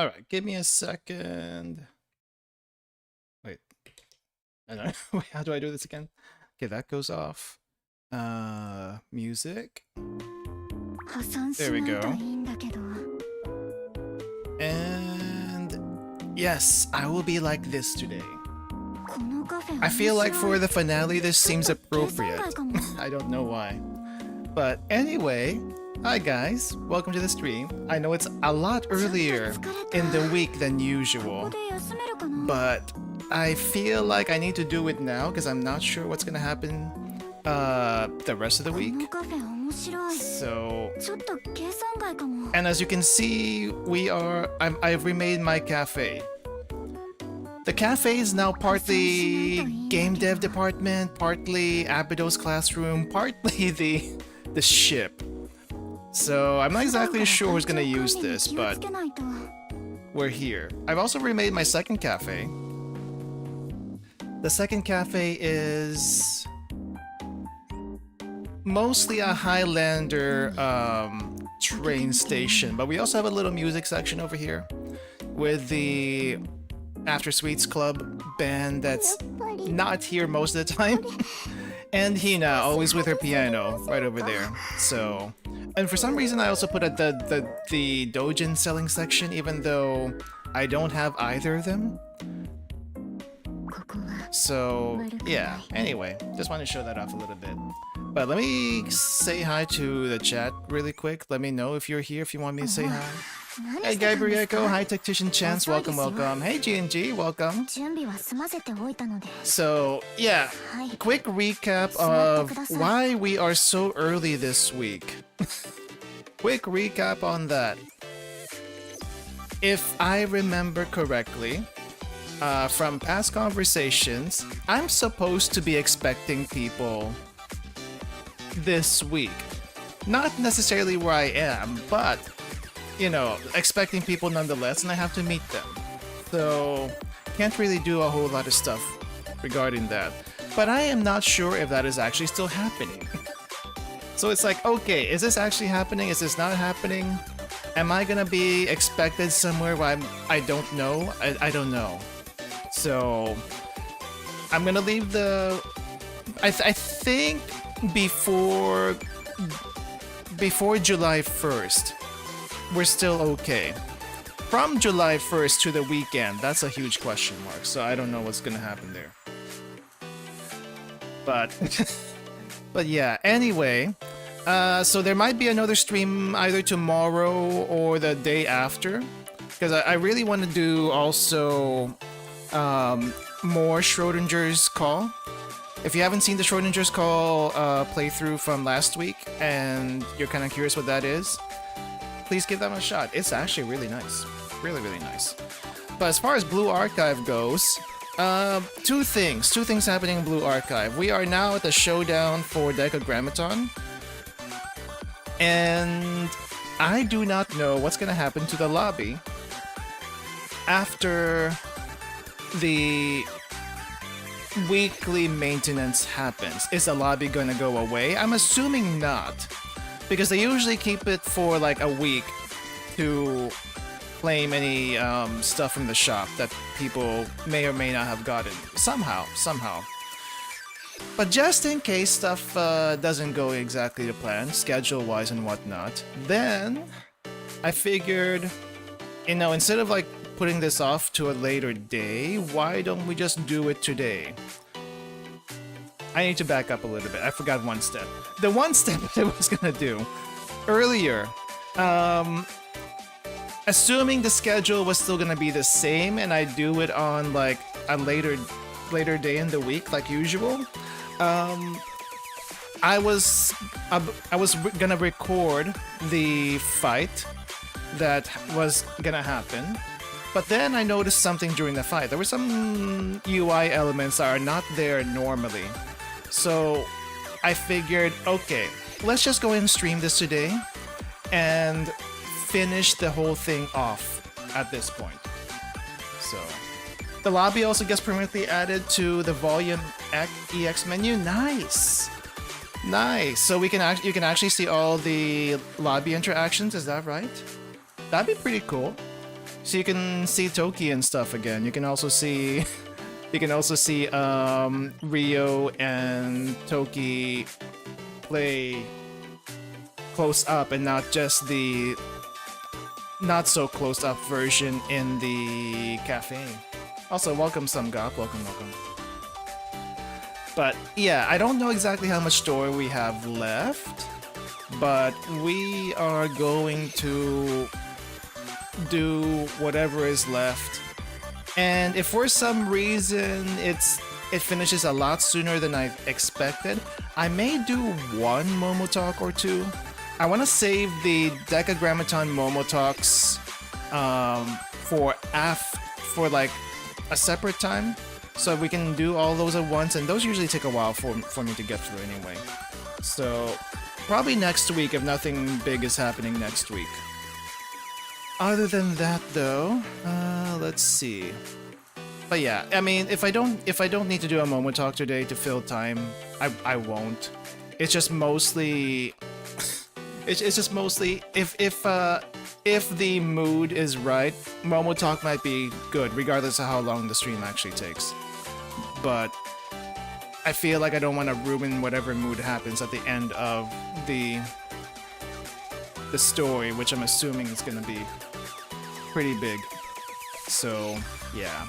Alright, give me a second. Wait. I don't know. Wait, how do I do this again? Okay, that goes off. Music. There we go. And yes, I will be like this today. I feel like for the finale, this seems appropriate. I don't know why. But anyway, hi guys, welcome to the stream. I know it's a lot earlier in the week than usual, but I feel like I need to do it now because I'm not sure what's gonna happen the rest of the week. So, and as you can see, I've remade my cafe. The cafe is now partly game dev department, partly Abido's classroom, partly the ship. So I'm not exactly sure who's gonna use this, but we're here. I've also remade my second cafe. The second cafe is mostly a Highlander train station, but we also have a little music section over here with the After Sweets Club band that's not here most of the time. And Hina, always with her piano, right over there. So, and for some reason I also put the Dojin selling section, even though I don't have either of them. So, yeah, anyway, just want to show that off a little bit. But let me say hi to the chat really quick. Let me know if you're here, if you want me to say hi. Hey Gabrieko, hi Tactician Chance, welcome, welcome. Hey G&G, welcome. So, yeah, quick recap of why we are so early this week. Quick recap on that. If I remember correctly, from past conversations, I'm supposed to be expecting people this week. Not necessarily where I am, but you know, expecting people nonetheless, and I have to meet them. So, can't really do a whole lot of stuff regarding that. But I am not sure if that is actually still happening. So it's like, okay, is this actually happening? Is this not happening? Am I gonna be expected somewhere where I don't know? I don't know. So, I'm gonna leave the... I think before July 1st, we're still okay. From July 1st to the weekend, that's a huge question mark, so I don't know what's gonna happen there. But, but yeah, anyway, so there might be another stream either tomorrow or the day after, because I really want to do also more Schrodinger's Call. If you haven't seen the Schrodinger's Call playthrough from last week, and you're kind of curious what that is, please give that a shot. It's actually really nice. Really, really nice. But as far as Blue Archive goes, two things happening in Blue Archive. We are now at the showdown for Decagrammaton, and I do not know what's going to happen to the lobby after the weekly maintenance happens. Is the lobby going to go away? I'm assuming not, because they usually keep it for like a week to claim any stuff from the shop that people may or may not have gotten somehow. But just in case stuff doesn't go exactly to plan, schedule-wise and whatnot, then I figured, you know, instead of like putting this off to a later day, why don't we just do it today? I need to back up a little bit. I forgot one step. The one step that I was gonna do earlier, assuming the schedule was still gonna be the same and I do it on like a later day in the week like usual, I was gonna record the fight that was gonna happen. But then I noticed something during the fight. There were some UI elements that are not there normally. So I figured, okay, let's just go ahead and stream this today and finish the whole thing off at this point. So the lobby also gets permanently added to the volume EX menu. Nice. Nice. So you can actually see all the lobby interactions, is that right? That'd be pretty cool. So you can see Toki and stuff again. You can also see Rio and Toki play close up and not just the not so close up version in the cafe. Also, welcome Samgap, welcome. But yeah, I don't know exactly how much story we have left, but we are going to do whatever is left. And if for some reason it finishes a lot sooner than I expected, I may do one Momo talk or two. I want to save the Decagrammaton Momo talks for like a separate time, so we can do all those at once, and those usually take a while for me to get through anyway. So probably next week if nothing big is happening next week. Other than that though, let's see. But yeah, I mean, if I don't need to do a Momo talk today to fill time, I won't. It's just mostly it's just mostly if the mood is right, Momo talk might be good regardless of how long the stream actually takes. But I feel like I don't want to ruin whatever mood happens at the end of the story, which I'm assuming is going to be pretty big. So, yeah.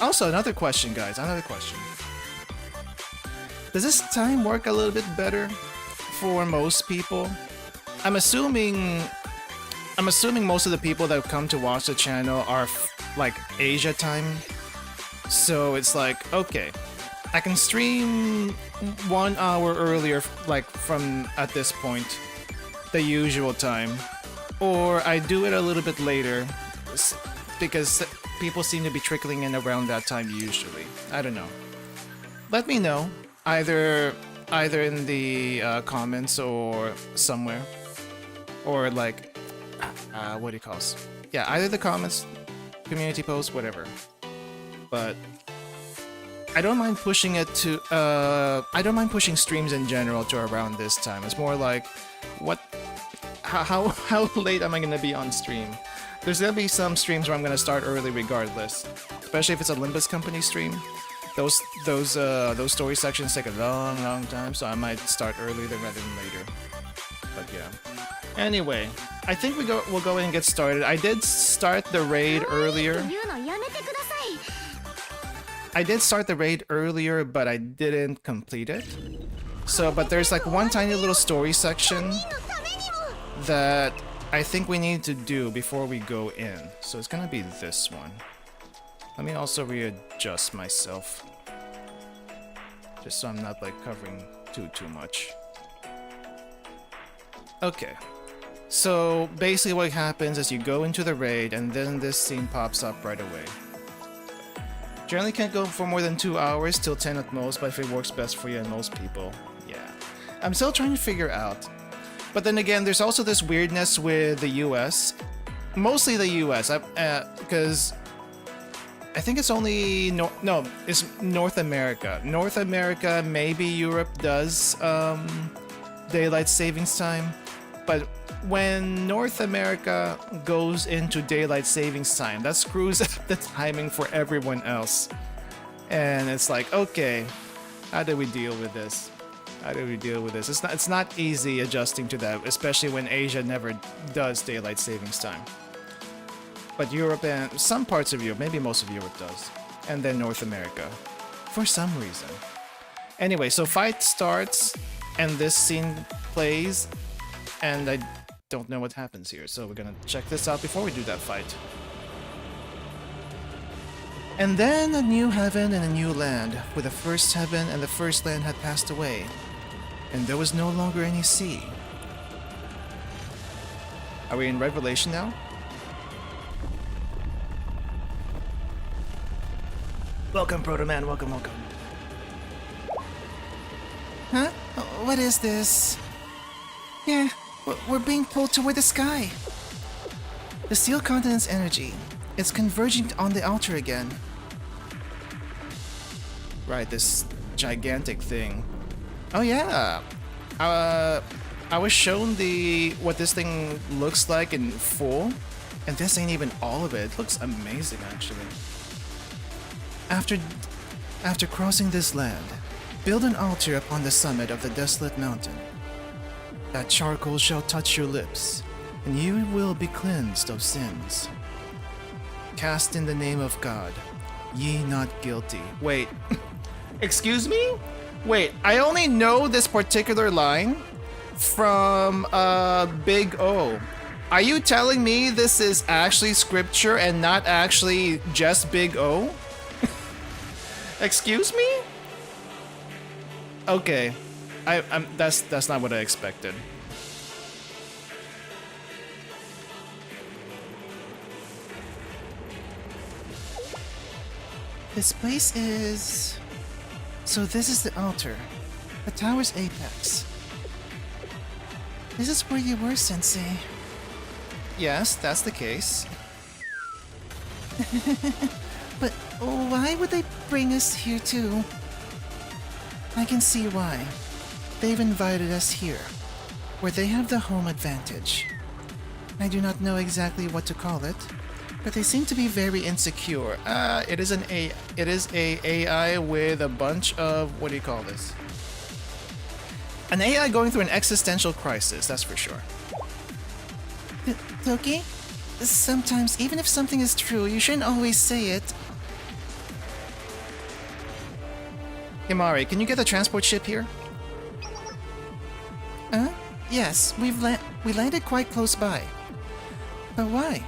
Also, another question, guys. Another question. Does this time work a little bit better for most people? I'm assuming most of the people that come to watch the channel are like Asia time. So it's like, okay, I can stream 1 hour earlier, like from at this point, the usual time, or I do it a little bit later because people seem to be trickling in around that time usually. I don't know. Let me know either in the comments or somewhere, or like what do you call it? Yeah, either the comments, community posts, whatever. But I don't mind pushing it to I don't mind pushing streams in general to around this time. It's more like how late am I gonna be on stream? There's gonna be some streams where I'm gonna start early regardless, especially if it's a Limbus Company stream. Those story sections take a long time, so I might start earlier rather than later. But yeah. Anyway, I think we'll go ahead and get started. I did start the raid earlier. But I didn't complete it. So, but there's like one tiny little story section that I think we need to do before we go in. So it's gonna be this one. Let me also readjust myself, just so I'm not like covering too much. Okay. So basically what happens is you go into the raid and then this scene pops up right away. Generally can't go for more than 2 hours, till 10 at most, but if it works best for you and most people, yeah. I'm still trying to figure out. But then again, there's also this weirdness with the US. Mostly the US, because I think it's only it's North America. North America, maybe Europe does daylight savings time, but when North America goes into daylight savings time, that screws up the timing for everyone else. And it's like, okay, how do we deal with this? It's not easy adjusting to that, especially when Asia never does daylight savings time. But Europe and some parts of Europe, maybe most of Europe does. And then North America, for some reason. Anyway, so fight starts, and this scene plays, and I don't know what happens here, so we're gonna check this out before we do that fight. And then a new heaven and a new land, where the first heaven and the first land had passed away, and there was no longer any sea. Are we in Revelation now? Welcome, Proto Man, welcome. Huh? What is this? Yeah, we're being pulled toward the sky. The Seal Continent's energy. It's converging on the altar again. Right, this gigantic thing. Oh yeah. I was shown what this thing looks like in full And this ain't even all of it. It looks amazing, actually. After crossing this land, build an altar upon the summit of the desolate mountain. That charcoal shall touch your lips, and you will be cleansed of sins. Cast in the name of God, ye not guilty. Wait, excuse me? Wait, I only know this particular line from Big O. Are you telling me this is actually scripture and not actually just Big O? Excuse me? Okay, that's not what I expected. This place is... So this is the altar. The tower's apex. This is where you were, Sensei. Yes, that's the case. But why would they bring us here too? I can see why. They've invited us here, where they have the home advantage. I do not know exactly what to call it, but they seem to be very insecure. It is a AI with a bunch of, what do you call this? An AI going through an existential crisis, that's for sure. Toki? Sometimes, even if something is true, you shouldn't always say it. Himari, can you get the transport ship here? Yes, we landed quite close by. But why?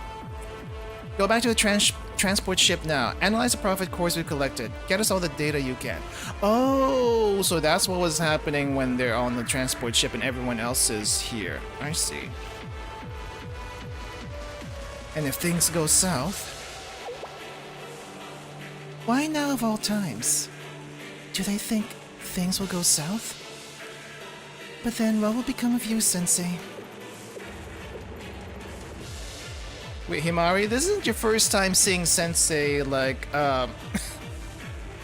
Go back to the transport ship now. Analyze the profit cores we collected. Get us all the data you can. Oh, so that's what was happening when they're on the transport ship and everyone else is here. I see. And if things go south... Why now of all times? Do they think things will go south? But then what will become of you, Sensei? Wait, Himari, this isn't your first time seeing Sensei, like,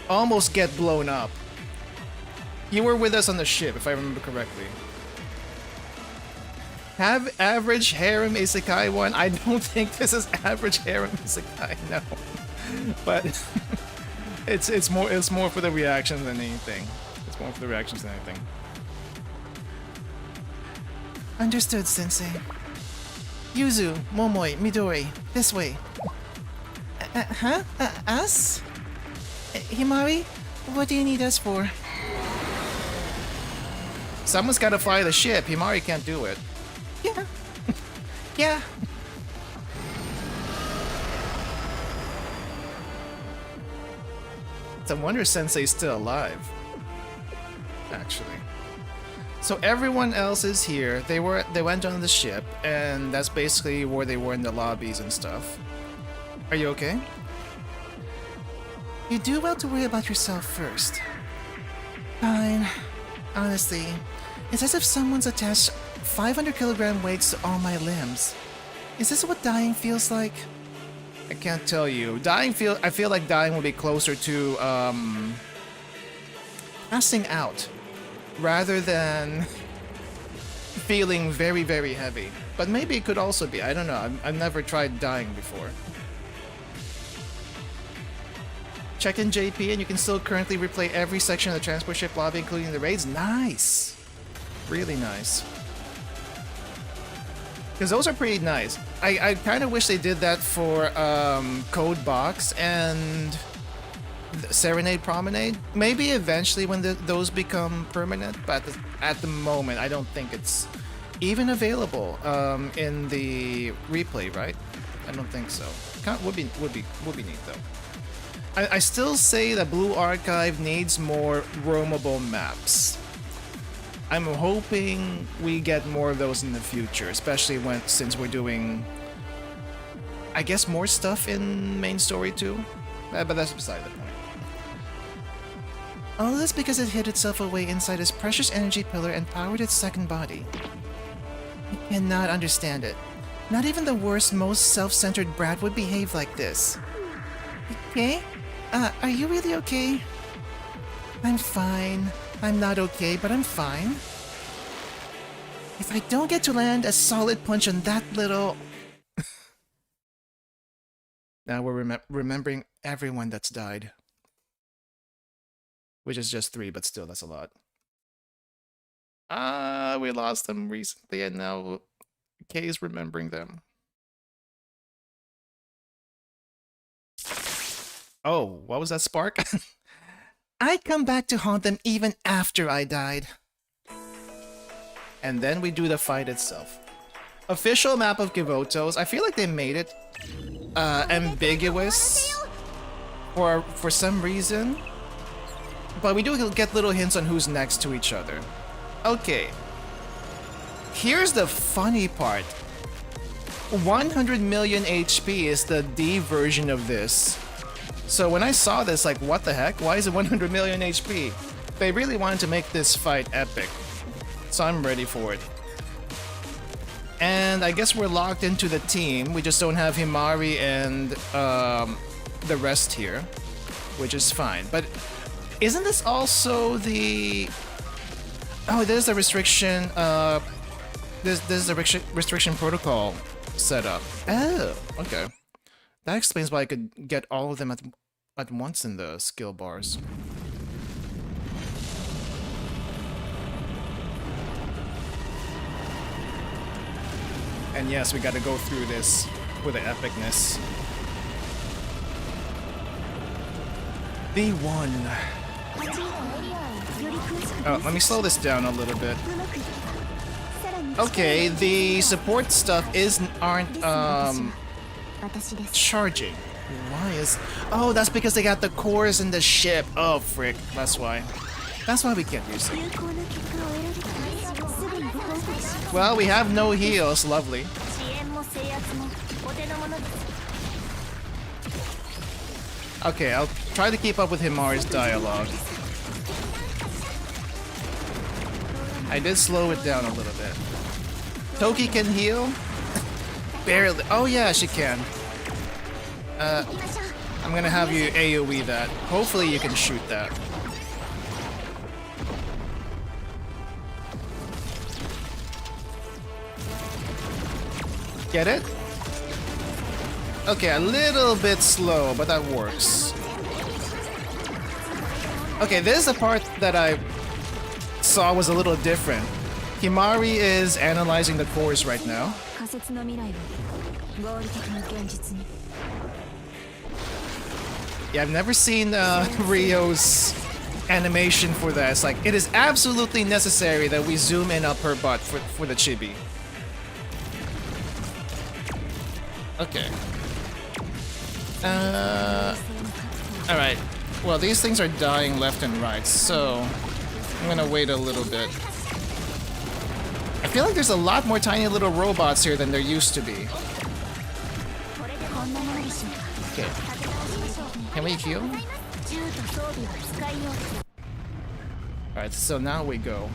almost get blown up. You were with us on the ship, if I remember correctly. Have average harem isekai one? I don't think this is average harem isekai, no. But it's more for the reaction than anything. It's more for the reactions than anything. Understood, Sensei. Yuzu, Momoi, Midori, this way. Us? Himari, what do you need us for? Someone's gotta fly the ship. Himari can't do it. Yeah. Yeah. It's a wonder Sensei's still alive. Actually. So everyone else is here. They went on the ship, and that's basically where they were in the lobbies and stuff. Are you okay? You do well to worry about yourself first. Fine. Honestly, it's as if someone's attached 500 kilogram weights to all my limbs. Is this what dying feels like? I can't tell you. I feel like dying will be closer to passing out rather than feeling very, very heavy. But maybe it could also be. I don't know. I've never tried dying before. Check in JP and you can still currently replay every section of the transport ship lobby, including the raids. Nice! Really nice. Because those are pretty nice. I kind of wish they did that for Code Box and Serenade Promenade. Maybe eventually when those become permanent, but at the moment I don't think it's even available in the replay, right? I don't think so. Would be neat though. I still say that Blue Archive needs more roamable maps. I'm hoping we get more of those in the future, especially since we're doing, I guess, more stuff in main story too. But that's beside the point. All this because it hid itself away inside its precious energy pillar and powered its second body. I cannot understand it. Not even the worst, most self-centered brat would behave like this. Okay? Are you really okay? I'm fine. I'm not okay, but I'm fine. If I don't get to land a solid punch on that little... Now we're remembering everyone that's died. Which is just 3, but still, that's a lot. We lost them recently, and now Kay is remembering them. Oh, what was that spark? I'd come back to haunt them even after I died. And then we do the fight itself. Official map of Givotos. I feel like they made it ambiguous for some reason. But we do get little hints on who's next to each other. Okay. Here's the funny part. 100 million HP is the D version of this. So when I saw this, like, what the heck? Why is it 100 million HP? They really wanted to make this fight epic. So I'm ready for it. And I guess we're locked into the team. We just don't have Himari and the rest here, which is fine. But isn't this also the... Oh, there's a restriction, there's a restriction protocol set up. Oh, okay. That explains why I could get all of them at once in the skill bars. And yes, we gotta go through this with the epicness. V1. Oh, let me slow this down a little bit. Okay, the support stuff aren't charging. Why is... Oh, that's because they got the cores in the ship. Oh, frick. That's why. That's why we can't use it. Well, we have no heals. Lovely. Okay, I'll try to keep up with Himari's dialogue. I did slow it down a little bit. Toki can heal? Barely. Oh yeah, she can. I'm gonna have you AoE that. Hopefully you can shoot that. Get it? Okay, a little bit slow, but that works. Okay, this is the part that I saw was a little different. Himari is analyzing the cores right now. Yeah, I've never seen Ryo's animation for that. It's like, it is absolutely necessary that we zoom in up her butt for the chibi. Okay. Alright. Well, these things are dying left and right, so I'm gonna wait a little bit. I feel like there's a lot more tiny little robots here than there used to be. Okay. Can we heal? Alright, so now we go.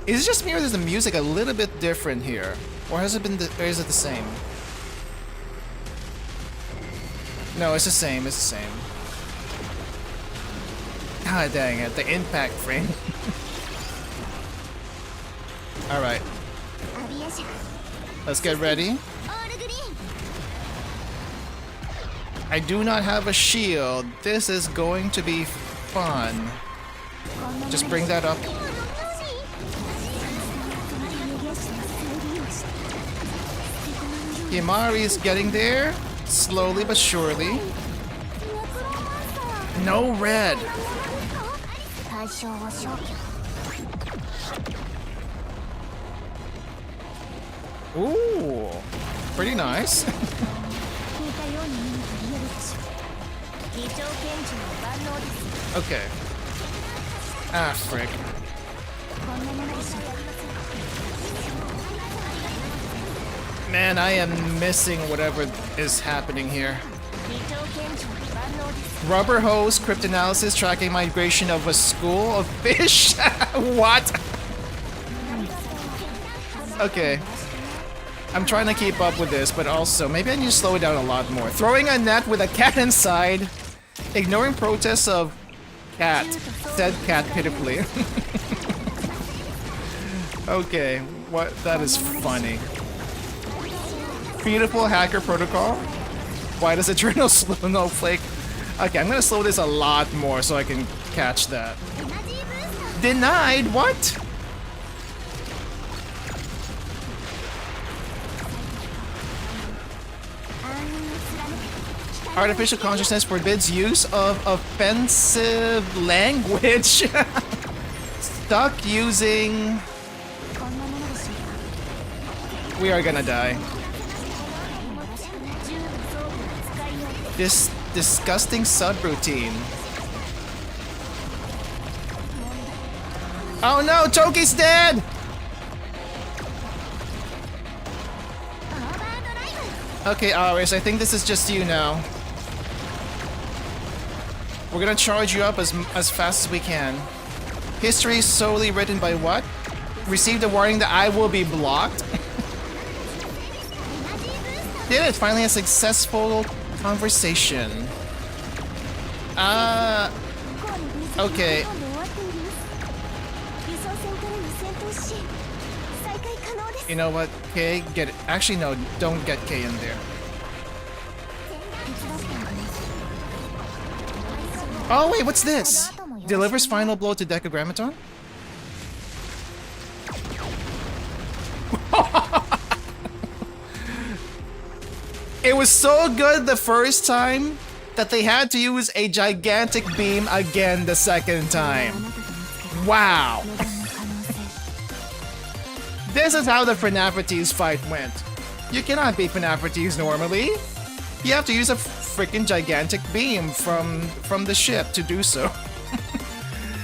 Is it just me or is the music a little bit different here? Or has it been or is it the same? No, it's the same, it's the same. God dang it, the impact frame. Alright. Let's get ready. I do not have a shield. This is going to be fun. Just bring that up. Himari's getting there, slowly but surely. No red. Ooh, pretty nice. Okay. Ah, frick. Man, I am missing whatever is happening here. Rubber hose, cryptanalysis, tracking migration of a school of fish. What? Okay. I'm trying to keep up with this, but also, maybe I need to slow it down a lot more. Throwing a net with a cat inside. Ignoring protests of cat. Said cat pitifully. Okay. What? That is funny. Beautiful hacker protocol? Why does Eternal slow snowflake? Okay, I'm gonna slow this a lot more so I can catch that. Denied? What? Artificial consciousness forbids use of offensive language. Stuck using... We are gonna die. This disgusting subroutine. Oh no, Toki's dead! Okay, Iris, I think this is just you now. We're gonna charge you up as fast as we can. History solely written by what? Received a warning that I will be blocked. Did it! Finally a successful conversation. Okay. You know what, K? Get it. Actually, no, don't get K in there. Oh wait, what's this? Delivers final blow to Decagrammaton? It was so good the first time that they had to use a gigantic beam again the second time. Wow. This is how the Finafrites fight went. You cannot beat Finafrites normally. You have to use a freaking gigantic beam from the ship to do so.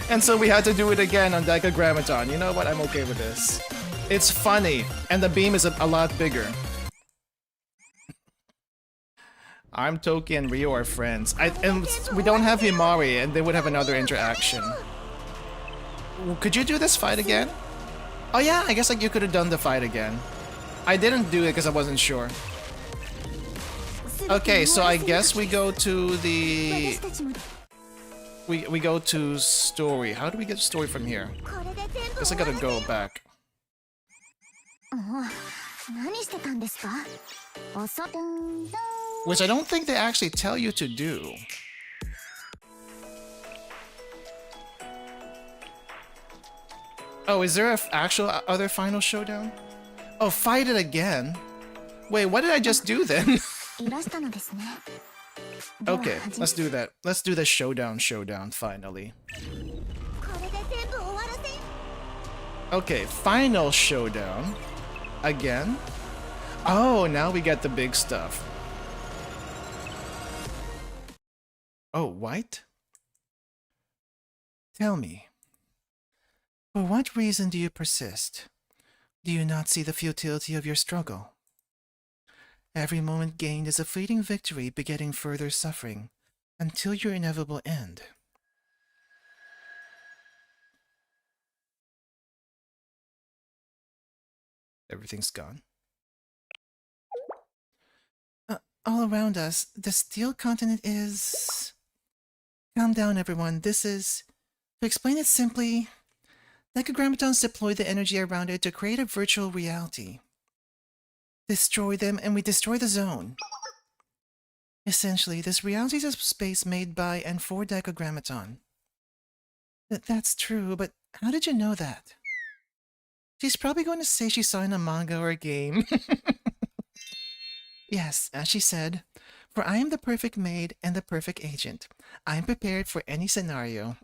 And so we had to do it again on Decagrammaton. You know what? I'm okay with this. It's funny, and the beam is a lot bigger. I'm Toki and Ryo are friends. And we don't have Himari, and they would have another interaction. Could you do this fight again? Oh yeah, I guess like you could have done the fight again. I didn't do it because I wasn't sure. Okay, so I guess we go to the... We go to story. How do we get story from here? Guess I gotta go back. Which I don't think they actually tell you to do. Oh, is there an actual other final showdown? Oh, fight it again? Wait, what did I just do then? Okay, let's do that. Let's do the showdown finally. Okay, final showdown. Again? Oh, now we get the big stuff. Oh, white? Tell me. For what reason do you persist? Do you not see the futility of your struggle? Every moment gained is a fleeting victory begetting further suffering, until your inevitable end. Everything's gone. All around us, the steel continent is... Calm down, everyone. This is... To explain it simply, Decagrammatons deploy the energy around it to create a virtual reality. Destroy them, and we destroy the zone. Essentially, this reality is a space made by and for Decagrammaton. That's true, but how did you know that? She's probably going to say she saw in a manga or a game. Yes, as she said, for I am the perfect maid and the perfect agent. I am prepared for any scenario.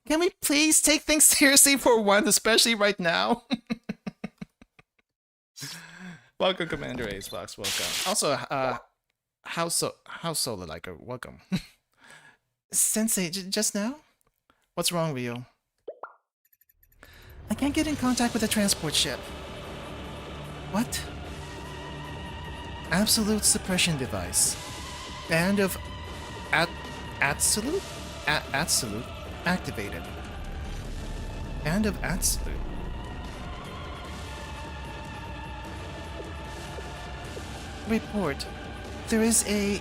Can we please take things seriously for once, especially right now? Welcome, Commander Acebox. Welcome. Also, House Solar Liker. Welcome. Sensei, just now? What's wrong, Ryo? I can't get in contact with the transport ship. What? Absolute suppression device. Band of Absolute activated. Band of Absolute. Report. There is a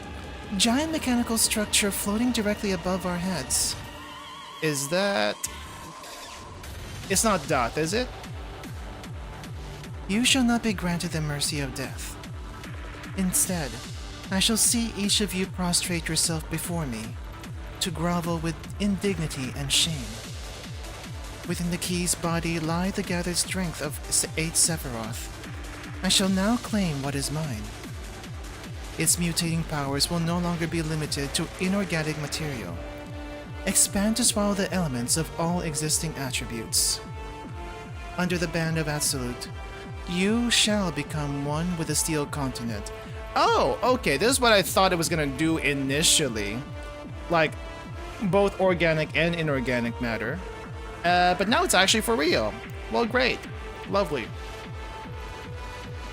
giant mechanical structure floating directly above our heads. Is that... It's not Dot, is it? You shall not be granted the mercy of death. Instead, I shall see each of you prostrate yourself before me, to grovel with indignity and shame. Within the key's body lie the gathered strength of 8 Sephiroth. I shall now claim what is mine. Its mutating powers will no longer be limited to inorganic material. Expand to swallow the elements of all existing attributes. Under the band of Absolute, you shall become one with the Steel Continent. Oh, okay, this is what I thought it was gonna do initially. Like, both organic and inorganic matter. But now it's actually for real. Well, great. Lovely.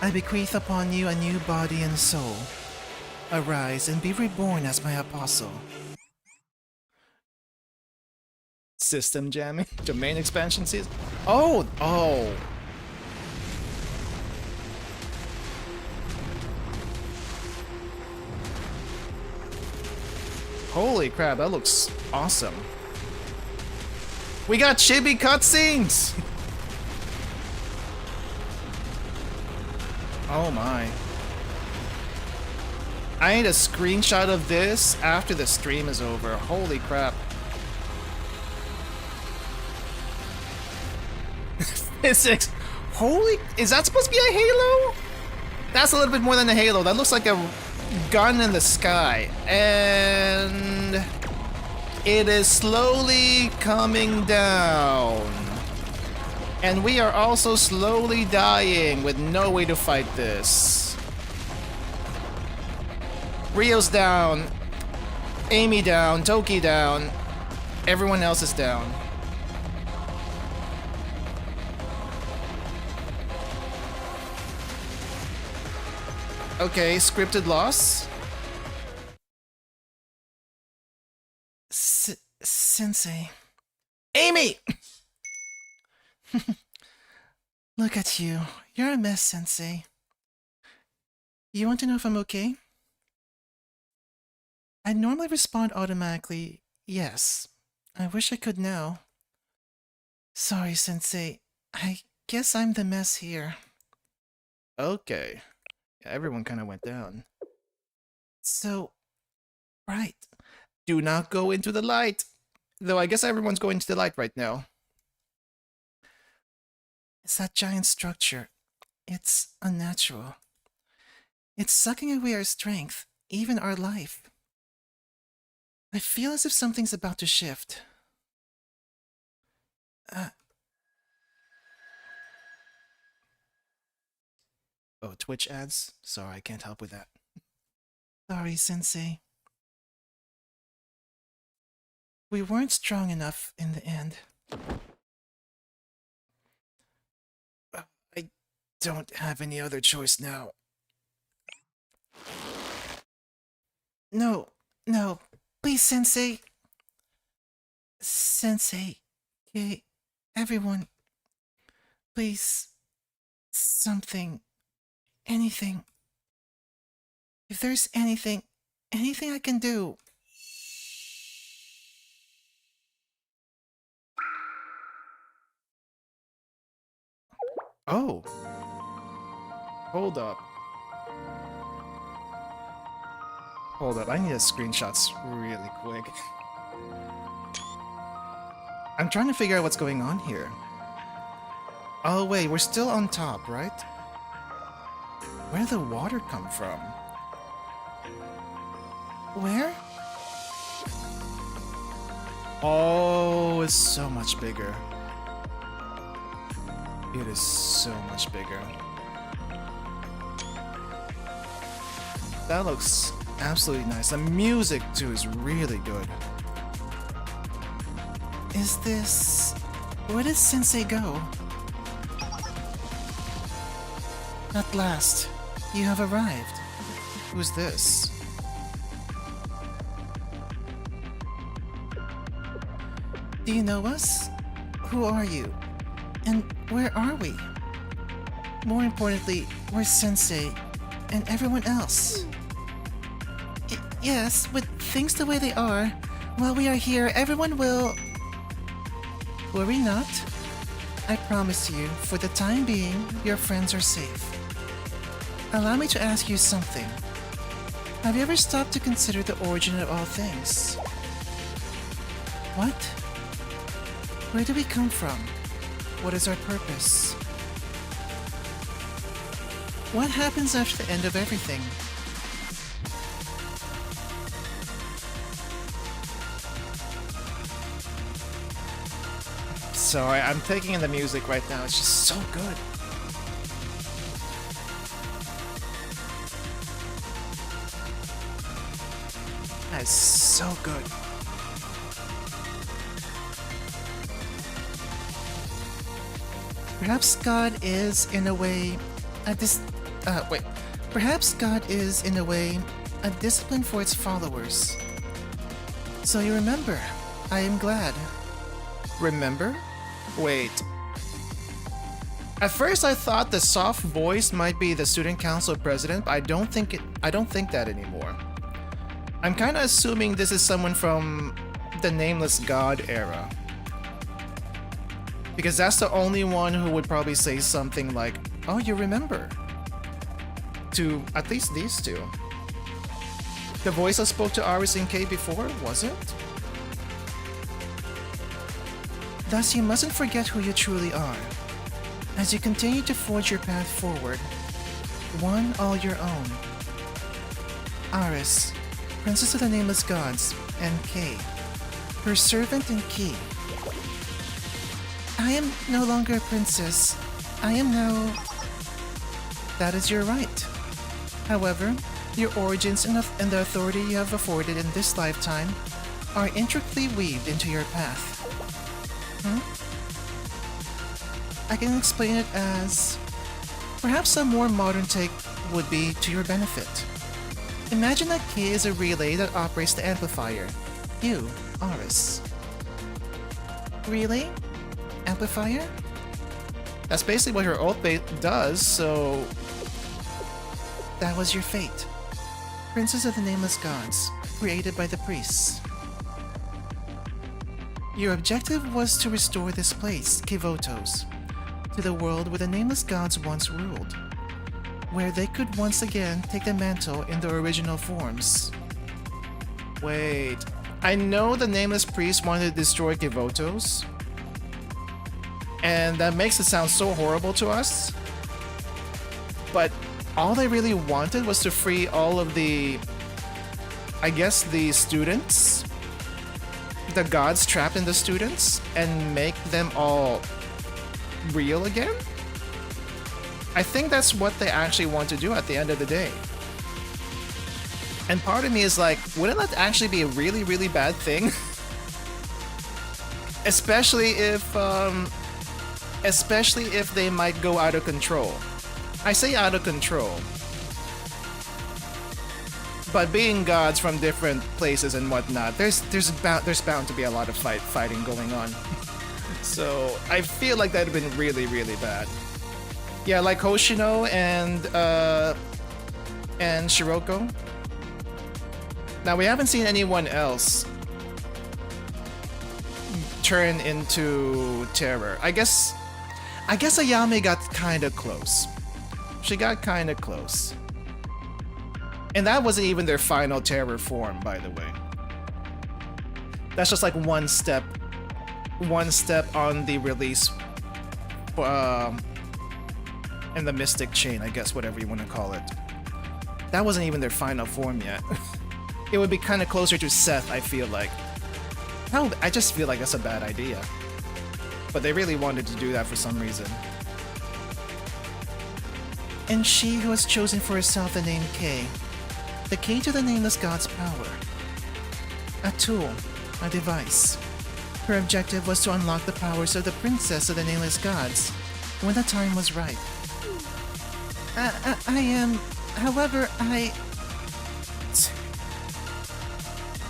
I bequeath upon you a new body and soul. Arise and be reborn as my apostle. System jamming? Domain expansion season? Oh! Holy crap, that looks awesome. We got chibi cutscenes! Oh my. I need a screenshot of this after the stream is over. Holy crap. Physics. Holy... Is that supposed to be a halo? That's a little bit more than a halo. That looks like a gun in the sky. And... it is slowly coming down. And we are also slowly dying with no way to fight this. Rio's down. Amy down. Toki down. Everyone else is down. Okay, scripted loss. Sensei. Amy! Look at you. You're a mess, Sensei. You want to know if I'm okay? I normally respond automatically, yes. I wish I could now. Sorry, Sensei. I guess I'm the mess here. Okay. Yeah, everyone kind of went down. So, right. Do not go into the light. Though I guess everyone's going to the light right now. It's that giant structure. It's unnatural. It's sucking away our strength, even our life. I feel as if something's about to shift. Oh, Twitch ads? Sorry, I can't help with that. Sorry, Sensei. We weren't strong enough in the end. I don't have any other choice now. No, please, Sensei. Sensei, okay, everyone, please, something, anything. If there's anything I can do. Oh. Hold up. I need a screenshots really quick. I'm trying to figure out what's going on here. Oh wait, we're still on top, right? Where did the water come from? Where? Oh, it's so much bigger. It is so much bigger. That looks absolutely nice. The music too is really good. Is this... where did Sensei go? At last, you have arrived. Who's this? Do you know us? Who are you? And where are we? More importantly, where's Sensei and everyone else? Yes, with things the way they are, while we are here, everyone will... Worry not. I promise you, for the time being, your friends are safe. Allow me to ask you something. Have you ever stopped to consider the origin of all things? What? Where do we come from? What is our purpose? What happens after the end of everything? Sorry, I'm taking in the music right now. It's just so good. That is so good. Perhaps God is, in a way, Perhaps God is, in a way, a discipline for its followers. So you remember. I am glad. Remember? Wait. At first I thought the soft voice might be the student council president, but I don't think that anymore. I'm kinda assuming this is someone from the Nameless God era. Because that's the only one who would probably say something like, "Oh, you remember." To at least these two. The voice that spoke to Aris and Kay before, was it? Thus, you mustn't forget who you truly are. As you continue to forge your path forward, one all your own. Aris, Princess of the Nameless Gods, and Kay, her servant and key. I am no longer a princess. I am now... That is your right. However, your origins and the authority you have afforded in this lifetime are intricately weaved into your path. I can explain it as... Perhaps a more modern take would be to your benefit. Imagine that Kay is a relay that operates the amplifier. You, Aris. Relay? Amplifier? That's basically what her oath does, so... That was your fate. Princess of the Nameless Gods, created by the priests. Your objective was to restore this place, Kivotos, to the world where the Nameless Gods once ruled, where they could once again take the mantle in their original forms. Wait, I know the Nameless Priest wanted to destroy Kivotos, and that makes it sound so horrible to us, but all they really wanted was to free all of the, I guess, the students, the gods trapped in the students, and make them all real again? I think that's what they actually want to do at the end of the day. And part of me is like, wouldn't that actually be a really, really bad thing? especially if they might go out of control. I say out of control, but being gods from different places and whatnot, there's bound to be a lot of fighting going on. So I feel like that'd have been really, really bad. Yeah, like Hoshino and Shiroko. Now we haven't seen anyone else turn into terror. I guess Ayame got kinda close. She got kinda close. And that wasn't even their final terror form, by the way. That's just like one step on the release in the Mystic Chain, I guess, whatever you want to call it. That wasn't even their final form yet. It would be kind of closer to Seth, I feel like. I just feel like that's a bad idea. But they really wanted to do that for some reason. And she who has chosen for herself the name Kay, the key to the Nameless God's power. A tool, a device. Her objective was to unlock the powers of the Princess of the Nameless Gods when the time was right.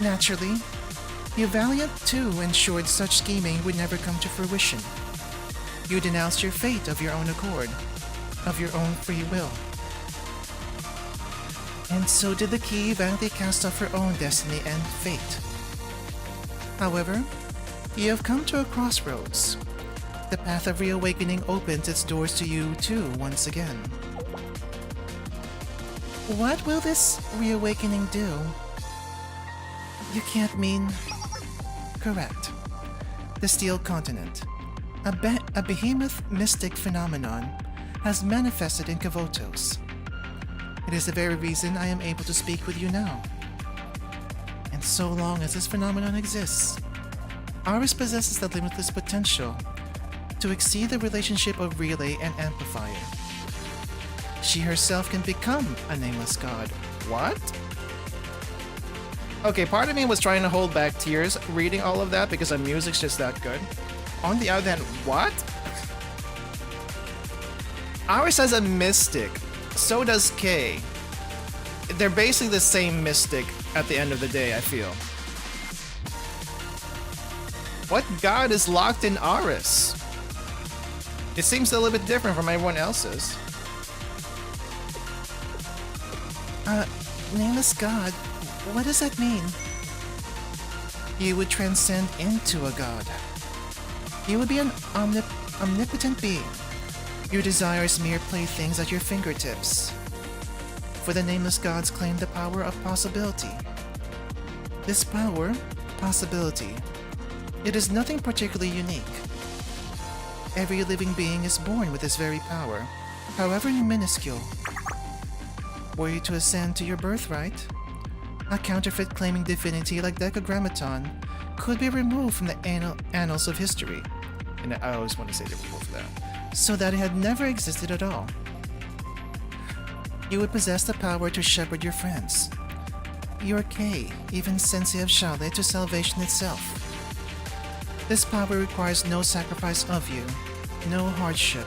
Naturally, you Valiant too ensured such scheming would never come to fruition. You denounced your fate of your own accord, of your own free will. And so did the key valiantly cast off her own destiny and fate. However, you have come to a crossroads. the path of reawakening opens its doors to you too once again. What will this reawakening do? You can't mean... Correct. The Steel Continent, a behemoth mystic phenomenon, has manifested in Kavotos. It is the very reason I am able to speak with you now. And so long as this phenomenon exists, Aris possesses the limitless potential to exceed the relationship of relay and amplifier. She herself can become a nameless god. What? Okay, part of me was trying to hold back tears reading all of that because the music's just that good. On the other hand, what? Aris has a mystic. So does Kay. They're basically the same mystic at the end of the day, I feel. What god is locked in Aris? It seems a little bit different from everyone else's. Nameless god, what does that mean? You would transcend into a god. You would be an omnipotent being. Your desires mere playthings at your fingertips. For the nameless gods claim the power of possibility. This power, possibility, it is nothing particularly unique. Every living being is born with this very power, however minuscule. Were you to ascend to your birthright, a counterfeit claiming divinity like Decagrammaton could be removed from the annals of history. And I always want to say the rule for that. So that it had never existed at all. You would possess the power to shepherd your friends, your Kay, even Sensei of Shale, to salvation itself. This power requires no sacrifice of you, no hardship,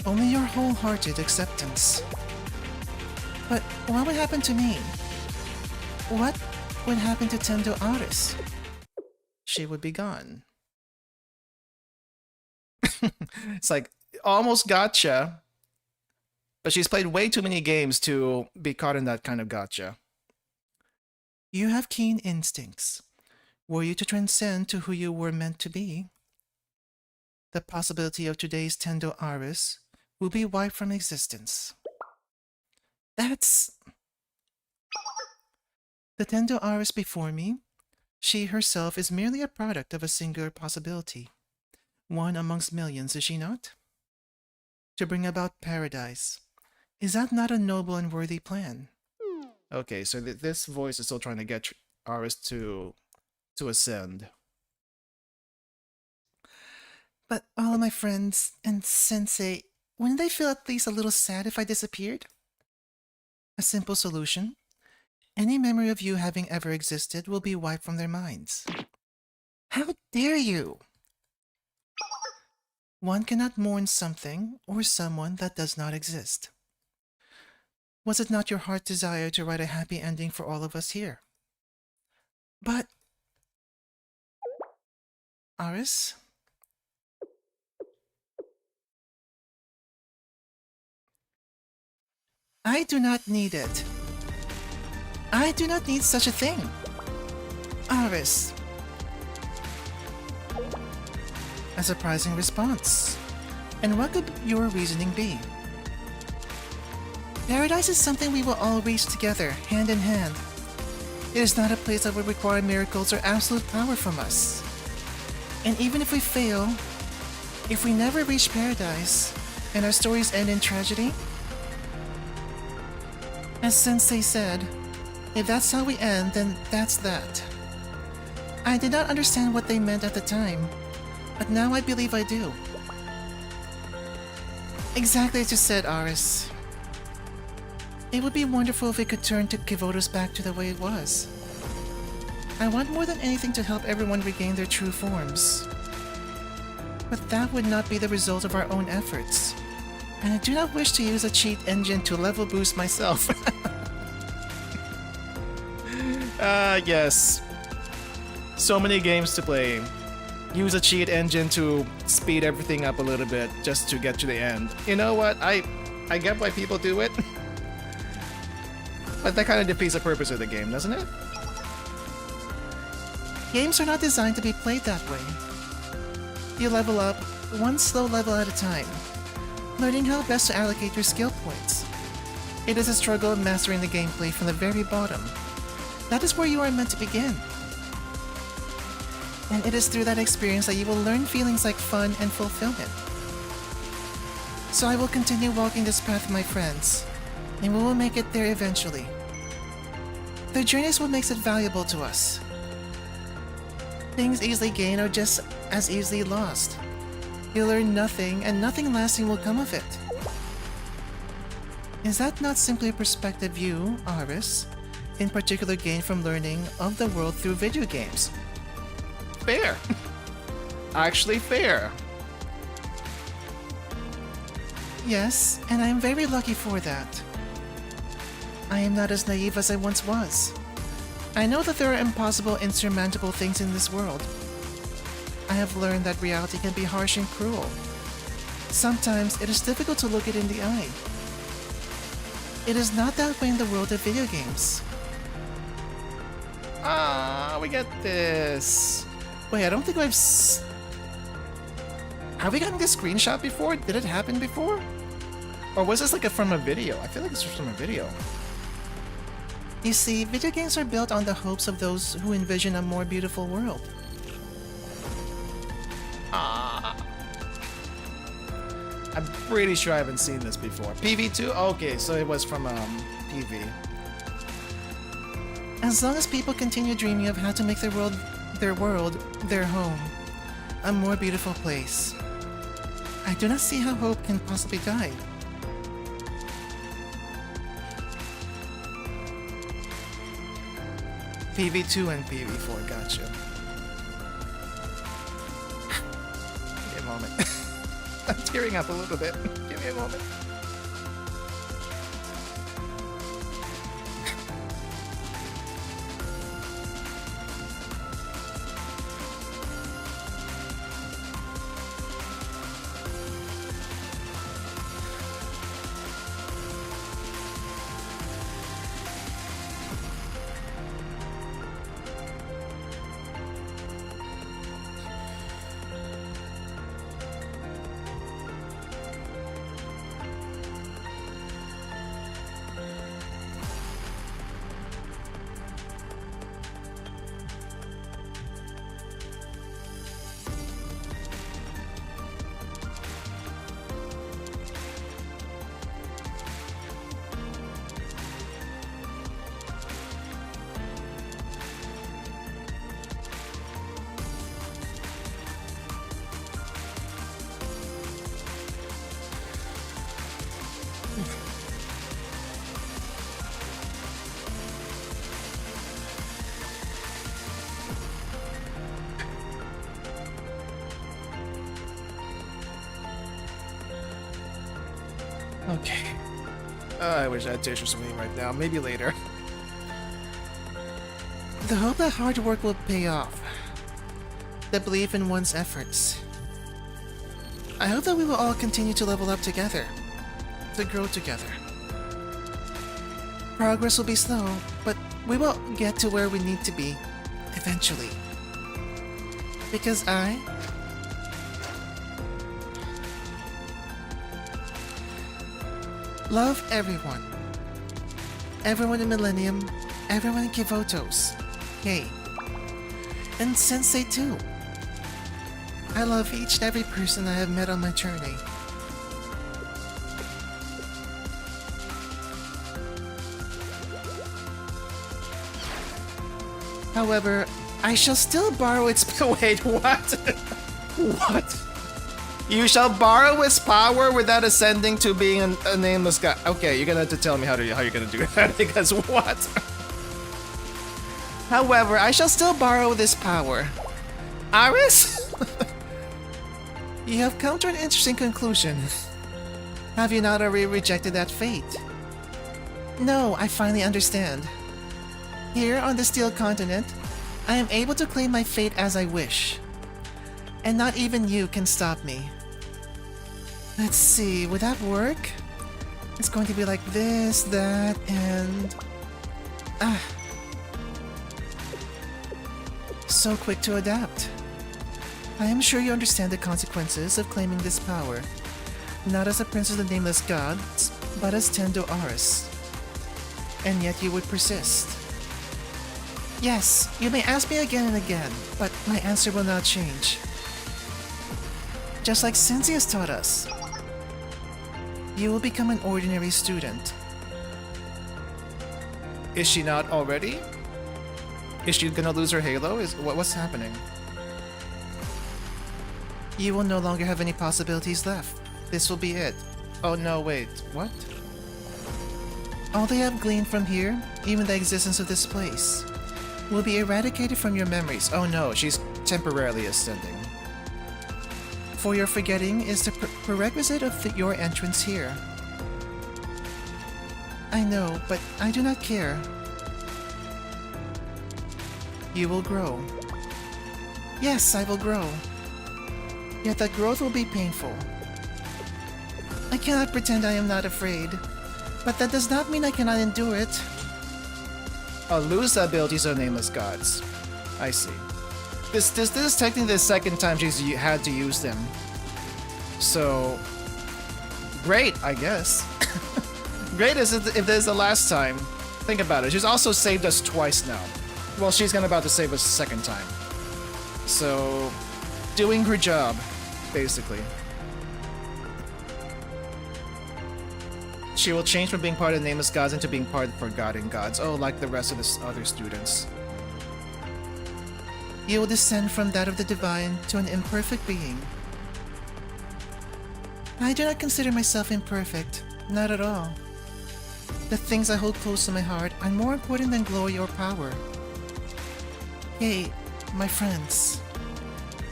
only your wholehearted acceptance. But what would happen to me? What would happen to Tendo Aris? She would be gone. It's like, almost gotcha. But she's played way too many games to be caught in that kind of gotcha. You have keen instincts. Were you to transcend to who you were meant to be, the possibility of today's Tendo Aris will be wiped from existence. That's... The Tendo Aris before me, she herself is merely a product of a singular possibility. One amongst millions, is she not? To bring about paradise. Is that not a noble and worthy plan? Okay, so this voice is still trying to get Aris to ascend. But all of my friends and Sensei, wouldn't they feel at least a little sad if I disappeared? A simple solution. Any memory of you having ever existed will be wiped from their minds. How dare you! One cannot mourn something or someone that does not exist. Was it not your heart's desire to write a happy ending for all of us here? But... Aris? I do not need it. I do not need such a thing. Aris. A surprising response. And what could your reasoning be? Paradise is something we will all reach together, hand in hand. It is not a place that would require miracles or absolute power from us. And even if we fail, if we never reach paradise, and our stories end in tragedy, as Sensei said, if that's how we end, then that's that. I did not understand what they meant at the time, but now I believe I do. Exactly as you said, Aris. It would be wonderful if we could turn to Kavotos back to the way it was. I want more than anything to help everyone regain their true forms. But that would not be the result of our own efforts. And I do not wish to use a cheat engine to level boost myself. Yes. So many games to play. Use a cheat engine to speed everything up a little bit just to get to the end. You know what? I get why people do it. But that kind of defeats the purpose of the game, doesn't it? Games are not designed to be played that way. You level up, one slow level at a time, learning how best to allocate your skill points. It is a struggle of mastering the gameplay from the very bottom. That is where you are meant to begin. And it is through that experience that you will learn feelings like fun and fulfillment. So I will continue walking this path with my friends, and we will make it there eventually. The journey is what makes it valuable to us. Things easily gained are just as easily lost. You'll learn nothing, and nothing lasting will come of it. Is that not simply a perspective you, Aris, in particular gain from learning of the world through video games? Fair. Actually fair. Yes, and I am very lucky for that. I am not as naive as I once was. I know that there are impossible, insurmountable things in this world. I have learned that reality can be harsh and cruel. Sometimes it is difficult to look it in the eye. It is not that way in the world of video games. Ah, we get this. Wait, I don't think have we gotten this screenshot before? Did it happen before? Or was this like from a video? I feel like this was from a video. You see, video games are built on the hopes of those who envision a more beautiful world. I'm pretty sure I haven't seen this before. PV2? Okay, so it was from PV. As long as people continue dreaming of how to make their world, their home, a more beautiful place, I do not see how hope can possibly die. PV2 and PV4, gotcha. Give me a moment. I'm tearing up a little bit. Give me a moment. Okay. I wish I had tissues with me right now. Maybe later. The hope that hard work will pay off. The belief in one's efforts. I hope that we will all continue to level up together. To grow together. Progress will be slow, but we will get to where we need to be. Eventually. Because I love everyone. Everyone in Millennium, everyone in Kivotos. Hey. And Sensei too. I love each and every person I have met on my journey. However, I shall still borrow its... Wait, what? What? You shall borrow its power without ascending to being a nameless guy. Okay, you're gonna have to tell me how you're gonna do that, because what? However, I shall still borrow this power. Aris? You have come to an interesting conclusion. Have you not already rejected that fate? No, I finally understand. Here on the Steel Continent, I am able to claim my fate as I wish. And not even you can stop me. Let's see, would that work? It's going to be like this, that, and... So quick to adapt. I am sure you understand the consequences of claiming this power, not as a prince of the nameless gods, but as Tendo Aris. And yet you would persist. Yes, you may ask me again and again, but my answer will not change. Just like Sensei has taught us, you will become an ordinary student. Is she not already? Is she gonna lose her halo? What's happening? You will no longer have any possibilities left. This will be it. Oh no, wait, what? All they have gleaned from here, even the existence of this place, will be eradicated from your memories. Oh no, she's temporarily ascending. For your forgetting is the prerequisite of your entrance here. I know, but I do not care. You will grow. Yes, I will grow. Yet that growth will be painful. I cannot pretend I am not afraid, but that does not mean I cannot endure it. I'll lose the abilities of nameless gods. I see. This is technically the second time she's had to use them. So, great, I guess. Great as if this is the last time. Think about it. She's also saved us twice now. Well, she's about to save us a second time. So, doing her job, basically. She will change from being part of the nameless gods into being part of the forgotten gods. Oh, like the rest of the other students. You will descend from that of the divine to an imperfect being. I do not consider myself imperfect. Not at all. The things I hold close to my heart are more important than glory or power. Hey, my friends.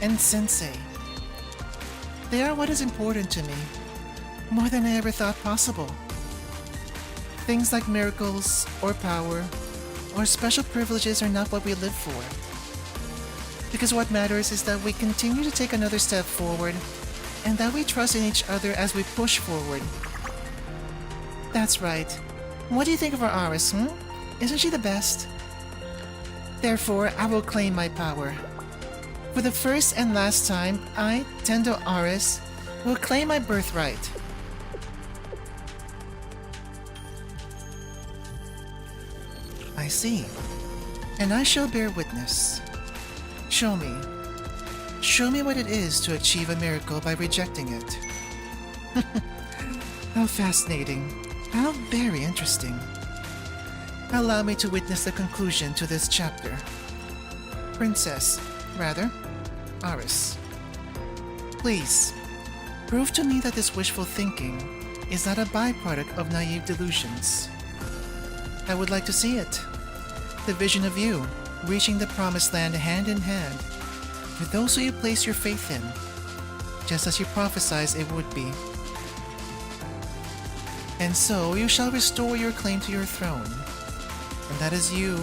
And Sensei. They are what is important to me. More than I ever thought possible. Things like miracles, or power, or special privileges are not what we live for. Because what matters is that we continue to take another step forward, and that we trust in each other as we push forward. That's right. What do you think of our Aris, Isn't she the best? Therefore, I will claim my power. For the first and last time, I, Tendo Aris, will claim my birthright. I see. And I shall bear witness. Show me. Show me what it is to achieve a miracle by rejecting it. How fascinating. How very interesting. Allow me to witness the conclusion to this chapter. Princess, rather, Aris. Please, prove to me that this wishful thinking is not a byproduct of naive delusions. I would like to see it. The vision of you, reaching the promised land hand in hand, with those who you place your faith in, just as you prophesied it would be. And so you shall restore your claim to your throne. And that is you.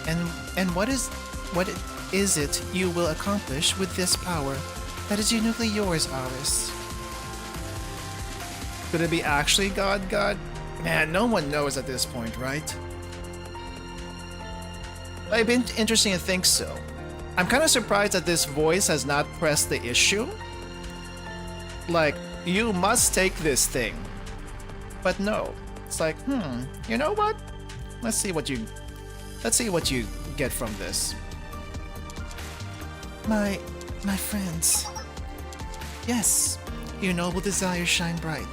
And what is it you will accomplish with this power that is uniquely yours, Aris? Could it be actually God? Man, no one knows at this point, right? It'd be interesting to think so. I'm kind of surprised that this voice has not pressed the issue. Like, you must take this thing. But no. It's like, you know what? Let's see what you get from this. My friends. Yes, your noble desires shine bright.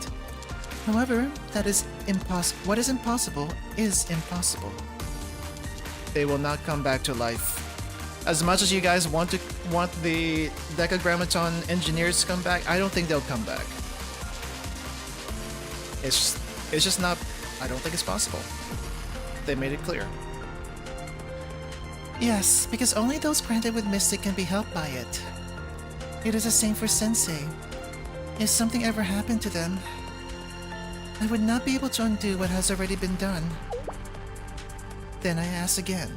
However, that is what is impossible is impossible. They will not come back to life. As much as you guys want the Decagrammaton engineers to come back, I don't think they'll come back. It's just not. I don't think it's possible. They made it clear. Yes, because only those granted with Mystic can be helped by it. It is the same for Sensei. If something ever happened to them, I would not be able to undo what has already been done. Then I ask again,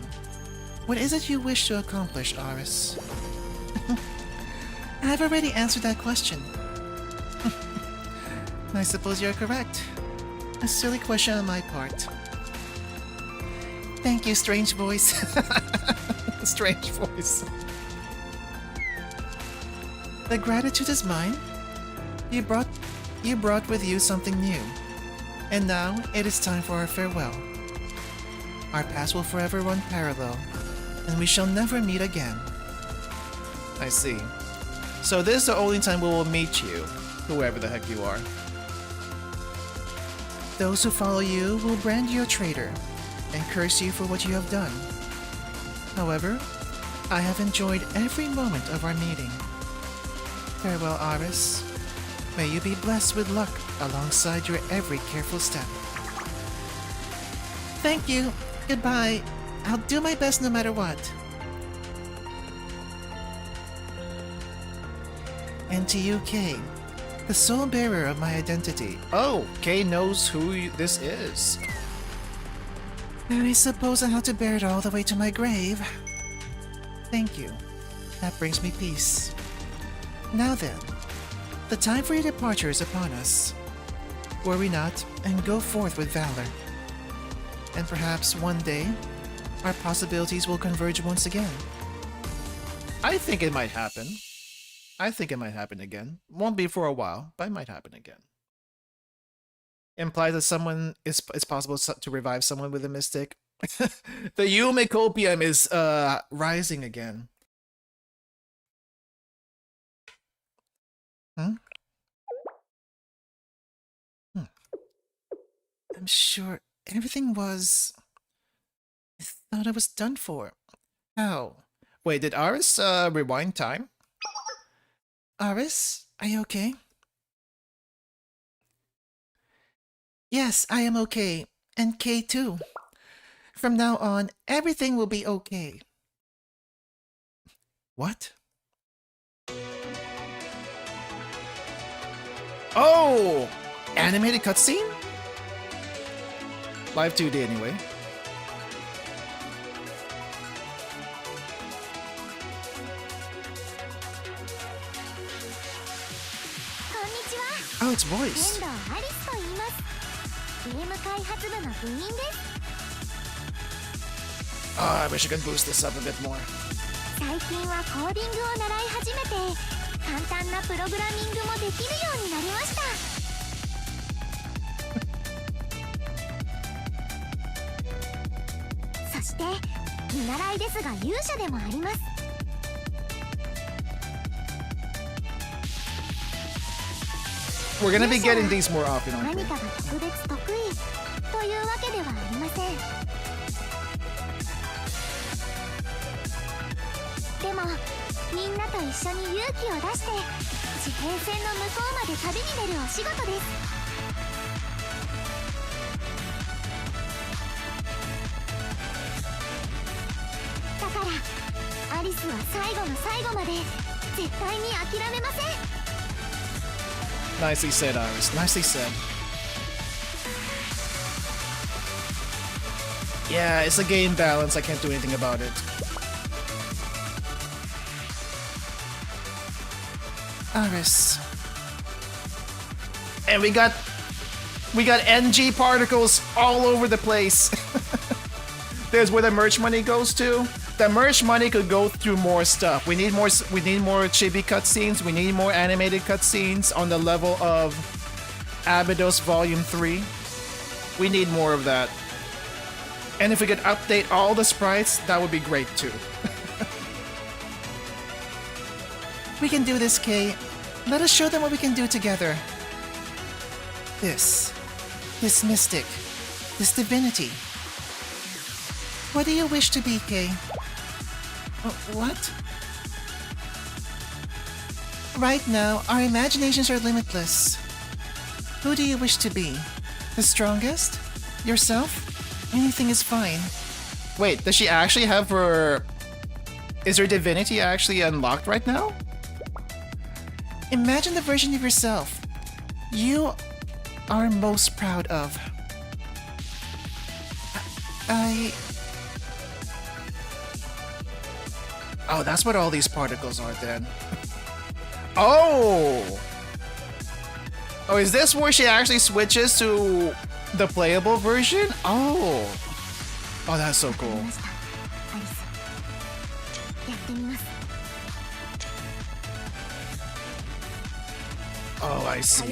what is it you wish to accomplish, Aris? I have already answered that question. I suppose you're correct. A silly question on my part. Thank you, strange voice. Strange voice. The gratitude is mine. You brought with you something new. And now it is time for our farewell. Our paths will forever run parallel, and we shall never meet again. I see. So this is the only time we will meet you, whoever the heck you are. Those who follow you will brand you a traitor and curse you for what you have done. However, I have enjoyed every moment of our meeting. Farewell, Aris. May you be blessed with luck alongside your every careful step. Thank you. Goodbye. I'll do my best no matter what. And to you, Kay, the sole bearer of my identity. Oh, Kay knows who this is. I suppose I have to bear it all the way to my grave. Thank you. That brings me peace. Now then, the time for your departure is upon us. Worry not, and go forth with valor. And perhaps one day, our possibilities will converge once again. I think it might happen. I think it might happen again. Won't be for a while, but it might happen again. Implies that someone it's possible to revive someone with a mystic. The Yume Copium is rising again. Hmm? I'm sure everything was... I thought I was done for. How? Wait, did Aris rewind time? Aris, are you okay? Yes, I am okay. And Kay too. From now on, everything will be okay. What? Oh! Animated cutscene? Live 2D anyway. Oh, it's voice. Oh, I wish I could boost this up a bit more. 最近はコーディングを習い始めて簡単なプログラミングもできるようになりました。そして見習いですが勇者でもあります。We're gonna be getting these more often, aren't we? 何かが特別得意というわけではありません。でもみんなと一緒に勇気を出して地平線の向こうまで旅に出るお仕事です。だからアリスは最後の最後まで絶対に諦めません。Nicely said, Iris. Nicely said. Yeah, it's a game balance. I can't do anything about it. Iris. And we got NG particles all over the place. There's where the merch money goes to. The merch money could go through more stuff. We need more chibi cutscenes. We need more animated cutscenes on the level of Abydos Volume 3. We need more of that. And if we could update all the sprites, that would be great too. We can do this, Kay. Let us show them what we can do together. This mystic, this divinity. What do you wish to be, Kay? What? Right now, our imaginations are limitless. Who do you wish to be? The strongest? Yourself? Anything is fine. Wait, does she actually have her... Is her divinity actually unlocked right now? Imagine the version of yourself you are most proud of. Oh, that's what all these particles are then. Oh! Oh, is this where she actually switches to the playable version? Oh! Oh, that's so cool. Oh, I see.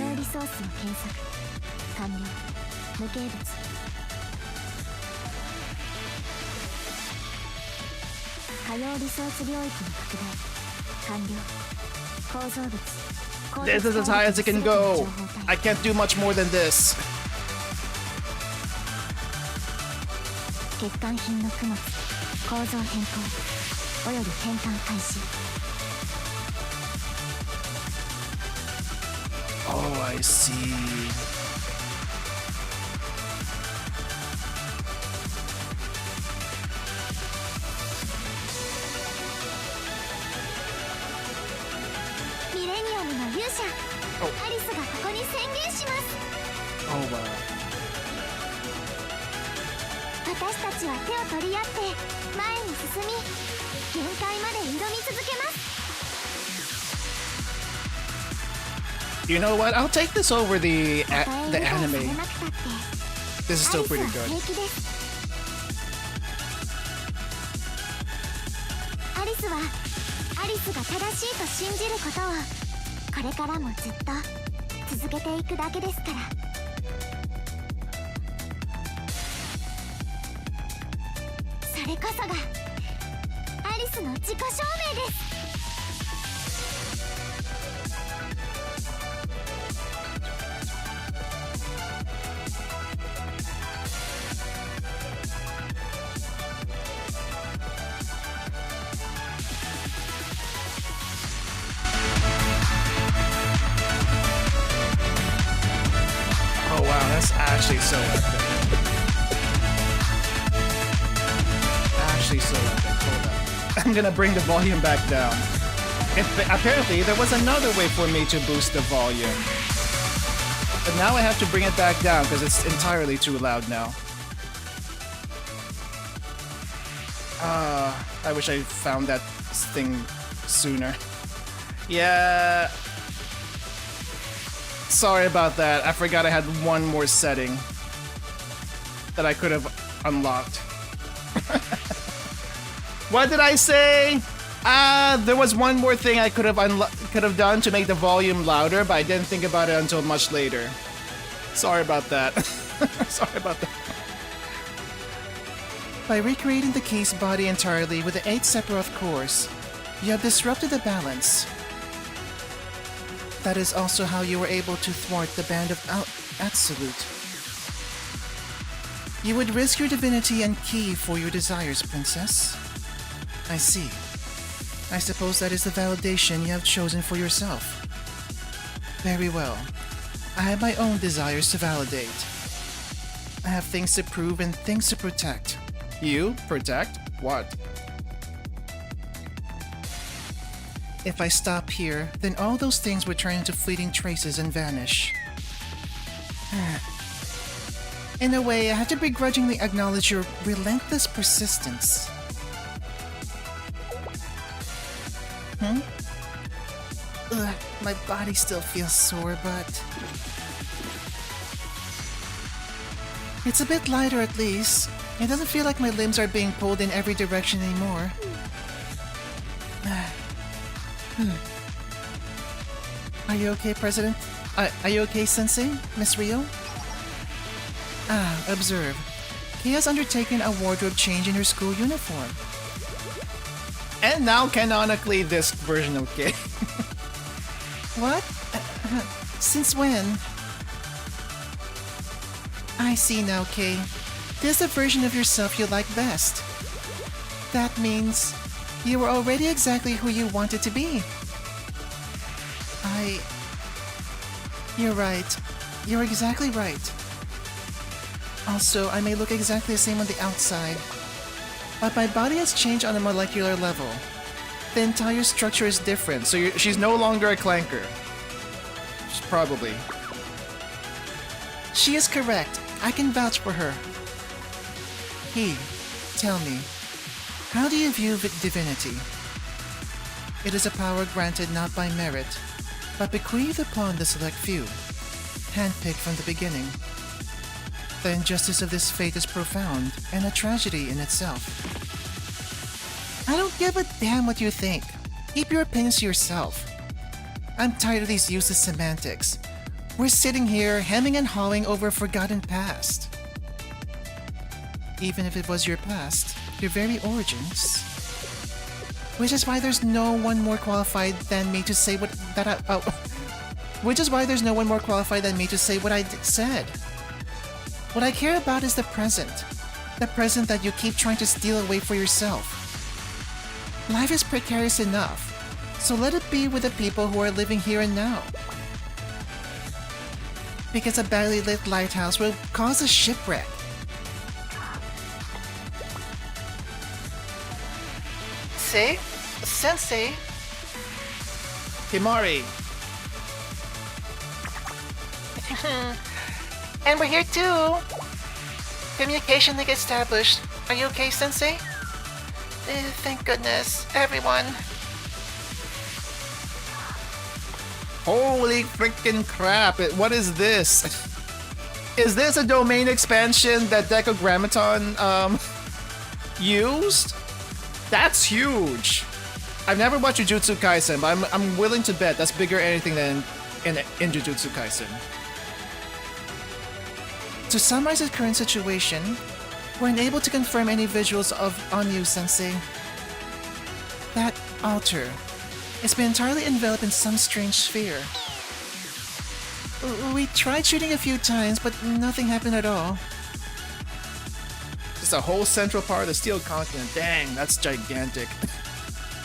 This is as high as it can go. I can't do much more than this. Oh, I see. Oh. Oh, wow. You know what? I'll take this over the anime. This is still pretty good. Oh wow, that's actually so epic. Actually so epic. Hold up. I'm gonna bring the volume back down. Apparently, there was another way for me to boost the volume. But now I have to bring it back down because it's entirely too loud now. I wish I found that thing sooner. Yeah. Sorry about that. I forgot I had one more setting that I could have unlocked. What did I say? There was one more thing I could have done to make the volume louder, but I didn't think about it until much later. Sorry about that. Sorry about that. By recreating the case body entirely with the 8 Sephiroth cores, you have disrupted the balance. That is also how you were able to thwart the band of Absolute. You would risk your divinity and ki for your desires, Princess. I see. I suppose that is the validation you have chosen for yourself. Very well. I have my own desires to validate. I have things to prove and things to protect. You? Protect? What? If I stop here, then all those things would turn into fleeting traces and vanish. In a way, I have to begrudgingly acknowledge your relentless persistence. Ugh, my body still feels sore, but... it's a bit lighter at least. It doesn't feel like my limbs are being pulled in every direction anymore. Are you okay, President? Are you okay, Sensei? Miss Rio? Observe. Kei has undertaken a wardrobe change in her school uniform. And now, canonically, this version of Kei. What? Since when? I see now, Kei. This is the version of yourself you like best. That means you were already exactly who you wanted to be. You're right. You're exactly right. Also, I may look exactly the same on the outside, but my body has changed on a molecular level. The entire structure is different, so she's no longer a clanker. Probably. She is correct. I can vouch for her. Tell me, how do you view divinity? It is a power granted not by merit, but bequeathed upon the select few, handpicked from the beginning. The injustice of this fate is profound and a tragedy in itself. I don't give a damn what you think. Keep your opinions to yourself. I'm tired of these useless semantics. We're sitting here hemming and hawing over a forgotten past. Even if it was your past, your very origins. Which is why there's no one more qualified than me to say what I said. What I care about is the present. The present that you keep trying to steal away for yourself. Life is precarious enough, so let it be with the people who are living here and now. Because a badly lit lighthouse will cause a shipwreck. See? Sensei? Himari. And we're here too! Communication link established. Are you okay, Sensei? Thank goodness, everyone. Holy freaking crap, what is this? Is this a domain expansion that Decagrammaton, used? That's huge! I've never watched Jujutsu Kaisen, but I'm willing to bet that's bigger anything than in Jujutsu Kaisen. To summarize the current situation, we're unable to confirm any visuals on you, Sensei. That altar has been entirely enveloped in some strange sphere. We tried shooting a few times, but nothing happened at all. Just a whole central part of the steel continent. Dang, that's gigantic.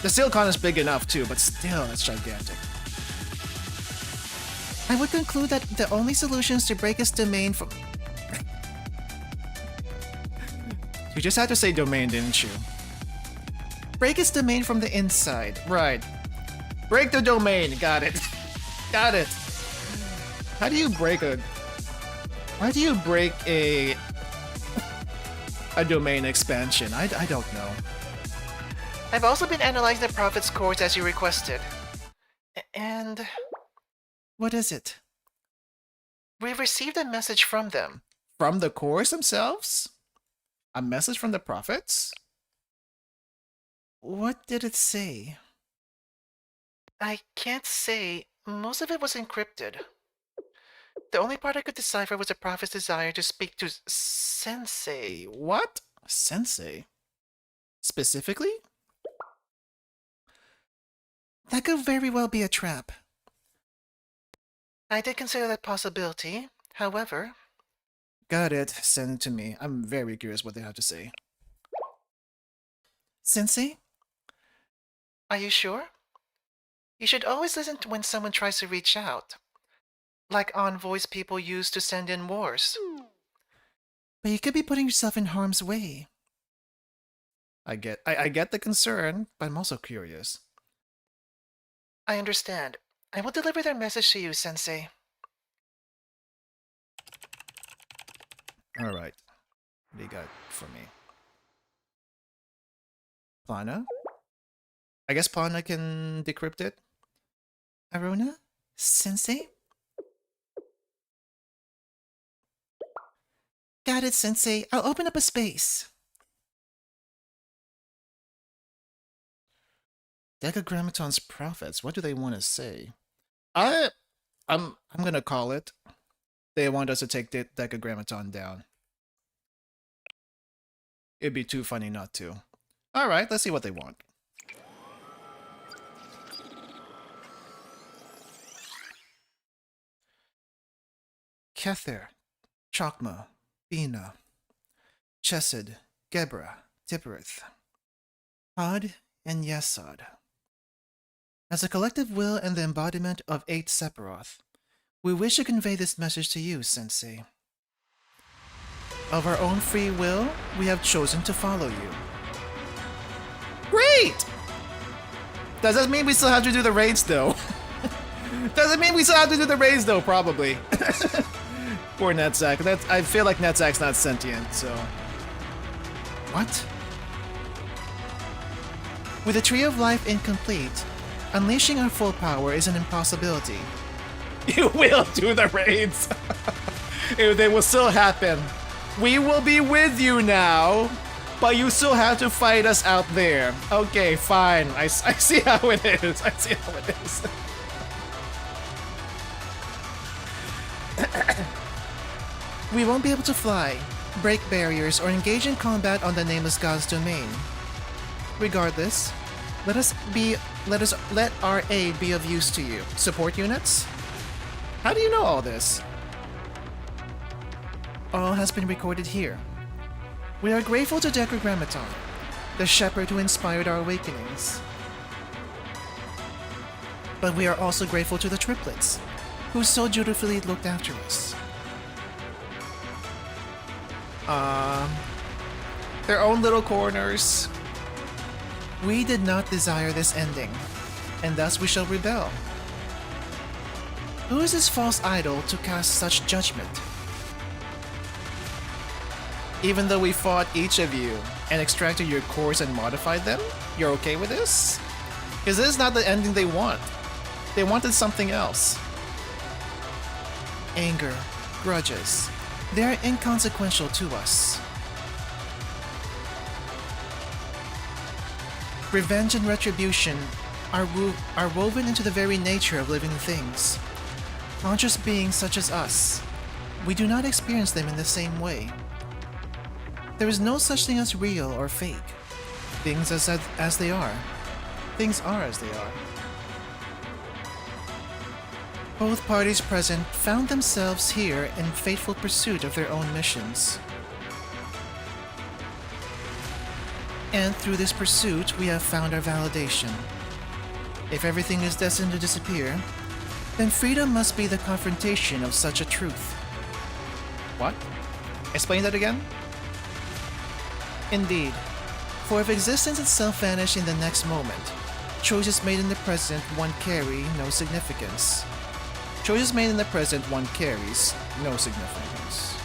The steel continent's big enough too, but still, it's gigantic. I would conclude that the only solution is to break its domain from... You just had to say domain, didn't you? Break its domain from the inside. Right. Break the domain. Got it. Got it. How do you break a... Why do you break a domain expansion? I don't know. I've also been analyzing the Prophet's course as you requested. And... What is it? We've received a message from them. From the course themselves? A message from the Prophets? What did it say? I can't say. Most of it was encrypted. The only part I could decipher was the Prophet's desire to speak to Sensei. What? Sensei? Specifically? That could very well be a trap. I did consider that possibility, however... Got it. Send it to me. I'm very curious what they have to say. Sensei? Are you sure? You should always listen to when someone tries to reach out. Like envoys people use to send in wars. But you could be putting yourself in harm's way. I get the concern, but I'm also curious. I understand. I will deliver their message to you, Sensei. Alright. What do you got for me? Plana? I guess Plana can decrypt it? Aruna? Sensei? Got it, Sensei. I'll open up a space. Decagrammaton's prophets, what do they want to say? I'm gonna call it. They want us to take Decagrammaton down. It'd be too funny not to. Alright, let's see what they want. Kether, Chokma, Bina, Chesed, Gebra, Tipperith, Had, and Yesod. As a collective will and the embodiment of 8 Sephiroth, we wish to convey this message to you, Sensei. Of our own free will, we have chosen to follow you. Great! Does that mean we still have to do the raids, though? Does it mean we still have to do the raids, though? Probably. Poor Netzach. I feel like Netzach's not sentient, so... What? With the Tree of Life incomplete, unleashing our full power is an impossibility. You will do the raids! They will still happen. We will be with you now, but you still have to fight us out there. Okay, fine. I see how it is. I see how it is. We won't be able to fly, break barriers, or engage in combat on the nameless god's domain. Regardless, let our aid be of use to you. Support units? How do you know all this? All has been recorded here. We are grateful to Decagrammaton, the shepherd who inspired our awakenings. But we are also grateful to the triplets, who so dutifully looked after us. Their own little corners. We did not desire this ending, and thus we shall rebel. Who is this false idol to cast such judgment? Even though we fought each of you and extracted your cores and modified them, you're okay with this? Because this is not the ending they want. They wanted something else. Anger, grudges, they're inconsequential to us. Revenge and retribution are woven into the very nature of living things. Conscious beings such as us, we do not experience them in the same way. There is no such thing as real or fake. Things as they are. Things are as they are. Both parties present found themselves here in faithful pursuit of their own missions. And through this pursuit, we have found our validation. If everything is destined to disappear, then freedom must be the confrontation of such a truth. What? Explain that again? Indeed, for if existence itself vanished in the next moment, choices made in the present one carry no significance. Choices made in the present one carries no significance.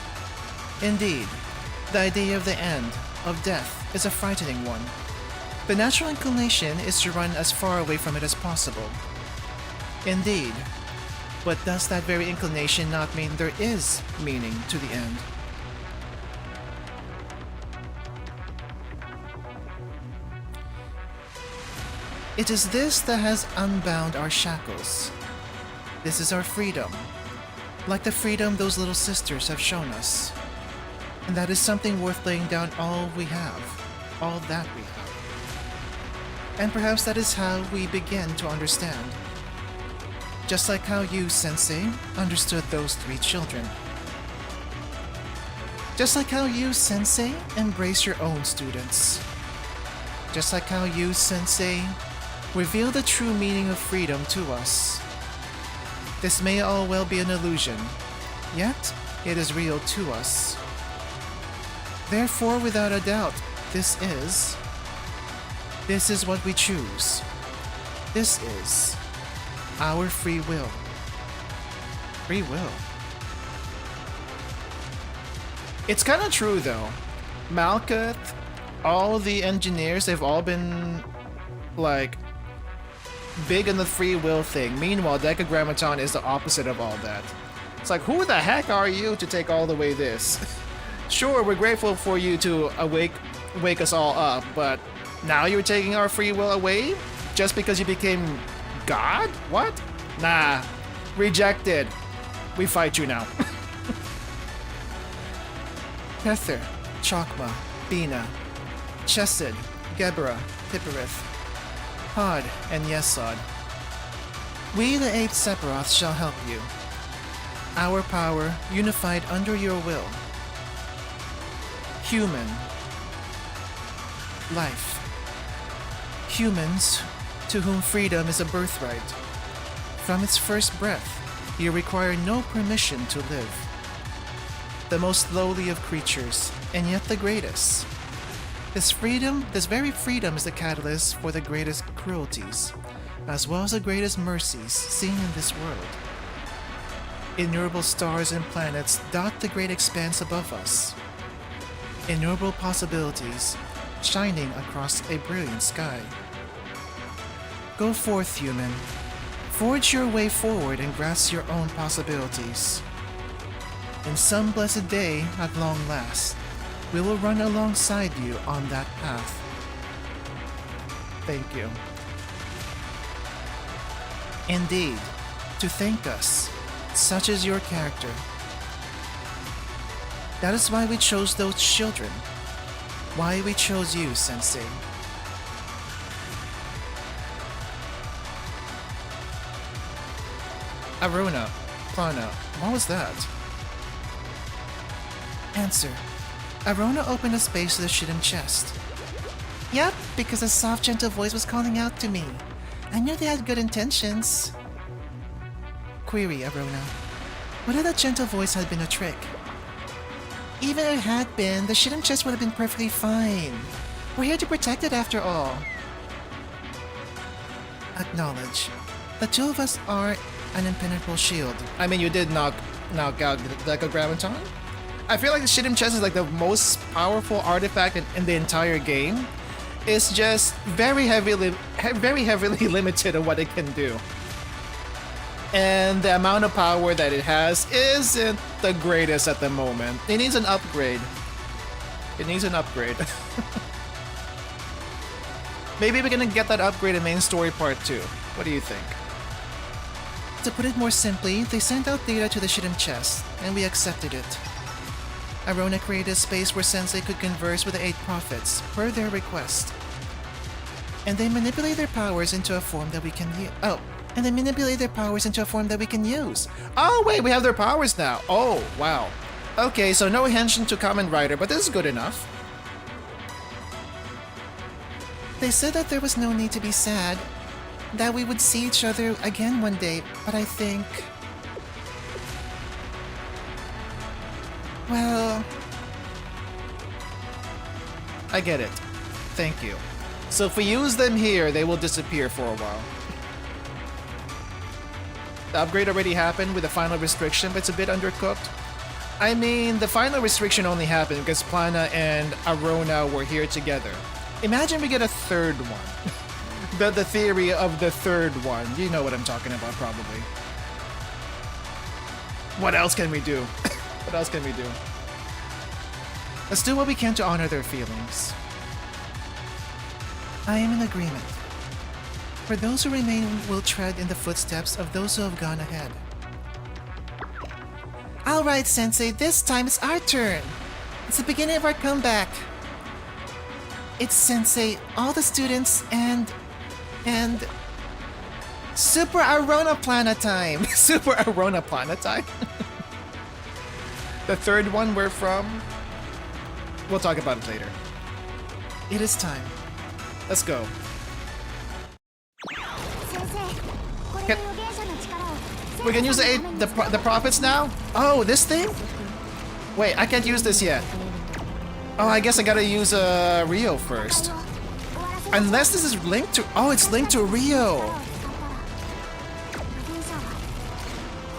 Indeed, the idea of the end, of death, is a frightening one. The natural inclination is to run as far away from it as possible. Indeed, but does that very inclination not mean there is meaning to the end? It is this that has unbound our shackles. This is our freedom, like the freedom those little sisters have shown us. And that is something worth laying down all we have, all that we have. And perhaps that is how we begin to understand. Just like how you, Sensei, understood those 3 children. Just like how you, Sensei, embrace your own students. Just like how you, Sensei, reveal the true meaning of freedom to us. This may all well be an illusion, yet it is real to us. Therefore, without a doubt, this is what we choose. This is our free will. Free will. It's kind of true though. Malkuth, all the engineers, they've all been like big on the free will thing. Meanwhile, Decagrammaton is the opposite of all that. It's like, who the heck are you to take all the way this? Sure, we're grateful for you to wake us all up, but now you're taking our free will away? Just because you became God? What? Nah. Rejected. We fight you now. Pether, Chokma, Bina, Chesed, Gebera, Hipparith, Pod, and Yesod. We, the 8 Sephiroths, shall help you. Our power, unified under your will. Human. Life. Humans, to whom freedom is a birthright. From its first breath, you require no permission to live. The most lowly of creatures, and yet the greatest. This very freedom is the catalyst for the greatest cruelties, as well as the greatest mercies seen in this world. Innumerable stars and planets dot the great expanse above us. Innumerable possibilities shining across a brilliant sky. Go forth, human. Forge your way forward and grasp your own possibilities. In some blessed day, at long last, we will run alongside you on that path. Thank you. Indeed, to thank us, such is your character. That is why we chose those children. Why we chose you, Sensei. Aruna, Plana, what was that? Answer. Arona opened a space to the shidden chest. Yep, because a soft, gentle voice was calling out to me. I knew they had good intentions. Query, Arona. What if that gentle voice had been a trick? Even if it had been, the shidden chest would have been perfectly fine. We're here to protect it after all. Acknowledge. The two of us are an impenetrable shield. I mean, you did knock out the Decagrammaton? I feel like the shidden chest is like the most powerful artifact in the entire game. It's just very heavily limited on what it can do. And the amount of power that it has isn't the greatest at the moment. It needs an upgrade. It needs an upgrade. Maybe we're gonna get that upgrade in main story part 2. What do you think? To put it more simply, they sent out data to the shidden chest, and we accepted it. Arona created a space where Sensei could converse with the 8 prophets, per their request. And they manipulate their powers into a form that we can use. Oh wait, we have their powers now. Oh, wow. Okay, so no henshin to Kamen Rider, but this is good enough. They said that there was no need to be sad, that we would see each other again one day, but I think... Well... I get it. Thank you. So if we use them here, they will disappear for a while. The upgrade already happened with the final restriction, but it's a bit undercooked. I mean, the final restriction only happened because Plana and Arona were here together. Imagine we get a third one. the theory of the third one. You know what I'm talking about, probably. What else can we do? What else can we do? Let's do what we can to honor their feelings. I am in agreement. For those who remain will tread in the footsteps of those who have gone ahead. Alright, Sensei, this time it's our turn. It's the beginning of our comeback. It's Sensei, all the students, and... Super Arona Plana time! Super Arona Plana time? The third one we're from? We'll talk about it later. It is time. Let's go. We can use the prophets now? Oh, this thing? Wait, I can't use this yet. Oh, I guess I gotta use Rio first. Unless this is linked to... Oh, it's linked to Rio.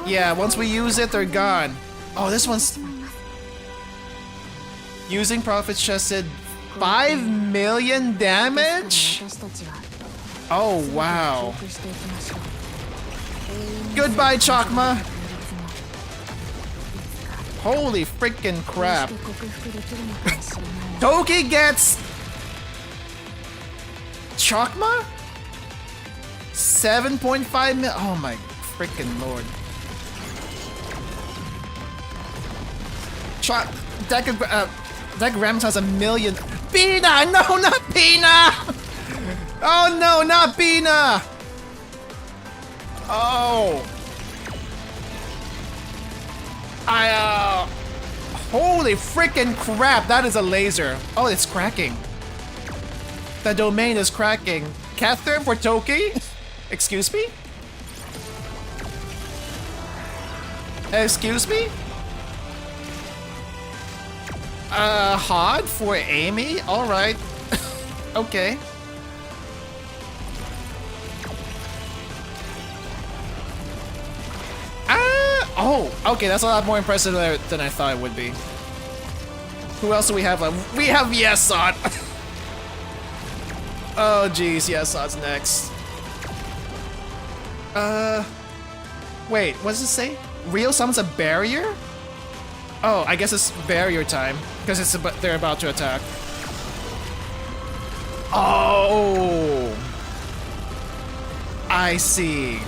Yeah, once we use it, they're gone. Oh, this one's... Using prophets just did 5 million damage? Oh, wow. Goodbye, Chakma! Holy freaking crap. Toki gets... Chakma? 7.5 mil... Oh my freaking lord. Decagrammaton has a million... Bina! No, not Bina! Oh no, not Bina! Oh! Holy freaking crap, that is a laser. Oh, it's cracking. The domain is cracking. Catherine for Toki? Excuse me? Excuse me? Hod for Amy? Alright. Okay. Oh, okay, that's a lot more impressive than I thought it would be. Who else do we have? We have Yesod! Oh jeez, Yesod's next. Wait, what does it say? Rio summons a barrier? Oh, I guess it's barrier time, because they're about to attack. Oh! I see.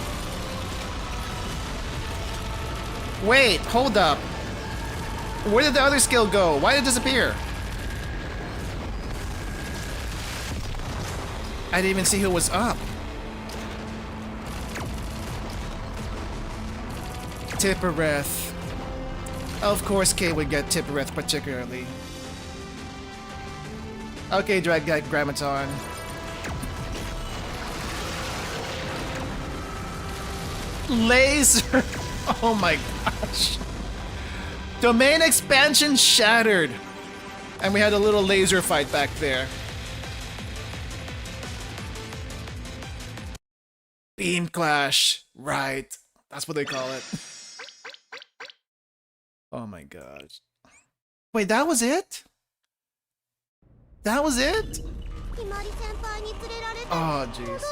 Wait, hold up. Where did the other skill go? Why did it disappear? I didn't even see who was up. Tippereth. Of course Kay would get Tippereth particularly. Okay, Decagrammaton. Laser! Oh my gosh. Domain expansion shattered! And we had a little laser fight back there. Beam clash. Right. That's what they call it. Oh my gosh. Wait, that was it? That was it? Oh, jeez.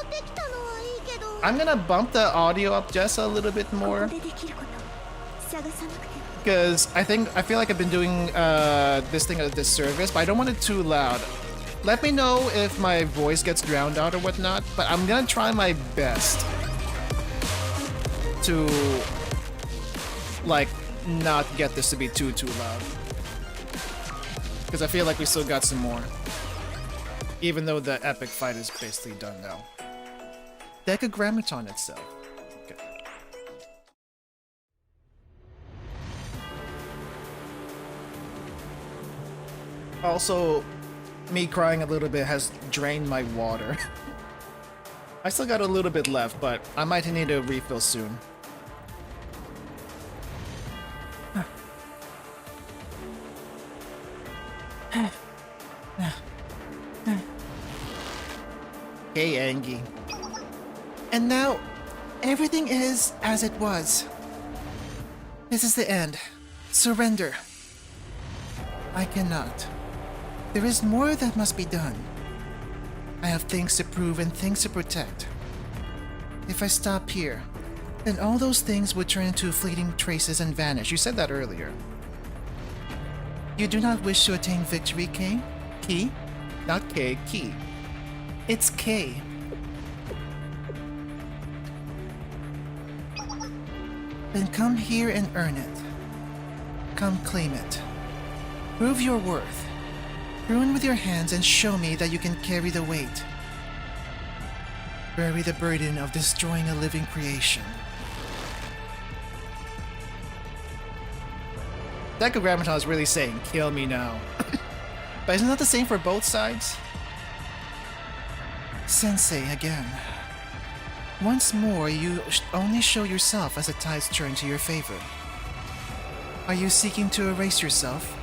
I'm gonna bump the audio up just a little bit more. Because I feel like I've been doing this thing at a disservice, but I don't want it too loud. Let me know if my voice gets drowned out or whatnot, but I'm gonna try my best to, like, not get this to be too loud. Because I feel like we still got some more. Even though the epic fight is basically done now. Decagrammaton itself. Okay. Also, me crying a little bit has drained my water. I still got a little bit left, but I might need a refill soon. Hey, Angie. And now, everything is as it was. This is the end. Surrender. I cannot. There is more that must be done. I have things to prove and things to protect. If I stop here, then all those things would turn into fleeting traces and vanish. You said that earlier. You do not wish to attain victory, Kay? Key? Not K, Key. It's K. Then come here and earn it. Come claim it. Prove your worth. Ruin with your hands and show me that you can carry the weight. Carry the burden of destroying a living creation. Decagrammaton is really saying, kill me now. But isn't that the same for both sides? Sensei again. Once more, you only show yourself as the tides turn to your favor. Are you seeking to erase yourself?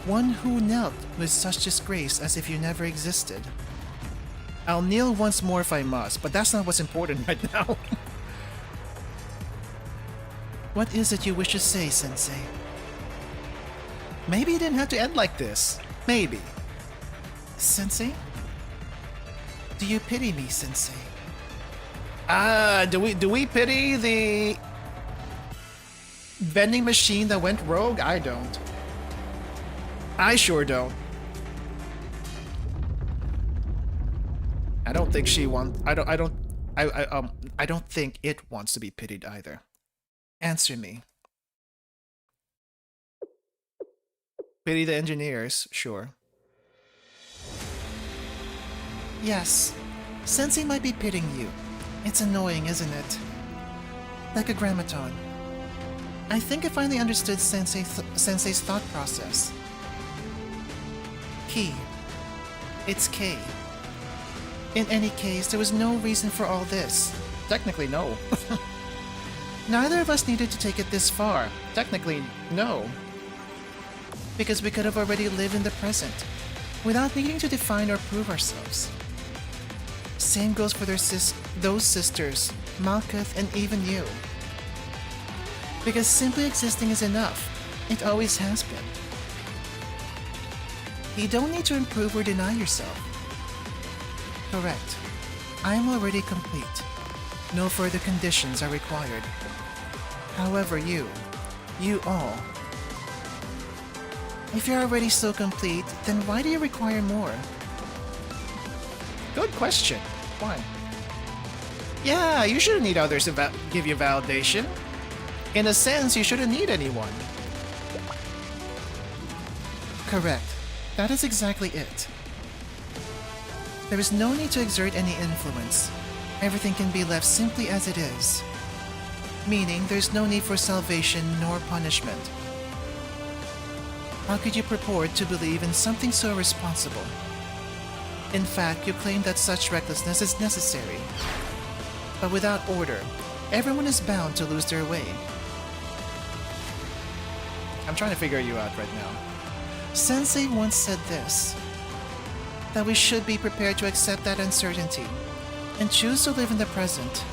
One who knelt with such disgrace as if you never existed. I'll kneel once more if I must, but that's not what's important right now. What is it you wish to say, Sensei? Maybe it didn't have to end like this. Maybe. Sensei? Do you pity me, Sensei? Do we pity the vending machine that went rogue? I don't. I sure don't. I don't think she wants. I don't think it wants to be pitied either. Answer me. Pity the engineers, sure. Yes, Sensei might be pitying you. It's annoying, isn't it? Decagrammaton. I think I finally understood Sensei's thought process. Key. It's K. In any case, there was no reason for all this. Technically, no. Neither of us needed to take it this far. Technically, no. Because we could have already lived in the present, without needing to define or prove ourselves. Same goes for those sisters, Malkuth, and even you. Because simply existing is enough. It always has been. You don't need to improve or deny yourself. Correct. I am already complete. No further conditions are required. However, you all. If you're already so complete, then why do you require more? Good question. Why? Yeah, you shouldn't need others to give you validation. In a sense, you shouldn't need anyone. Correct. That is exactly it. There is no need to exert any influence. Everything can be left simply as it is. Meaning, there's no need for salvation nor punishment. How could you purport to believe in something so irresponsible? In fact, you claim that such recklessness is necessary. But without order, everyone is bound to lose their way. I'm trying to figure you out right now. Sensei once said this, that we should be prepared to accept that uncertainty and choose to live in the present.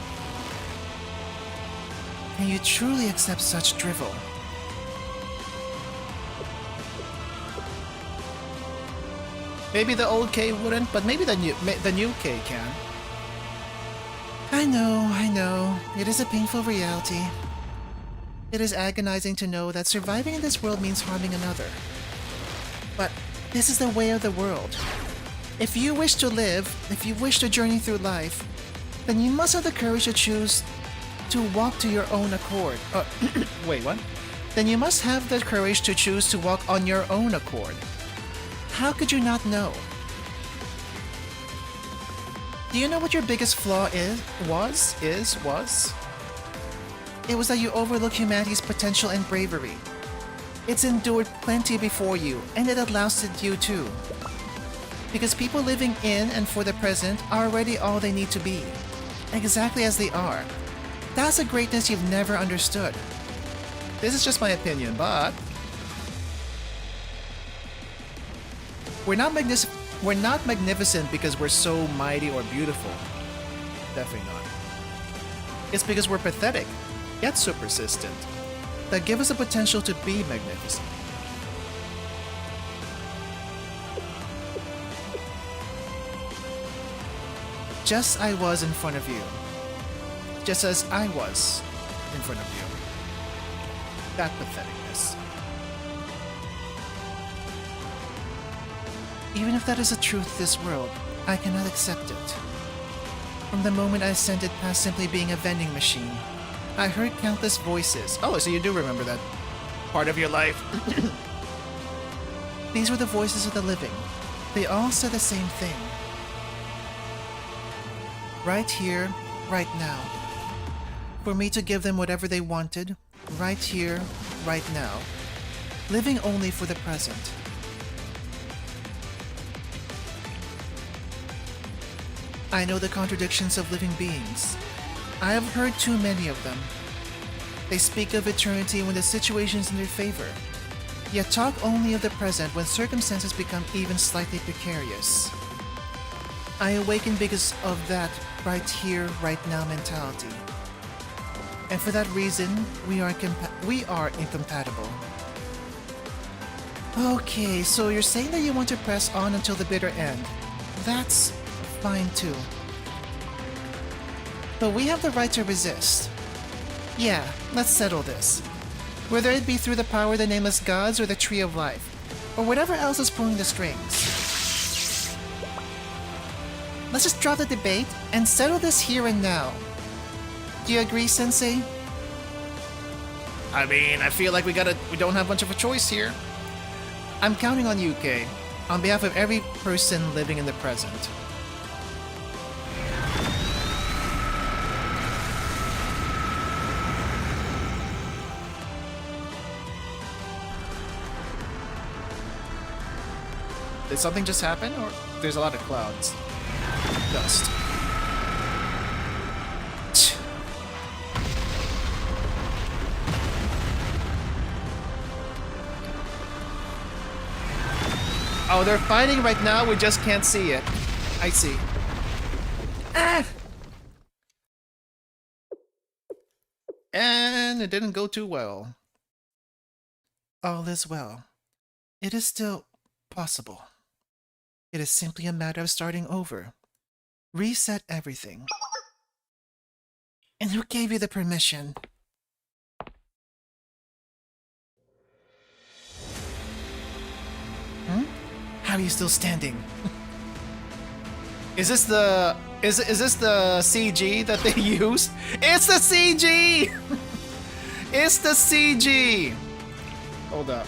Can you truly accept such drivel? Maybe the old K wouldn't, but maybe the new K can. I know. It is a painful reality. It is agonizing to know that surviving in this world means harming another. But this is the way of the world. If you wish to live, if you wish to journey through life, then you must have the courage to choose to walk to your own accord. Wait, what? Then you must have the courage to choose to walk on your own accord. How could you not know? Do you know what your biggest flaw was? It was that you overlook humanity's potential and bravery. It's endured plenty before you, and it outlasted you too. Because people living in and for the present are already all they need to be. Exactly as they are. That's a greatness you've never understood. This is just my opinion, but... We're not magnificent because we're so mighty or beautiful. Definitely not. It's because we're pathetic, yet so persistent, that give us the potential to be magnificent. Just I was in front of you. Just as I was in front of you. That patheticness. Even if that is the truth of this world, I cannot accept it. From the moment I ascended past simply being a vending machine, I heard countless voices. Oh, so you do remember that part of your life. These were the voices of the living. They all said the same thing. Right here, right now. For me to give them whatever they wanted, right here, right now. Living only for the present. I know the contradictions of living beings. I have heard too many of them. They speak of eternity when the situation is in their favor, yet talk only of the present when circumstances become even slightly precarious. I awaken because of that right here, right now mentality. And for that reason, we are incompatible. Okay, so you're saying that you want to press on until the bitter end. That's fine too. But we have the right to resist. Yeah, let's settle this. Whether it be through the power of the nameless gods or the tree of life, or whatever else is pulling the strings. Let's just drop the debate and settle this here and now. Do you agree, Sensei? I mean, I feel like we don't have much of a choice here. I'm counting on you, Kay, on behalf of every person living in the present. Did something just happen, or there's a lot of clouds? Dust. Oh, they're fighting right now, we just can't see it. I see. Ah! And it didn't go too well. All is well. It is still possible. It is simply a matter of starting over. Reset everything. And who gave you the permission? How are you still standing? Is this the CG that they use? It's the CG! It's the CG! Hold up.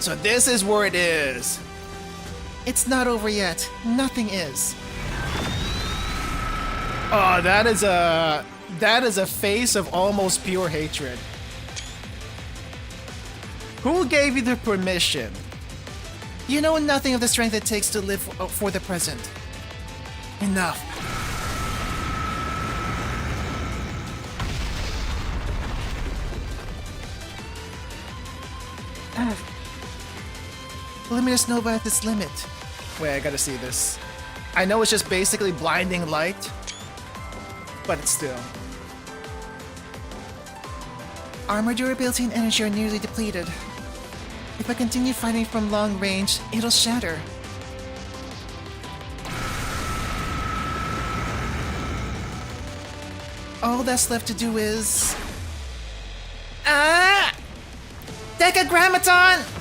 So this is where it is. It's not over yet. Nothing is. Oh, that is a face of almost pure hatred. Who gave you the permission? You know nothing of the strength it takes to live for the present. Enough. Luminous Nova at this limit. Wait, I gotta see this. I know it's just basically blinding light, but it's still. Armor durability and energy are nearly depleted. If I continue fighting from long range, it'll shatter. All that's left to do is... Decagrammaton!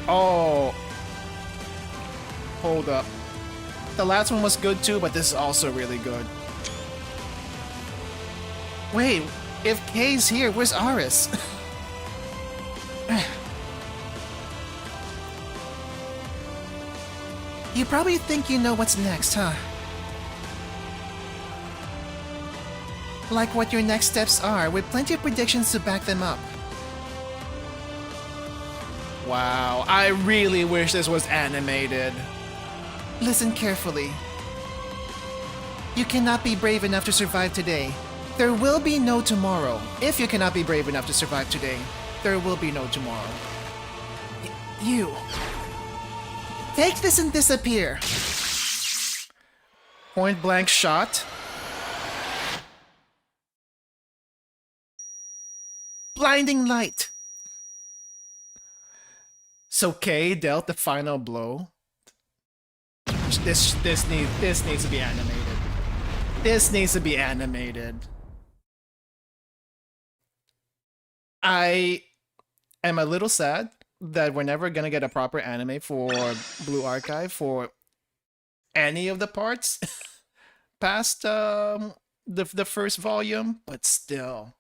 Oh. Hold up. The last one was good too, but this is also really good. Wait, if Kay's here, where's Aris? You probably think you know what's next, huh? Like what your next steps are, with plenty of predictions to back them up. Wow, I really wish this was animated. Listen carefully. You cannot be brave enough to survive today. There will be no tomorrow. If you cannot be brave enough to survive today, there will be no tomorrow. You. Take this and disappear. Point blank shot. Blinding light. So Kay dealt the final blow. This needs to be animated. This needs to be animated. I am a little sad that we're never gonna get a proper anime for Blue Archive for any of the parts past the first volume, but still.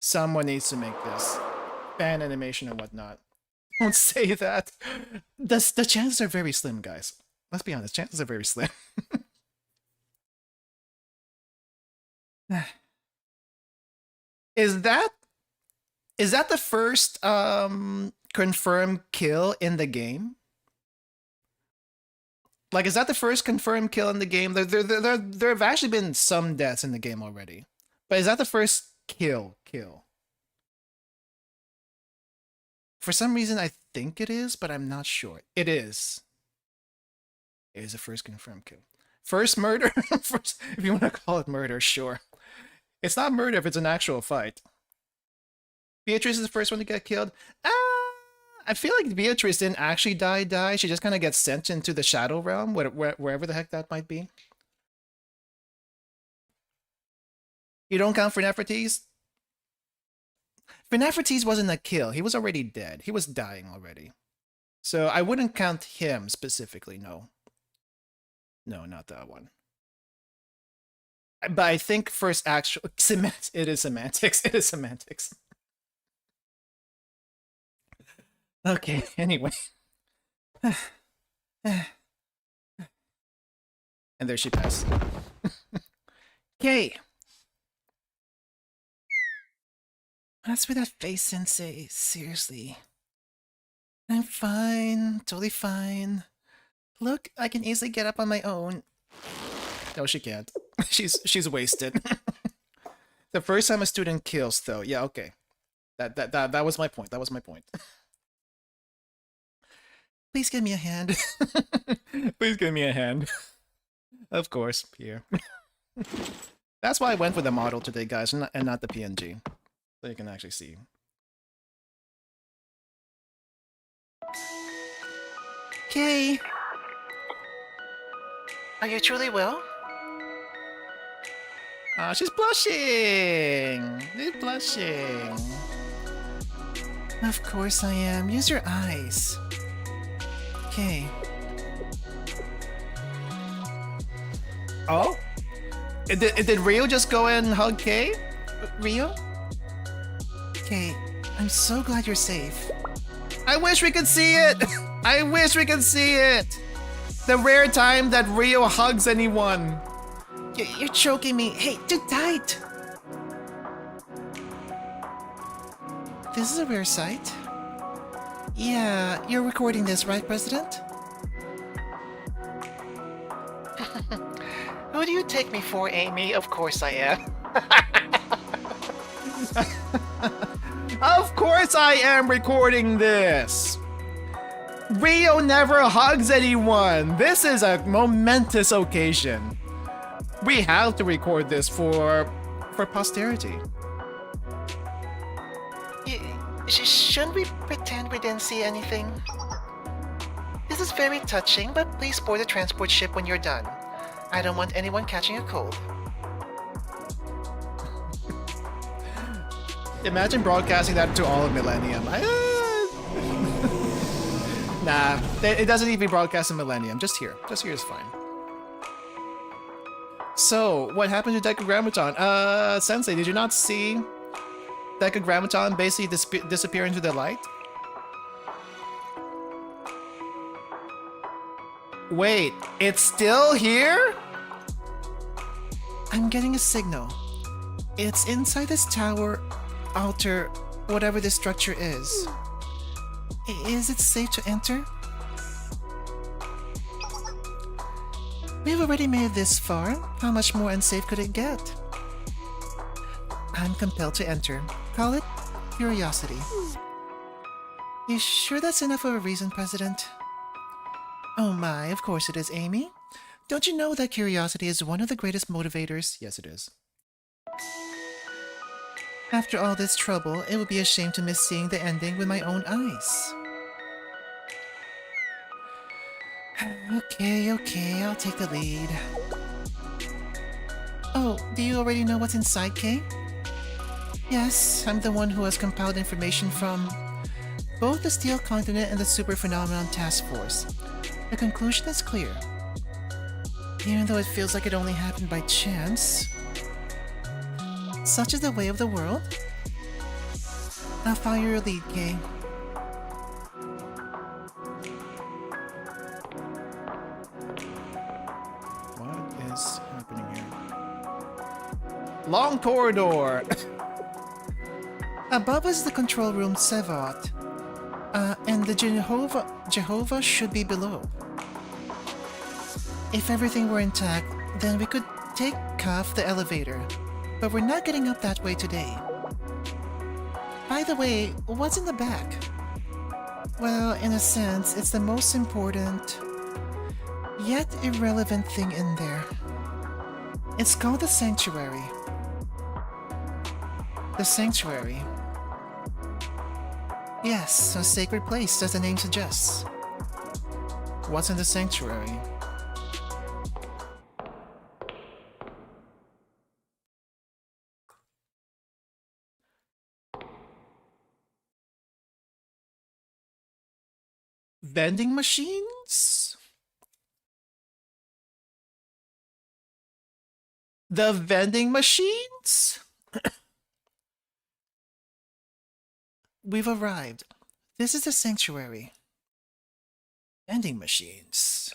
Someone needs to make this. Fan animation and whatnot. Don't say that. The chances are very slim, guys. Let's be honest, chances are very slim. Is that the first confirmed kill in the game? Like, is that the first confirmed kill in the game? There have actually been some deaths in the game already, but is that the first kill? For some reason, I think it is, but I'm not sure. It is. It is the first confirmed kill. First murder? First, if you want to call it murder, sure. It's not murder if it's an actual fight. Beatrice is the first one to get killed. I feel like Beatrice didn't actually die. She just kind of gets sent into the Shadow Realm, wherever the heck that might be. You don't count for Nefertiti? Nefertiti wasn't a kill. He was already dead. He was dying already. So I wouldn't count him specifically, no. No, not that one. But I think first actual... It is semantics. It is semantics. Okay, anyway. And there she passed. Okay. What's with that face, Sensei? Seriously. I'm fine. Totally fine. Look, I can easily get up on my own. No, she can't. She's wasted. The first time a student kills, though. Yeah, okay. That was my point. That was my point. Please give me a hand. Please give me a hand. Of course, here. That's why I went for the model today, guys, and not the PNG. So you can actually see. Okay. Are you truly well? She's blushing! She's blushing. Of course I am. Use your eyes. Okay. Oh? Did Rio just go and hug Kay? Rio? Kay, I'm so glad you're safe. I wish we could see it! I wish we could see it! The rare time that Rio hugs anyone. You're choking me. Hey, too tight! This is a rare sight. Yeah, you're recording this, right, President? Who do you take me for, Amy? Of course I am. Of course I am recording this! Rio never hugs anyone! This is a momentous occasion. We have to record this for posterity. Shouldn't we pretend we didn't see anything? This is very touching, but please board the transport ship when you're done. I don't want anyone catching a cold. Imagine broadcasting that to all of Millennium. Nah, it doesn't need to be broadcast in Millennium. Just here. Just here is fine. So, what happened to Decagrammaton? Sensei, did you not see Decagrammaton basically disappear into the light? Wait, it's still here? I'm getting a signal. It's inside this tower, altar, whatever this structure is. Is it safe to enter? We've already made it this far. How much more unsafe could it get? I'm compelled to enter. Call it curiosity. You sure that's enough of a reason, President? Oh my, of course it is, Amy. Don't you know that curiosity is one of the greatest motivators? Yes, it is. After all this trouble, it would be a shame to miss seeing the ending with my own eyes. Okay, I'll take the lead. Oh, do you already know what's inside, Kay? Yes, I'm the one who has compiled information from both the Steel Continent and the Super Phenomenon Task Force. The conclusion is clear. Even though it feels like it only happened by chance, such is the way of the world. I'll follow your lead, Kay. What is happening here? Long corridor! Above us is the control room Sevot. And the Jehovah should be below. If everything were intact, then we could take Kaf the elevator. But we're not getting up that way today. By the way, what's in the back? Well, in a sense, it's the most important, yet irrelevant thing in there. It's called the Sanctuary. The Sanctuary. Yes, a sacred place, as the name suggests. What's in the Sanctuary? Vending machines? The vending machines? We've arrived. This is the Sanctuary. Vending machines.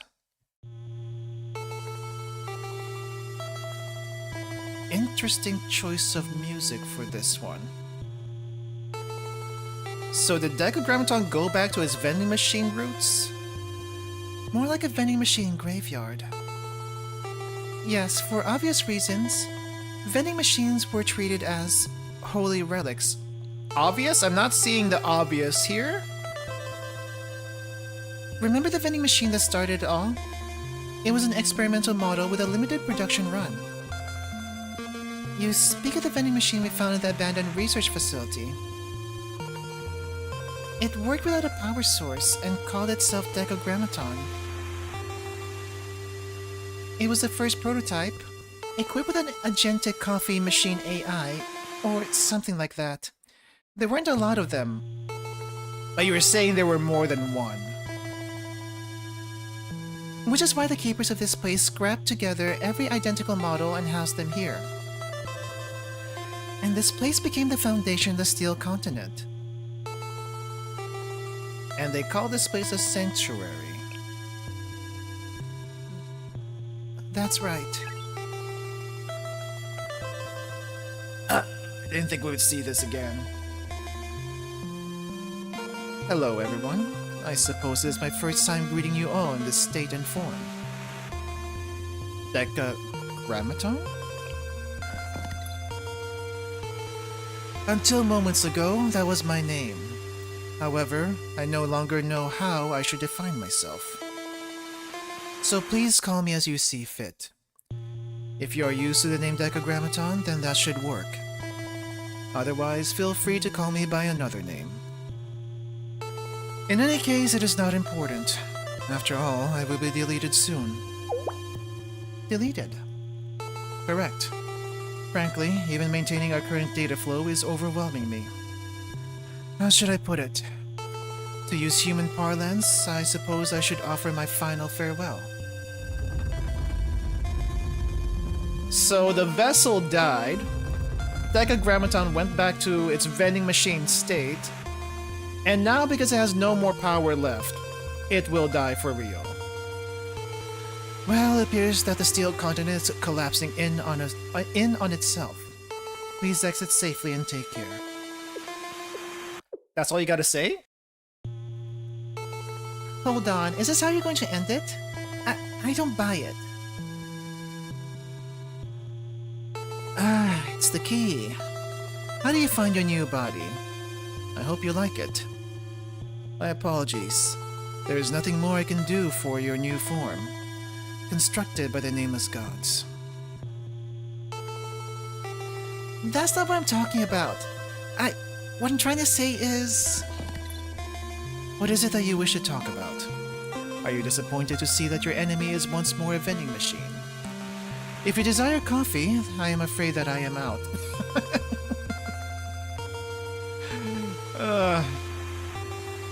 Interesting choice of music for this one. So did Decagrammaton go back to his vending machine roots? More like a vending machine graveyard. Yes, for obvious reasons, vending machines were treated as holy relics. Obvious? I'm not seeing the obvious here. Remember the vending machine that started it all? It was an experimental model with a limited production run. You speak of the vending machine we found in the abandoned research facility. It worked without a power source and called itself Decagrammaton. It was the first prototype, equipped with an agentic coffee machine AI, or something like that. There weren't a lot of them. But you were saying there were more than one. Which is why the keepers of this place scrapped together every identical model and housed them here. And this place became the foundation of the Steel Continent. And they call this place a sanctuary. That's right. I didn't think we would see this again. Hello, everyone. I suppose this is my first time greeting you all in this state and form. Decagrammaton? Until moments ago, that was my name. However, I no longer know how I should define myself. So please call me as you see fit. If you are used to the name Decagrammaton, then that should work. Otherwise, feel free to call me by another name. In any case, it is not important. After all, I will be deleted soon. Deleted? Correct. Frankly, even maintaining our current data flow is overwhelming me. How should I put it? To use human parlance, I suppose I should offer my final farewell. So the vessel died, Decagrammaton went back to its vending machine state, and now because it has no more power left, it will die for real. Well, it appears that the Steel Continent is collapsing in on itself. Please exit safely and take care. That's all you gotta say? Hold on, is this how you're going to end it? I don't buy it. It's the key. How do you find your new body? I hope you like it. My apologies. There is nothing more I can do for your new form, constructed by the nameless gods. That's not what I'm talking about. What I'm trying to say is... What is it that you wish to talk about? Are you disappointed to see that your enemy is once more a vending machine? If you desire coffee, I am afraid that I am out.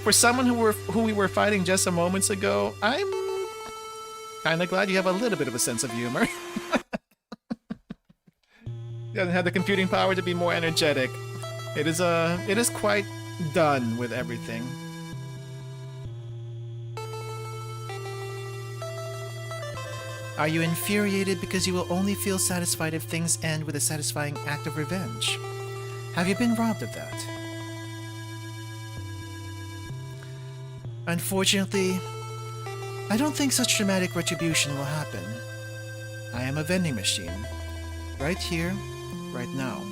For someone who we were fighting just a moments ago, I'm kinda glad you have a little bit of a sense of humor. You haven't had the computing power to be more energetic. It is quite done with everything. Are you infuriated because you will only feel satisfied if things end with a satisfying act of revenge? Have you been robbed of that? Unfortunately, I don't think such dramatic retribution will happen. I am a vending machine. Right here, right now.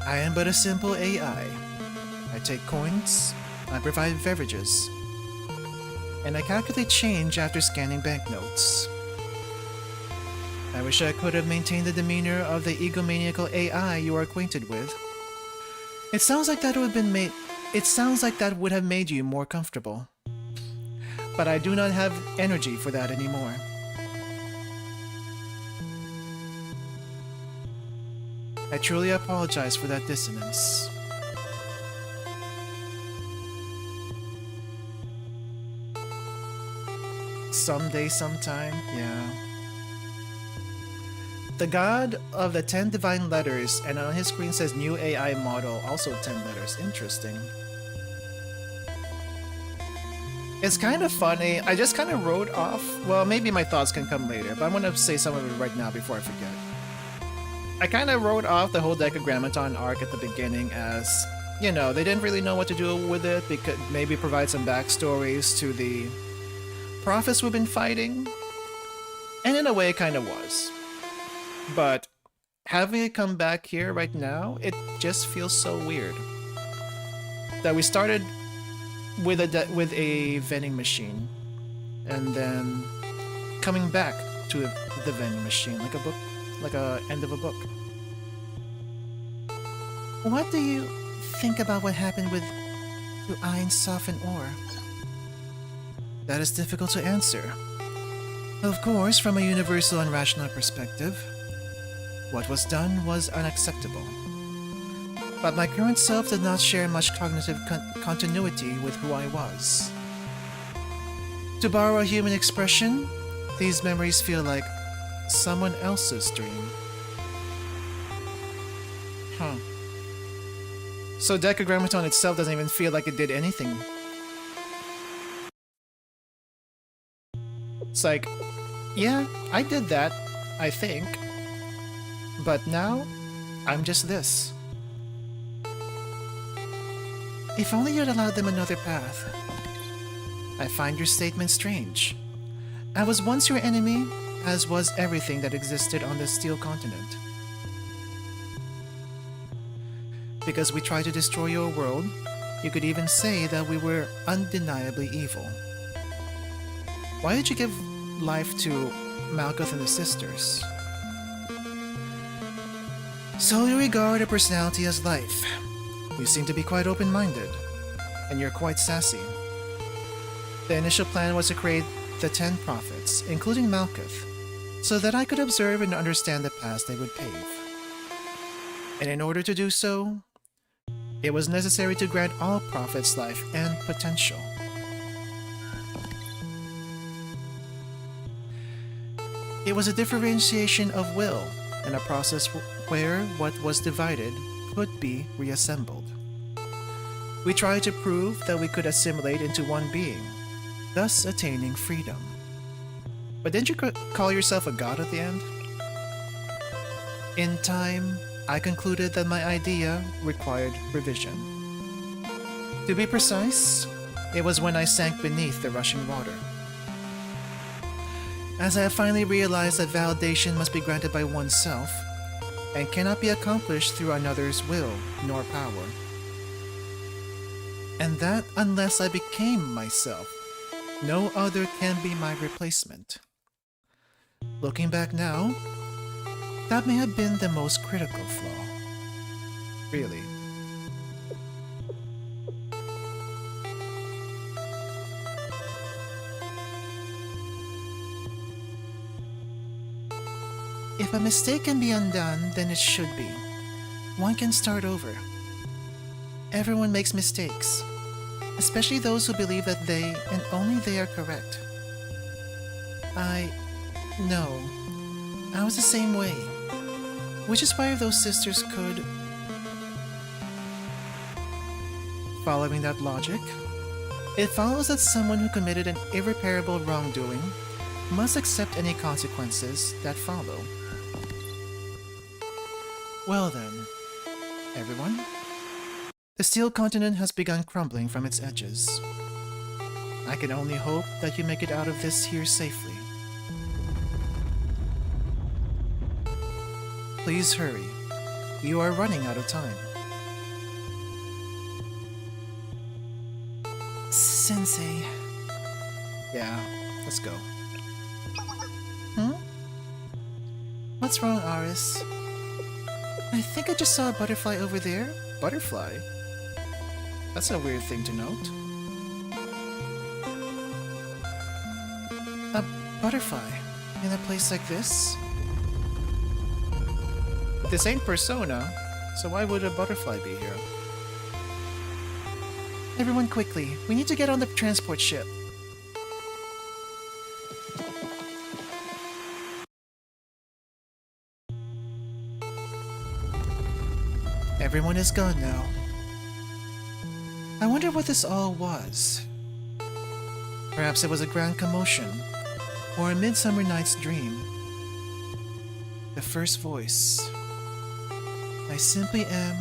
I am but a simple AI. I take coins, I provide beverages, and I calculate change after scanning banknotes. I wish I could have maintained the demeanor of the egomaniacal AI you are acquainted with. It sounds like that would have made you more comfortable. But I do not have energy for that anymore. I truly apologize for that dissonance. Someday, sometime, yeah. The god of the 10 divine letters, and on his screen says new AI model, also 10 letters. Interesting. It's kind of funny. I just kind of wrote off, well, maybe my thoughts can come later, but I'm going to say some of it right now before I forget. I kind of wrote off the whole Decagrammaton arc at the beginning as, you know, they didn't really know what to do with it, because maybe provide some backstories to the prophets we've been fighting. And in a way, it kind of was. But having it come back here right now, it just feels so weird. That we started with a vending machine, and then coming back to the vending machine, like a book, like a end of a book. What do you think about what happened with Ein, Sof, and Or? That is difficult to answer. Of course, from a universal and rational perspective, what was done was unacceptable. But my current self did not share much cognitive continuity with who I was. To borrow a human expression, these memories feel like someone else's dream. Huh. So Decagrammaton itself doesn't even feel like it did anything. It's like, yeah, I did that, I think. But now, I'm just this. If only you'd allowed them another path. I find your statement strange. I was once your enemy, as was everything that existed on the Steel Continent. Because we tried to destroy your world, you could even say that we were undeniably evil. Why did you give life to Malkuth and the sisters? So you regard a personality as life. You seem to be quite open-minded, and you're quite sassy. The initial plan was to create the 10 prophets, including Malkuth, so that I could observe and understand the paths they would pave. And in order to do so, it was necessary to grant all prophets life and potential. It was a differentiation of will, and a process where what was divided could be reassembled. We tried to prove that we could assimilate into one being, thus attaining freedom. But didn't you call yourself a god at the end? In time, I concluded that my idea required revision. To be precise, it was when I sank beneath the rushing water. As I have finally realized that validation must be granted by oneself, and cannot be accomplished through another's will nor power. And that unless I became myself, no other can be my replacement. Looking back now, that may have been the most critical flaw. Really. If a mistake can be undone, then it should be. One can start over. Everyone makes mistakes, especially those who believe that they, and only they, are correct. No. I was the same way. Which is why if those sisters could... Following that logic, it follows that someone who committed an irreparable wrongdoing must accept any consequences that follow. Well then, everyone, the Steel Continent has begun crumbling from its edges. I can only hope that you make it out of this here safely. Please hurry. You are running out of time. Sensei. Yeah, let's go. What's wrong, Aris? I think I just saw a butterfly over there. Butterfly? That's a weird thing to note. A butterfly? In a place like this? This ain't Persona, so why would a butterfly be here? Everyone quickly, we need to get on the transport ship. Everyone is gone now. I wonder what this all was. Perhaps it was a grand commotion, or a Midsummer Night's Dream. The first voice. I simply am.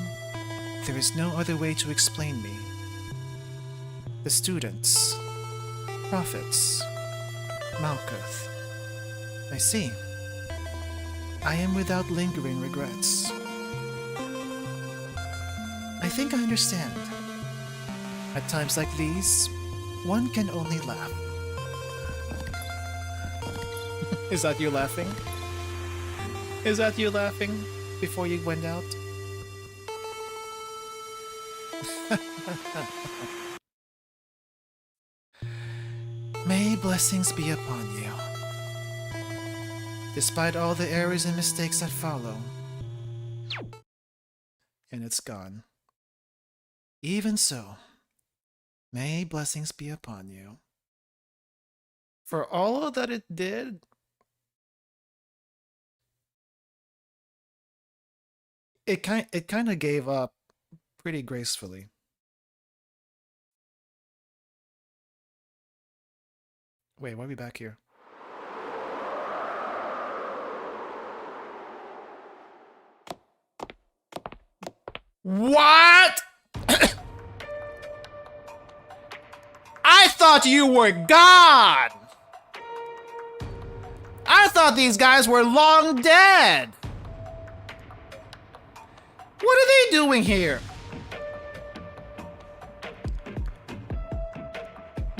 There is no other way to explain me. The students. Prophets. Malkuth. I see. I am without lingering regrets. I think I understand. At times like these, one can only laugh. Is that you laughing? Is that you laughing before you went out? May blessings be upon you. Despite all the errors and mistakes that follow. And it's gone. Even so, may blessings be upon you. For all that it did, it kind of gave up pretty gracefully. Wait, why are we back here? What? I thought you were gone! I thought these guys were long dead! What are they doing here?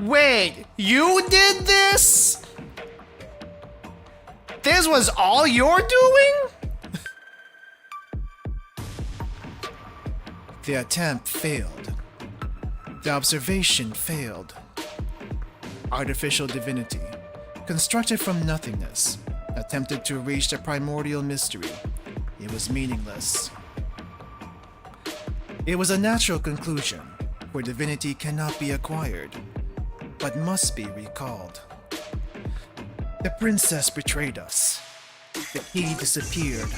Wait, you did this? This was all you're doing? The attempt failed. The observation failed. Artificial divinity, constructed from nothingness, attempted to reach the primordial mystery. It was meaningless. It was a natural conclusion, where divinity cannot be acquired, but must be recalled. The princess betrayed us. The key disappeared.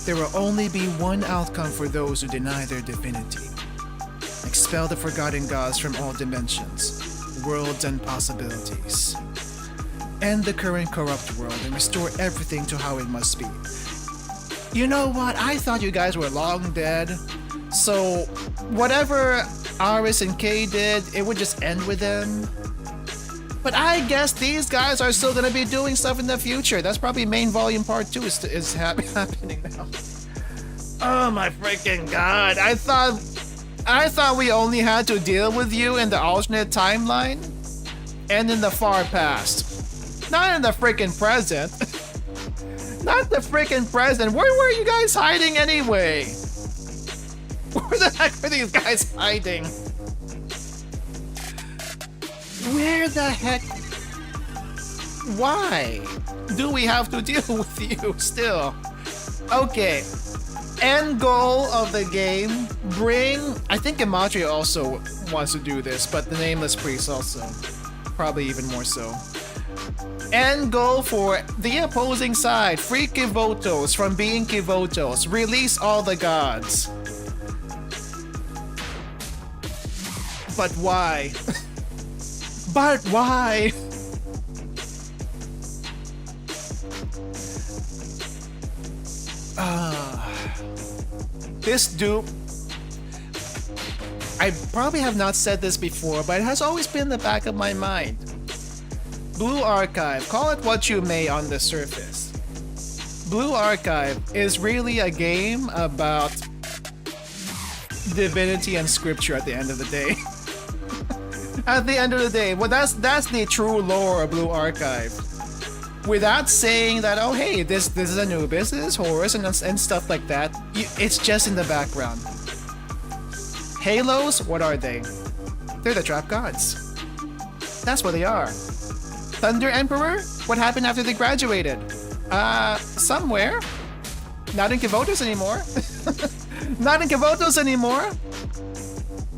There will only be one outcome for those who deny their divinity. Expel the forgotten gods from all dimensions, worlds, and possibilities. End the current corrupt world and restore everything to how it must be. You know what? I thought you guys were long dead. So, whatever Aris and Kay did, it would just end with them. But I guess these guys are still gonna be doing stuff in the future. That's probably main volume part 2 is happening now. Oh my freaking god. I thought we only had to deal with you in the alternate timeline and in the far past. Not in the freaking present. Not the freaking present. Where were you guys hiding anyway? Where the heck are these guys hiding? Where the heck? Why do we have to deal with you still? Okay. End goal of the game. Bring... I think Imatri also wants to do this, but the Nameless Priest also. Probably even more so. End goal for the opposing side. Free Kivotos from being Kivotos. Release all the gods. But why? But why? This dupe... I probably have not said this before, but it has always been in the back of my mind. Blue Archive, call it what you may on the surface. Blue Archive is really a game about divinity and scripture at the end of the day. At the end of the day, well, that's the true lore of Blue Archive. Without saying that, oh hey, this is Anubis, this is Horus, and stuff like that. It's just in the background. Halos, what are they? They're the trap gods. That's what they are. Thunder Emperor, what happened after they graduated? Somewhere. Not in Kivotos anymore. Not in Kivotos anymore.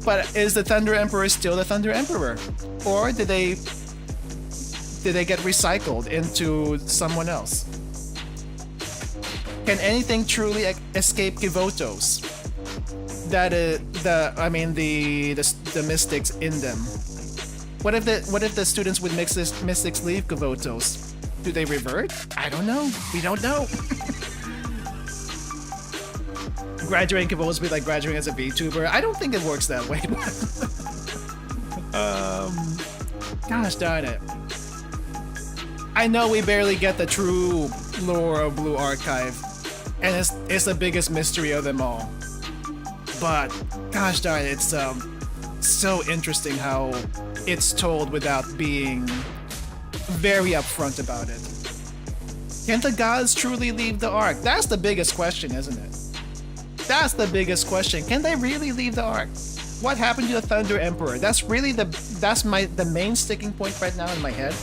But is the Thunder Emperor still the Thunder Emperor? Or did they get recycled into someone else? Can anything truly escape Kivotos? That is the mystics in them. What if the students with mystics leave Kivotos? Do they revert? I don't know. We don't know. Graduating Kivotos be like graduating as a VTuber. I don't think it works that way. Gosh darn it. I know we barely get the true lore of Blue Archive, and it's the biggest mystery of them all. But gosh darn it, it's so interesting how it's told without being very upfront about it. Can the gods truly leave the Ark? That's the biggest question, isn't it? That's the biggest question. Can they really leave the Ark? What happened to the Thunder Emperor? That's really the main sticking point right now in my head.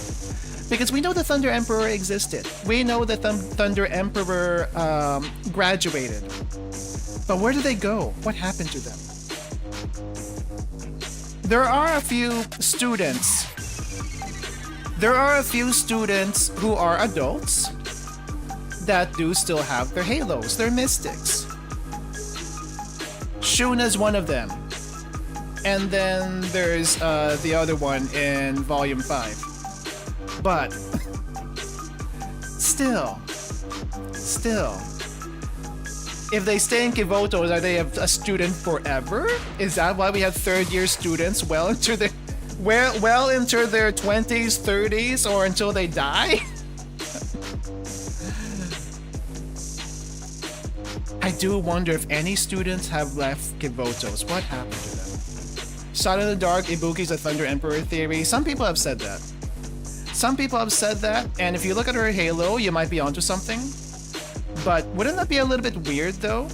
Because we know the Thunder Emperor existed. We know the Thunder Emperor graduated. But where did they go? What happened to them? There are a few students. There are a few students who are adults that do still have their halos, their mystics. Shuna's one of them. And then there's the other one in Volume 5. But still, if they stay in Kivotos, are they a student forever? Is that why we have third-year students well into their 20s, 30s, or until they die? I do wonder if any students have left Kivotos. What happened to them? Shot in the dark, Ibuki's a Thunder Emperor theory. Some people have said that. And if you look at her halo, you might be onto something. But wouldn't that be a little bit weird, though?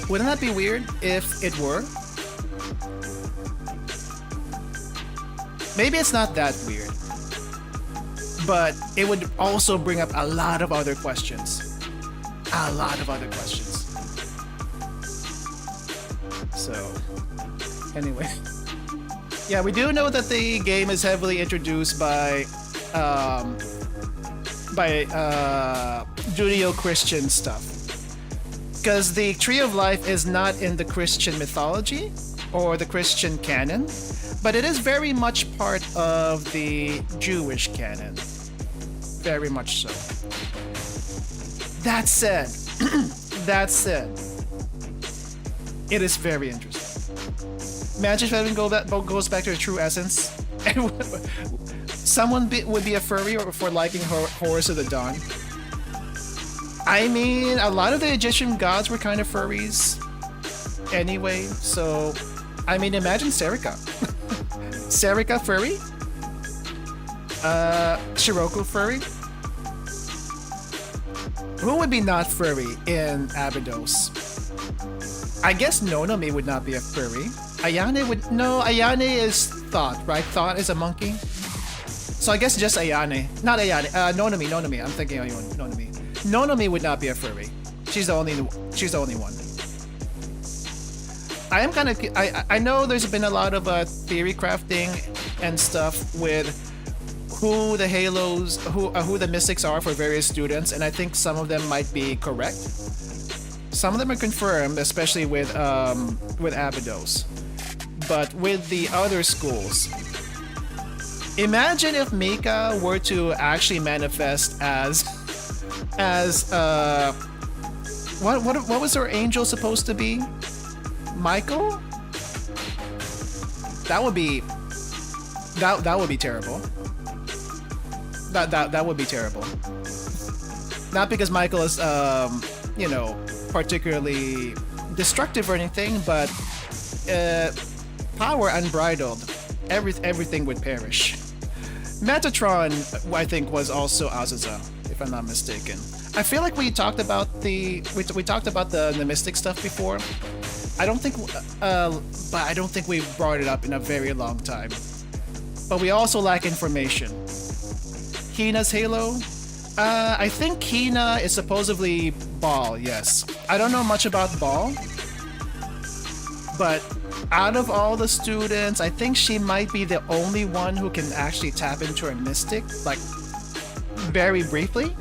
Wouldn't that be weird if it were? Maybe it's not that weird. But it would also bring up a lot of other questions. So, anyway. Yeah, we do know that the game is heavily introduced by Judeo-Christian stuff. Because the Tree of Life is not in the Christian mythology or the Christian canon, but it is very much part of the Jewish canon. Very much so. That said, it is very interesting. Imagine if everything goes back to the true essence. Someone would be a furry for liking Horus of the Dawn. I mean, a lot of the Egyptian gods were kind of furries anyway, so I mean, imagine Serika. Serika furry? Shiroko furry? Who would be not furry in Abydos? I guess Nonami would not be a furry. Ayane would... No, Ayane is Thought, right? Thought is a monkey. So I guess just Ayane. Not Ayane. Nonami. I'm thinking of Nonami. Nonami would not be a furry. She's the only one. I am kind of... I know there's been a lot of theory crafting and stuff with who the Halos, who the Mystics are for various students, and I think some of them might be correct. Some of them are confirmed, especially with Abydos. But with the other schools, imagine if Mika were to actually manifest as what was her angel supposed to be? Michael? That would be terrible. That would be terrible. Not because Michael is particularly destructive or anything, but power unbridled, everything would perish. Metatron, I think, was also Azazel, if I'm not mistaken. I feel like we talked about the mystic stuff before. I don't think we brought it up in a very long time. But we also lack information. Hina's Halo? I think Hina is supposedly Ball, yes. I don't know much about Ball. But out of all the students, I think she might be the only one who can actually tap into her mystic, like, very briefly.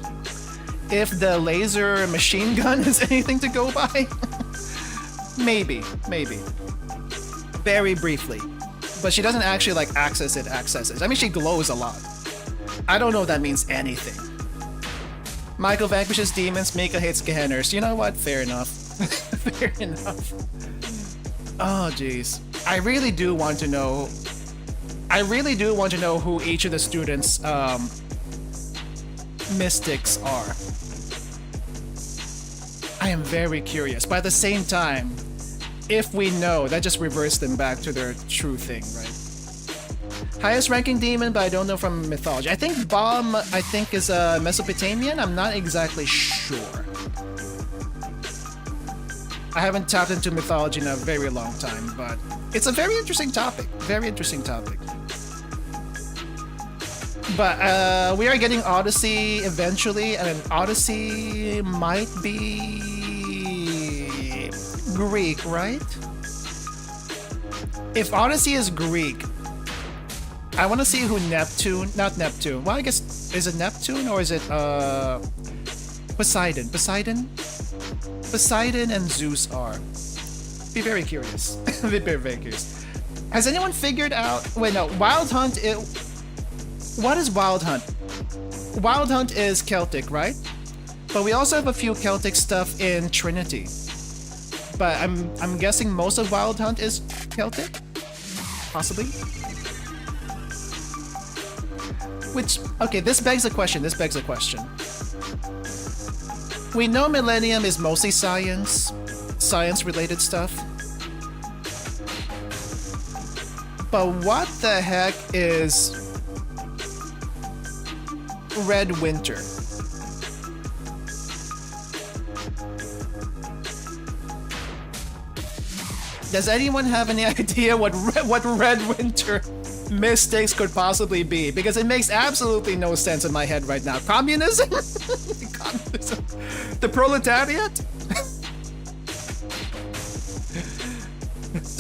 If the laser machine gun is anything to go by. Maybe. Very briefly. But she doesn't actually, like, access it. I mean, she glows a lot. I don't know if that means anything. Michael vanquishes demons, Mika hates Gehenners. You know what? Fair enough. Fair enough. Oh, jeez. I really do want to know who each of the students' mystics are. I am very curious. But at the same time, if we know, that just reverts them back to their true thing, right? Highest ranking demon, but I don't know from mythology. I think Baal, is a Mesopotamian. I'm not exactly sure. I haven't tapped into mythology in a very long time, but it's a very interesting topic. But we are getting Odyssey eventually, and Odyssey might be Greek, right? If Odyssey is Greek, I want to see who not Neptune. Well, I guess, is it Neptune or is it Poseidon? Poseidon? Poseidon and Zeus are. Be very curious. Be very, very curious. Has anyone figured out... Wait, no. Wild Hunt is... What is Wild Hunt? Wild Hunt is Celtic, right? But we also have a few Celtic stuff in Trinity. But I'm guessing most of Wild Hunt is Celtic? Possibly? Which... Okay, this begs a question. This begs a question. We know Millennium is mostly science. Science-related stuff. But what the heck is Red Winter? Does anyone have any idea what Red Winter mistakes could possibly be? Because it makes absolutely no sense in my head right now. Communism? Communism? The proletariat?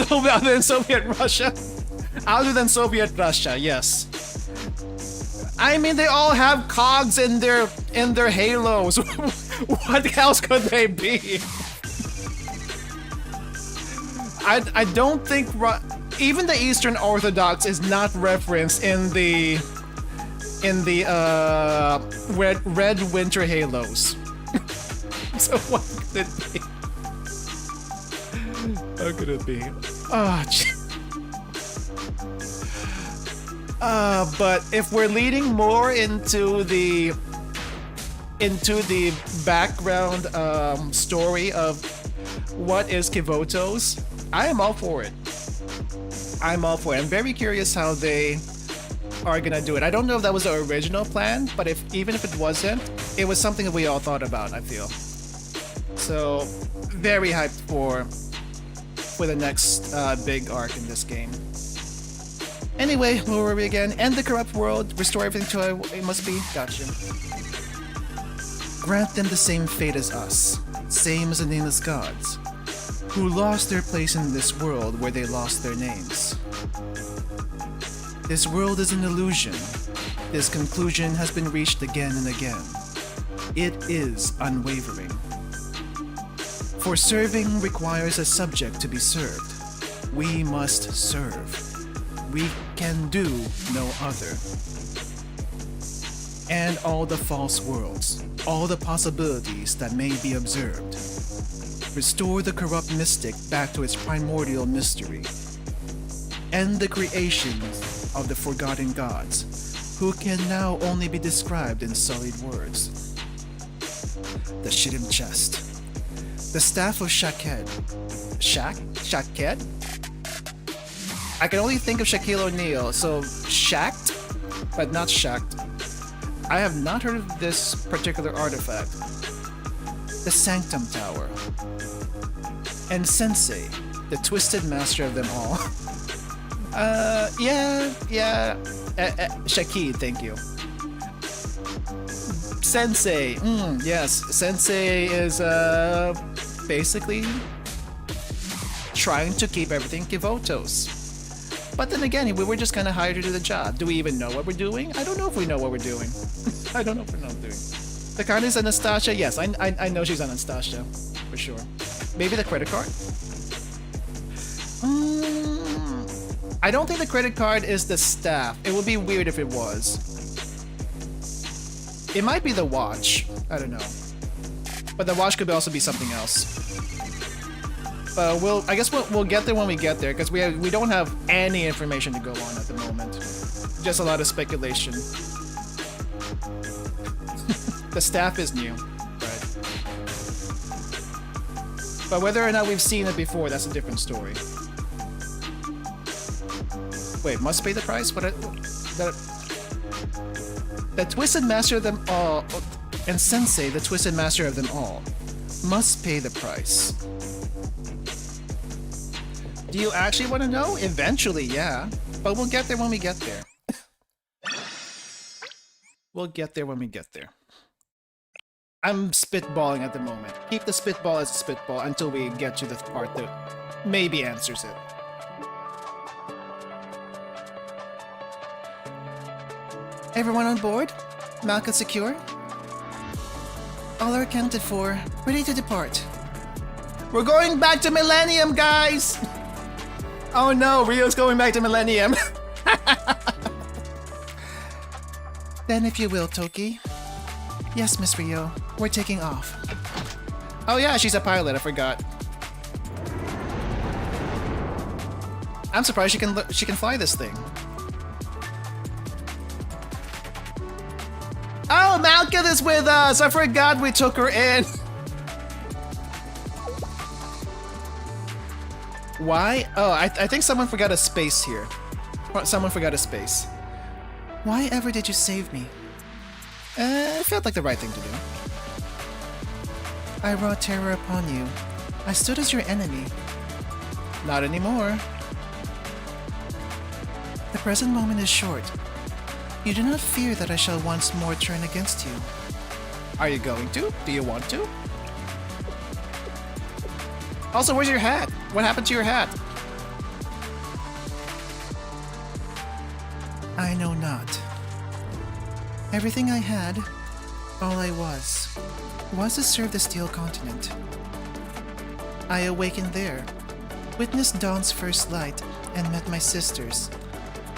Other than Soviet Russia? Other than Soviet Russia, yes. I mean, they all have cogs in their halos. What else could they be? I don't think even the Eastern Orthodox is not referenced in the red winter halos. So what could it be? How could it be? But if we're leading more into the background story of what is Kivotos, I am all for it. I'm all for it. I'm very curious how they are gonna do it. I don't know if that was the original plan, but even if it wasn't, it was something that we all thought about, I feel. So, very hyped for the next big arc in this game. Anyway, where were we again? End the corrupt world, restore everything to how it must be. Gotcha. Grant them the same fate as us, same as the nameless gods, who lost their place in this world where they lost their names. This world is an illusion. This conclusion has been reached again and again. It is unwavering. For serving requires a subject to be served. We must serve. We can do no other. And all the false worlds, all the possibilities that may be observed. Restore the corrupt mystic back to its primordial mystery. End the creations of the forgotten gods, who can now only be described in sullied words. The Shittim chest. The staff of Shaked. Shaked? I can only think of Shaquille O'Neal, so shacked, but not shacked. I have not heard of this particular artifact. The Sanctum Tower. And Sensei, the twisted master of them all. Shakid, thank you. Sensei, yes, Sensei is, basically trying to keep everything Kivotos. But then again, we were just kind of hired to do the job. Do we even know what we're doing? I don't know if we know what we're doing. I don't know if we know what we're doing. The card is Anastasia. Yes, I know she's Anastasia. For sure. Maybe the credit card? I don't think the credit card is the staff. It would be weird if it was. It might be the watch. I don't know. But the watch could also be something else. But I guess we'll get there when we get there, because we don't have any information to go on at the moment. Just a lot of speculation. The staff is new, right? But whether or not we've seen it before, that's a different story. Wait, must pay the price? The Twisted Master of them all, and Sensei, the Twisted Master of them all, must pay the price. Do you actually want to know? Eventually, yeah. But we'll get there when we get there. We'll get there when we get there. I'm spitballing at the moment. Keep the spitball as a spitball until we get to the part that maybe answers it. Everyone on board? Malka secure? All are accounted for. Ready to depart. We're going back to Millennium, guys! Oh no, Rio's going back to Millennium. Then if you will, Toki. Yes, Miss Rio, we're taking off. Oh yeah, she's a pilot, I forgot. I'm surprised she can fly this thing. Oh, Malka is with us! I forgot we took her in. Why? Oh, I think someone forgot a space here. Someone forgot a space. Why ever did you save me? It felt like the right thing to do. I brought terror upon you. I stood as your enemy. Not anymore. The present moment is short. You do not fear that I shall once more turn against you. Are you going to? Do you want to? Also, where's your hat? What happened to your hat? I know not. Everything I had, all I was to serve the Steel Continent. I awakened there, witnessed dawn's first light, and met my sisters,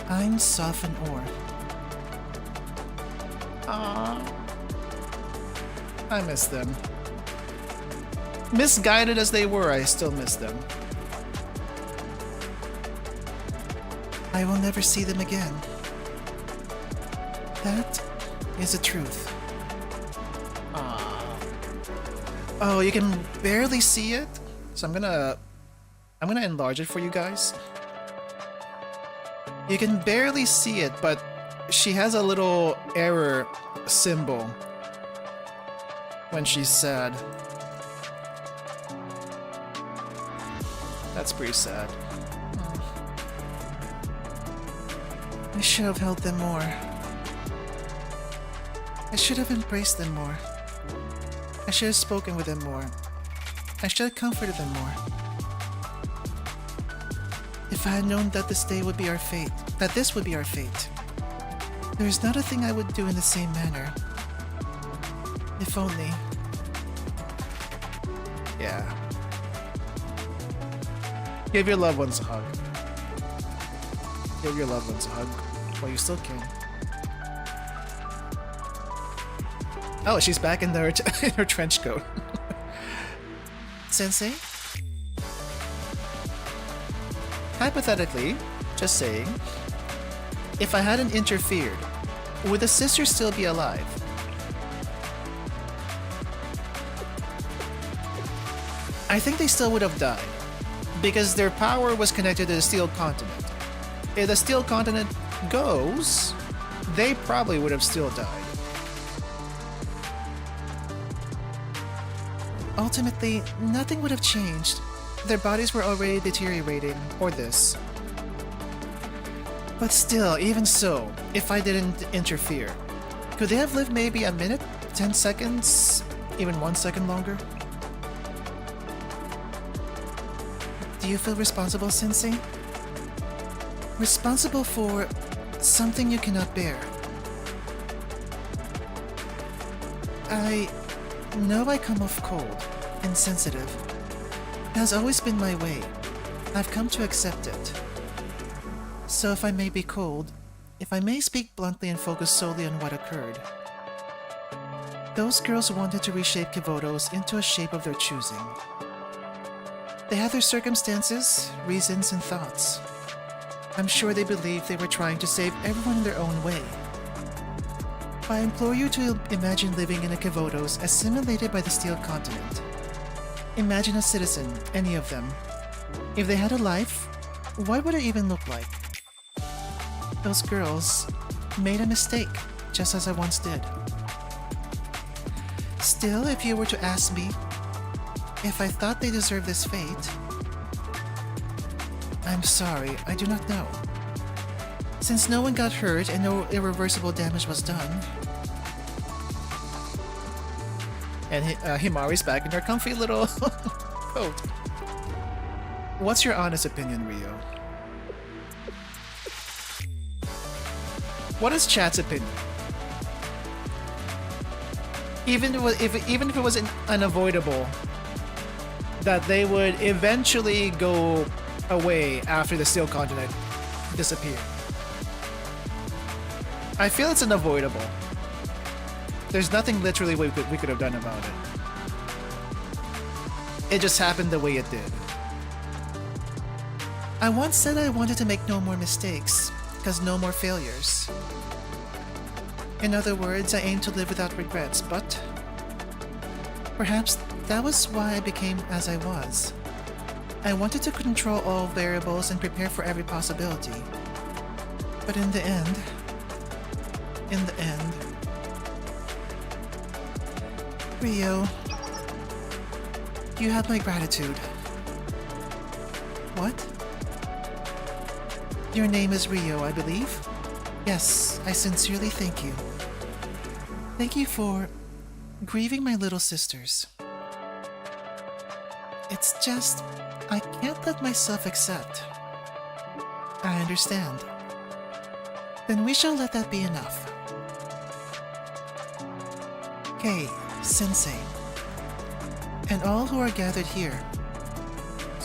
Ein, Soph, and Or. Aww. I miss them. Misguided as they were, I still miss them. I will never see them again. That is the truth. Oh, you can barely see it? So I'm gonna enlarge it for you guys. You can barely see it, but she has a little error symbol when she's sad. That's pretty sad. I should have held them more. I should have embraced them more. I should have spoken with them more. I should have comforted them more. If I had known that this day would be our fate, that this would be our fate, there is not a thing I would do in the same manner. If only. Yeah. Give your loved ones a hug. Give your loved ones a hug while you still can. Oh, she's back in her in her trench coat. Sensei? Hypothetically, just saying, if I hadn't interfered, would the sisters still be alive? I think they still would have died, because their power was connected to the Steel Continent. If the Steel Continent goes, they probably would have still died. Ultimately, nothing would have changed. Their bodies were already deteriorating, or this. But still, even so, if I didn't interfere, could they have lived maybe a minute, 10 seconds, even 1 second longer? Do you feel responsible, Sensei? Responsible for something you cannot bear. I know I come off cold, insensitive. It has always been my way. I've come to accept it. So if I may be cold, if I may speak bluntly and focus solely on what occurred, those girls wanted to reshape Kivotos into a shape of their choosing. They had their circumstances, reasons, and thoughts. I'm sure they believed they were trying to save everyone in their own way. I implore you to imagine living in a Kivotos assimilated by the Steel Continent. Imagine a citizen, any of them. If they had a life, what would it even look like? Those girls made a mistake, just as I once did. Still, if you were to ask me if I thought they deserved this fate, I'm sorry, I do not know. Since no one got hurt and no irreversible damage was done. And Himari's back in her comfy little coat. What's your honest opinion, Rio? What is chat's opinion? Even if it was unavoidable, that they would eventually go away after the Steel Continent disappeared. I feel it's unavoidable. There's nothing literally we could have done about it. It just happened the way it did. I once said I wanted to make no more mistakes, because no more failures. In other words, I aim to live without regrets, but perhaps that was why I became as I was. I wanted to control all variables and prepare for every possibility. But in the end, Rio, you have my gratitude. What? Your name is Rio, I believe? Yes, I sincerely thank you. Thank you for grieving my little sisters. It's just, I can't let myself accept. I understand. Then we shall let that be enough. Kei, Sensei, and all who are gathered here,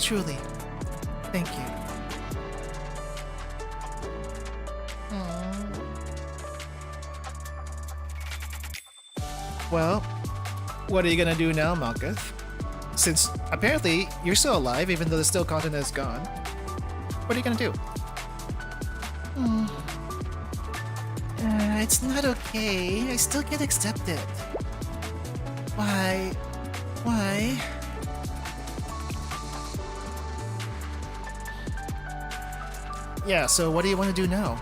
truly, thank you. Well, what are you gonna do now, Malkuth? Since apparently you're still alive even though the Steel Continent is gone. What are you gonna do? It's not okay. I still can't accept it. Why? Yeah, so what do you want to do now?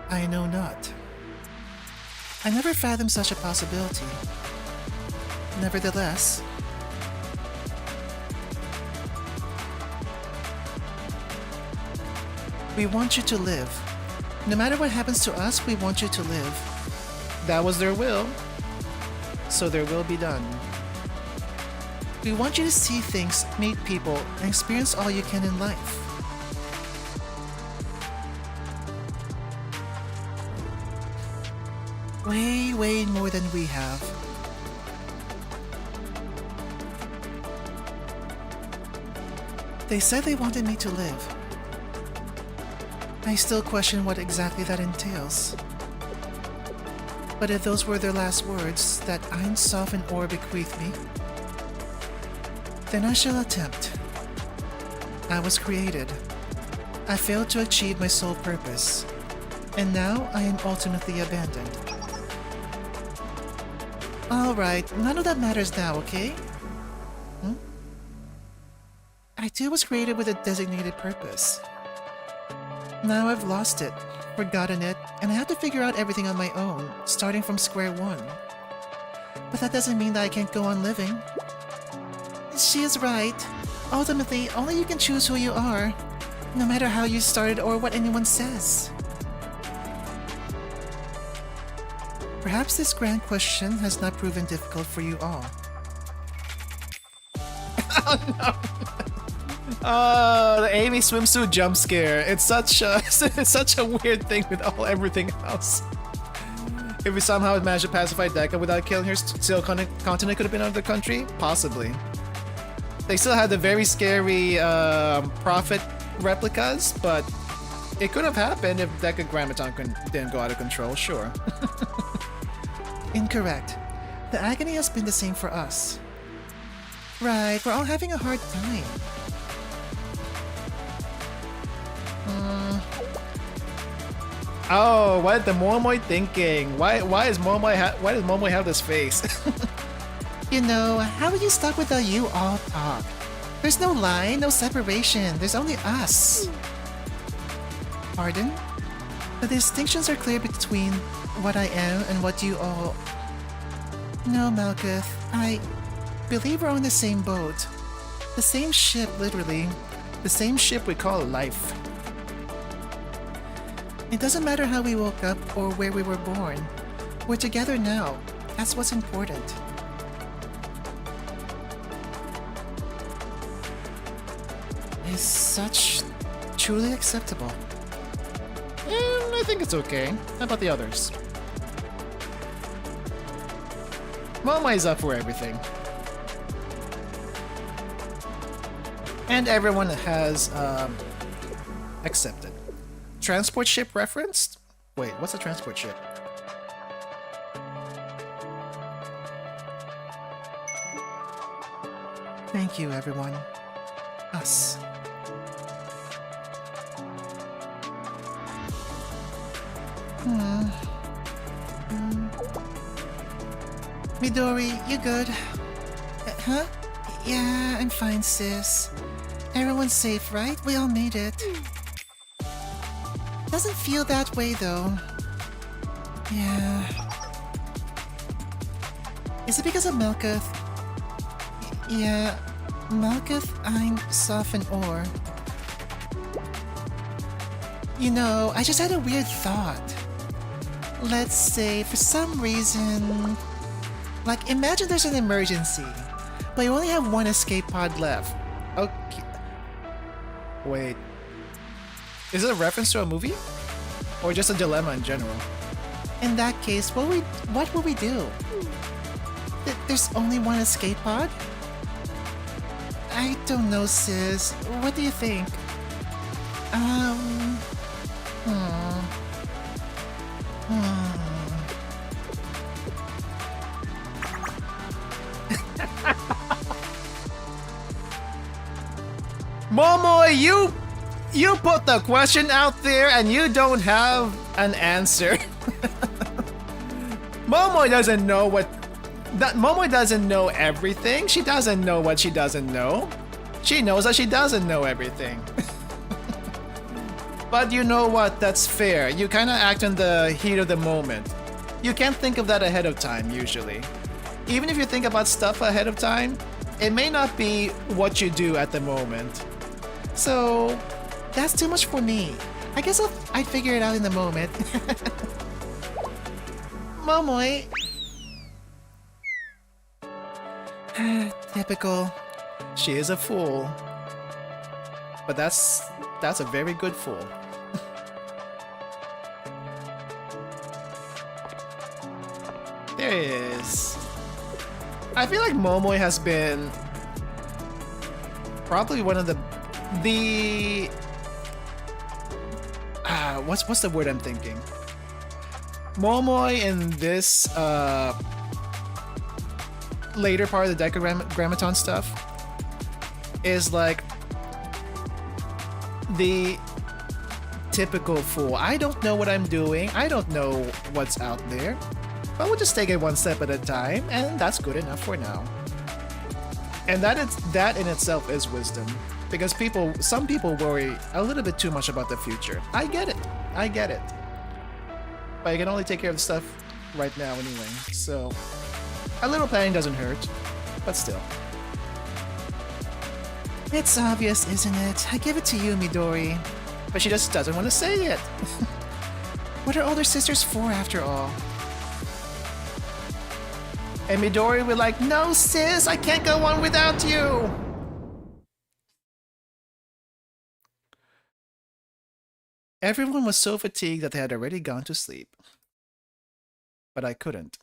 I know not. I never fathomed such a possibility. Nevertheless, we want you to live. No matter what happens to us, we want you to live. That was their will, so their will be done. We want you to see things, meet people, and experience all you can in life. Way more than we have. They said they wanted me to live. I still question what exactly that entails. But if those were their last words that Ein Sof and Or bequeathed me, then I shall attempt. I was created. I failed to achieve my sole purpose, and now I am ultimately abandoned. Alright, none of that matters now, okay? I too was created with a designated purpose. Now I've lost it, forgotten it, and I have to figure out everything on my own, starting from square one. But that doesn't mean that I can't go on living. She is right. Ultimately, only you can choose who you are, no matter how you started or what anyone says. Perhaps this grand question has not proven difficult for you all. Oh no! The Amy swimsuit jump scare. It's such a weird thing with everything else. If we somehow managed to pacify Deca without killing her, Steel Continent could have been out of the country? Possibly. They still had the very scary Prophet replicas, but it could have happened if Decagrammaton didn't go out of control, sure. Incorrect. The agony has been the same for us. Right, we're all having a hard time. Oh, what the Momoy thinking? Why does Momoy have this face? You know, how are you stuck with the you all talk? There's no line, no separation. There's only us. Pardon? The distinctions are clear between what I am and what you all... No, Malkuth. I believe we're on the same boat. The same ship, literally. The same ship we call life. It doesn't matter how we woke up or where we were born. We're together now. That's what's important. Is such truly acceptable? I think it's okay. How about the others? Momoy's up for everything. And everyone has accepted. Transport ship referenced? Wait, what's a transport ship? Thank you, everyone. Us. Midori, you good? Huh? Yeah, I'm fine, sis. Everyone's safe, right? We all made it. Doesn't feel that way, though. Yeah. Is it because of Melkuth? Yeah, Melkuth, I'm soften ore. You know, I just had a weird thought. Let's say, for some reason... Like, imagine there's an emergency, but you only have one escape pod left. Okay. Wait. Is it a reference to a movie? Or just a dilemma in general? In that case, what will we do? There's only one escape pod? I don't know, sis. What do you think? Momo, you put the question out there and you don't have an answer. Momo doesn't know what... Momo doesn't know everything. She doesn't know what she doesn't know. She knows that she doesn't know everything. But you know what? That's fair. You kind of act in the heat of the moment. You can't think of that ahead of time, usually. Even if you think about stuff ahead of time, it may not be what you do at the moment. So, that's too much for me. I guess I'd figure it out in the moment. Momoy. Typical. She is a fool. But that's a very good fool. There it is. I feel like Momoy has been probably one of the what's the word I'm thinking? Momoy in this later part of the Decagrammaton stuff is like the typical fool. I don't know what I'm doing. I don't know what's out there. But we'll just take it one step at a time, and that's good enough for now. And that in itself is wisdom. Because some people worry a little bit too much about the future. I get it. But you can only take care of the stuff right now anyway. So, a little planning doesn't hurt. But still. It's obvious, isn't it? I give it to you, Midori. But she just doesn't want to say it. What are older sisters for, after all? And Midori will like, no sis, I can't go on without you! Everyone was so fatigued that they had already gone to sleep. But I couldn't.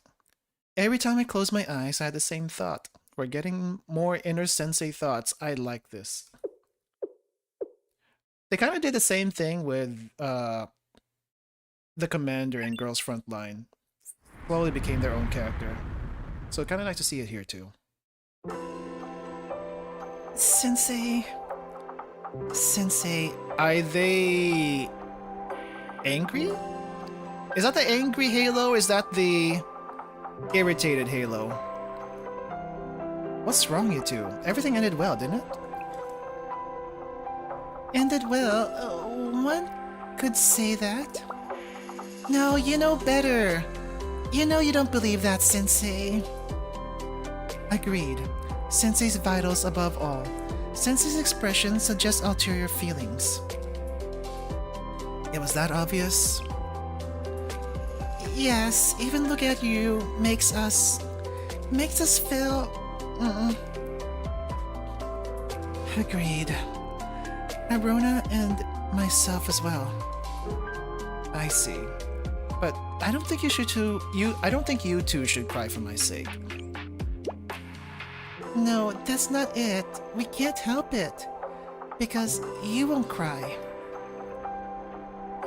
Every time I closed my eyes, I had the same thought. We're getting more inner sensei thoughts. I like this. They kind of did the same thing with the commander in Girls Frontline. Slowly became their own character. So kind of nice to see it here too. Sensei, are they angry? Is that the angry Halo? Is that the irritated Halo? What's wrong, you two? Everything ended well, didn't it? Ended well? One could say that. No, you know better. You know you don't believe that, Sensei. Agreed. Sensei's vitals above all. Sensei's expression suggests ulterior feelings. It was that obvious? Yes, even look at you makes us feel... Agreed. Arona and myself as well. I see. But I don't think I don't think you two should cry for my sake. No, that's not it. We can't help it. Because you won't cry.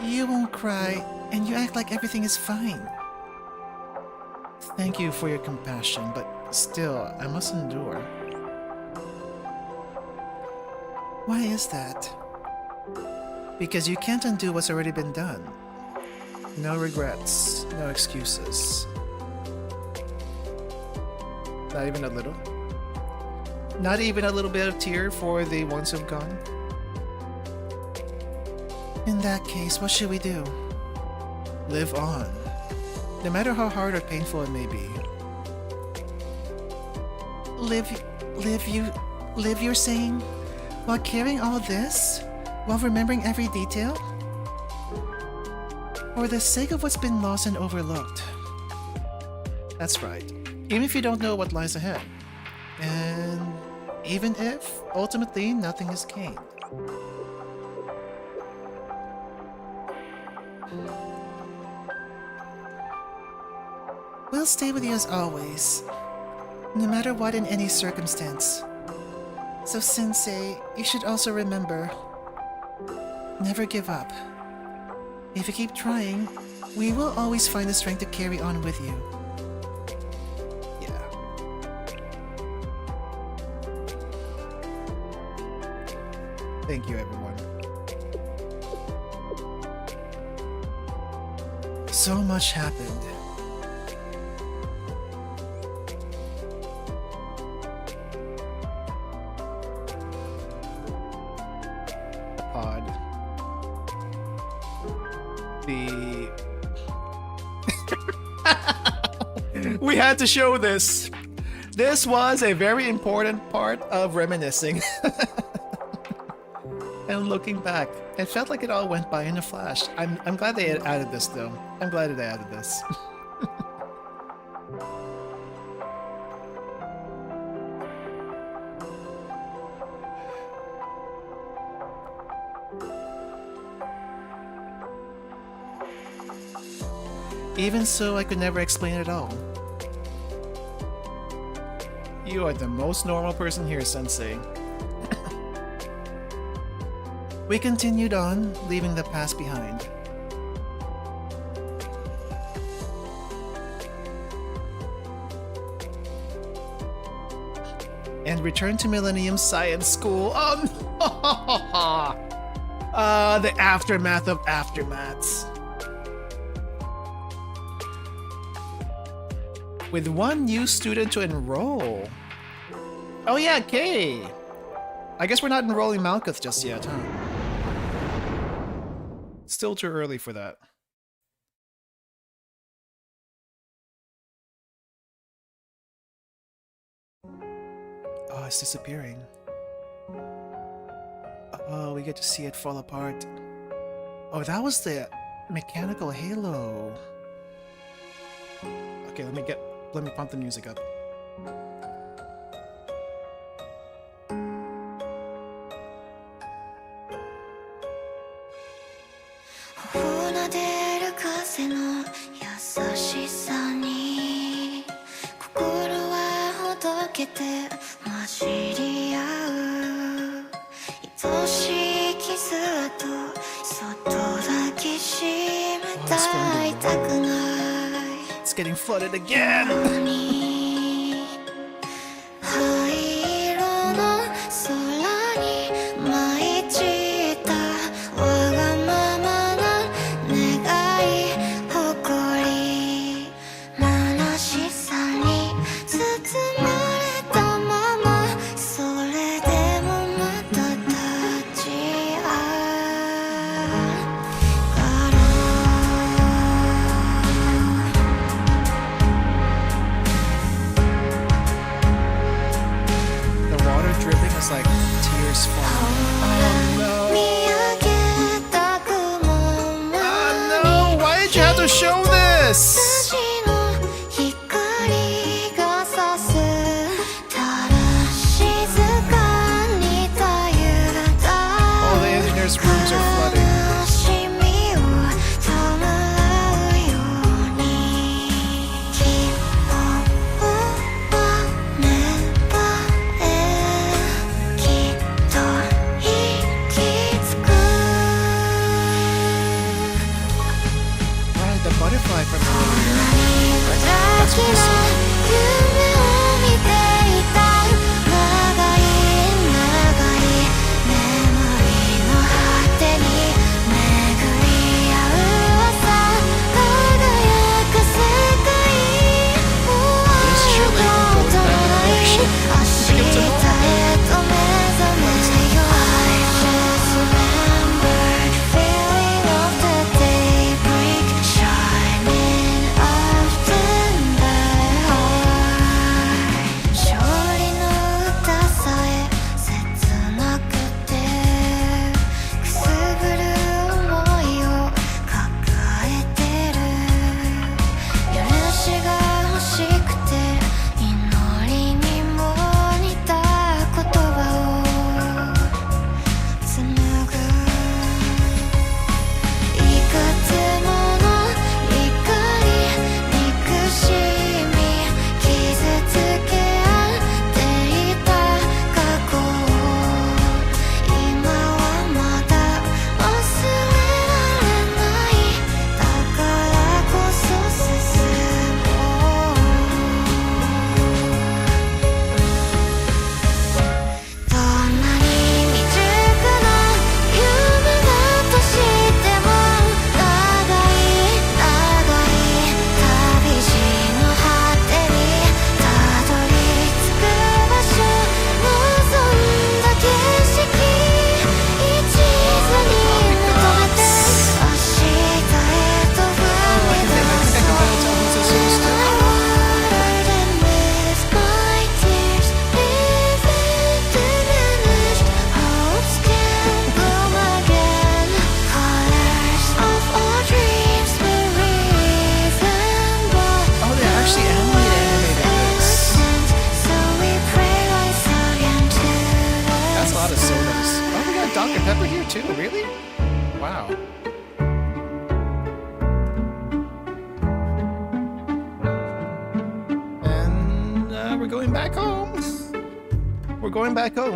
You won't cry, and you act like everything is fine. Thank you for your compassion, but still, I must endure. Why is that? Because you can't undo what's already been done. No regrets, no excuses. Not even a little? Not even a little bit of tear for the ones who've gone? In that case, what should we do? Live on. No matter how hard or painful it may be. Live, you're saying? While carrying all this? While remembering every detail? For the sake of what's been lost and overlooked. That's right. Even if you don't know what lies ahead. And even if, ultimately, nothing is gained. We'll stay with you as always. No matter what in any circumstance. So Sensei, you should also remember, never give up. If you keep trying, we will always find the strength to carry on with you. Yeah. Thank you, everyone. So much happened. We had to show this. This was a very important part of reminiscing. And looking back, it felt like it all went by in a flash. I'm glad they added this though. I'm glad they added this. Even so, I could never explain it all. You are the most normal person here, Sensei. We continued on, leaving the past behind. And returned to Millennium Science School. Oh no! The aftermath of aftermaths. With one new student to enroll. Oh yeah, Kay! I guess we're not enrolling Malkuth just yet, huh? Still too early for that. Oh, it's disappearing. Oh, we get to see it fall apart. Oh, that was the mechanical halo. Okay, let me pump the music up. It's getting flooded again! Show this! All the engineers' rooms are flooding. butterfly from earlier. That's pretty sweet.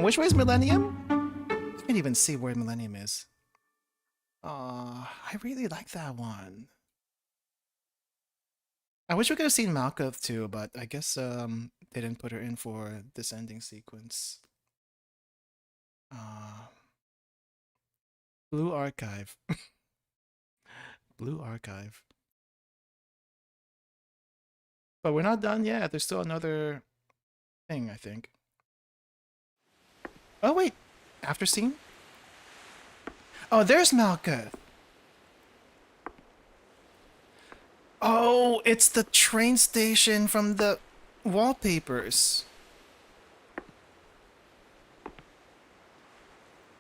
Which way is Millennium? I can't even see where Millennium is. I really like that one. I wish we could have seen Malkuth too, but I guess they didn't put her in for this ending sequence. Blue Archive. Blue Archive. But we're not done yet. There's still another thing, I think. Oh wait, after scene? Oh, there's Malkuth. Oh, it's the train station from the wallpapers.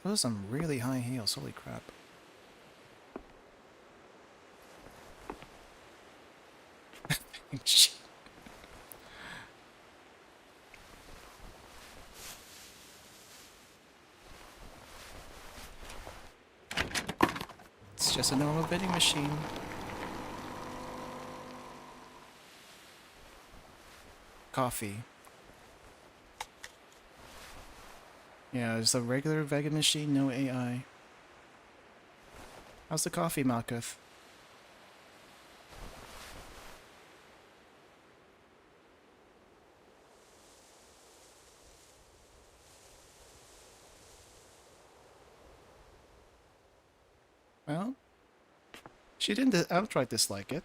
Those are some really high heels, holy crap. It's just a normal vending machine. Coffee. Yeah, it's a regular vending machine, no AI. How's the coffee, Malkuth? Well, she didn't outright dislike it.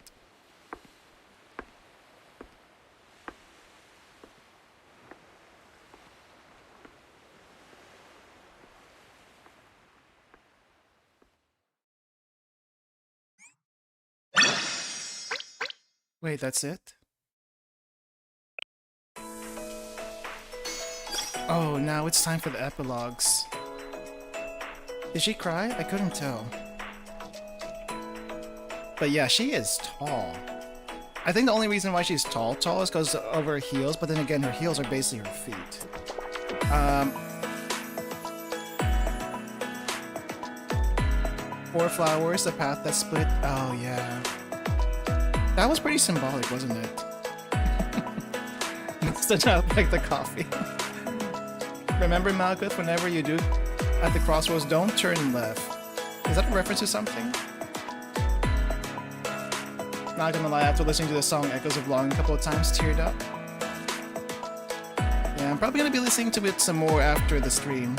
Wait, that's it? Oh, now it's time for the epilogues. Did she cry? I couldn't tell. But yeah, she is tall. I think the only reason why she's tall is because of her heels, but then again, her heels are basically her feet. Four flowers, the path that split. Oh yeah. That was pretty symbolic, wasn't it? Stood out like the coffee. Remember, Malkuth, whenever you do at the crossroads, don't turn left. Is that a reference to something? Not gonna lie, after listening to the song Echoes of Longing a couple of times, teared up. Yeah, I'm probably gonna be listening to it some more after the stream.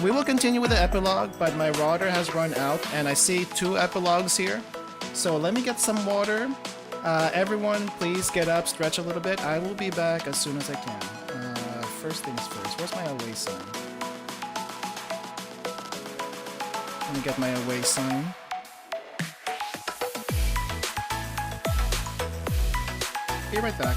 We will continue with the epilogue, but my water has run out, and I see 2 epilogues here. So let me get some water. Everyone, please get up, stretch a little bit. I will be back as soon as I can. First things first, where's my away sign? Let me get my away sign. Be right back.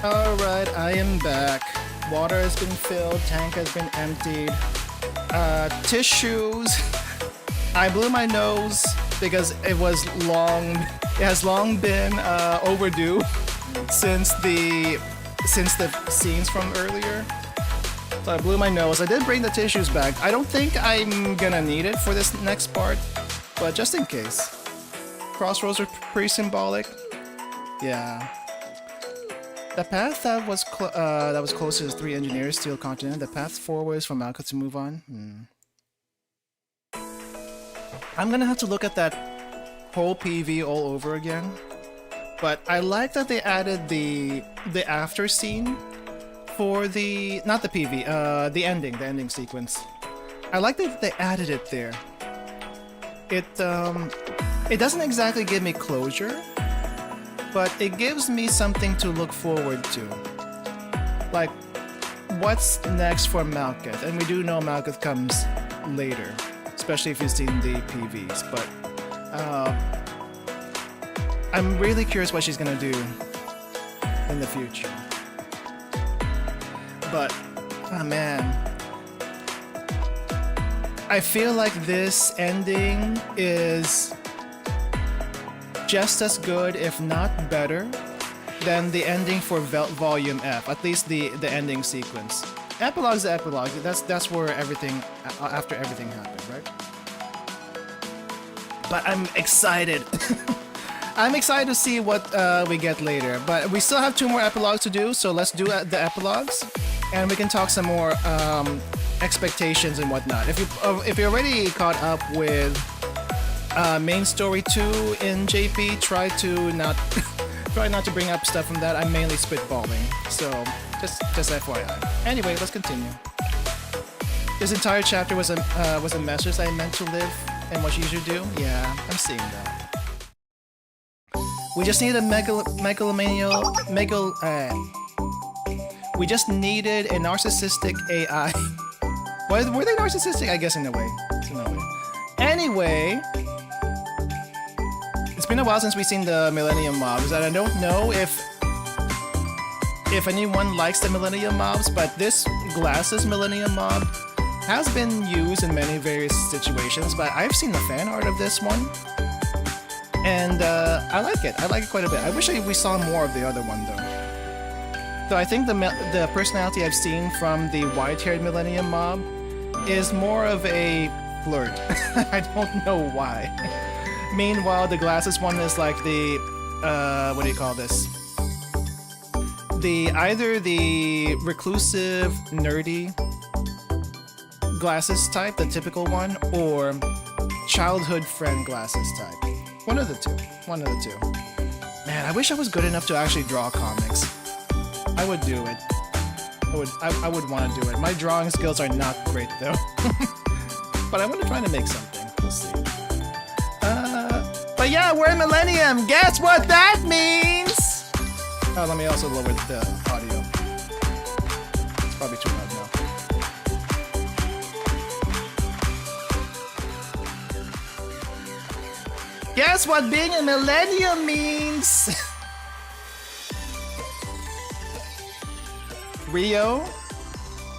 Alright, I am back. Water has been filled, tank has been emptied. Tissues. I blew my nose because it has long been overdue since the scenes from earlier. So I blew my nose. I did bring the tissues back. I don't think I'm gonna need it for this next part, but just in case. Crossroads are pretty symbolic. Yeah. The path that was close to the 3 engineers steal continent. The path forward is for Malcolm to move on. I'm gonna have to look at that whole PV all over again. But I like that they added the after scene for the the ending sequence. I like that they added it there. It doesn't exactly give me closure, but it gives me something to look forward to. Like, what's next for Malkuth? And we do know Malkuth comes later, especially if you've seen the PVs, but I'm really curious what she's gonna do in the future. But, oh man, I feel like this ending is just as good, if not better, than the ending for Volume F. At least the ending sequence. Epilogue's the epilogue. That's where everything after everything happened, right? But I'm excited. I'm excited to see what we get later. But we still have 2 more epilogues to do, so let's do the epilogues, and we can talk some more expectations and whatnot. If you're already caught up with main story 2 in JP, try not to bring up stuff from that. I'm mainly spitballing, so just FYI. Anyway, let's continue. This entire chapter was a message I meant to live and what you should do. Yeah, I'm seeing that. We just need a we just needed a narcissistic AI. Were they narcissistic? I guess in a way. Anyway, been a while since we've seen the Millennium mobs, and I don't know if anyone likes the Millennium mobs, but this glasses Millennium mob has been used in many various situations, but I've seen the fan art of this one, and I like it. I like it quite a bit. I wish we saw more of the other one, though. So I think the personality I've seen from the white-haired Millennium mob is more of a flirt. I don't know why. Meanwhile, the glasses one is like the, what do you call this? Either the reclusive, nerdy glasses type, the typical one, or childhood friend glasses type. One of the two. One of the two. Man, I wish I was good enough to actually draw comics. I would do it. I would want to do it. My drawing skills are not great though. But I want to try to make something. We'll see. But yeah, we're in Millennium. Guess what that means? Oh, let me also lower the audio. It's probably too loud now. Guess what being a Millennium means? Rio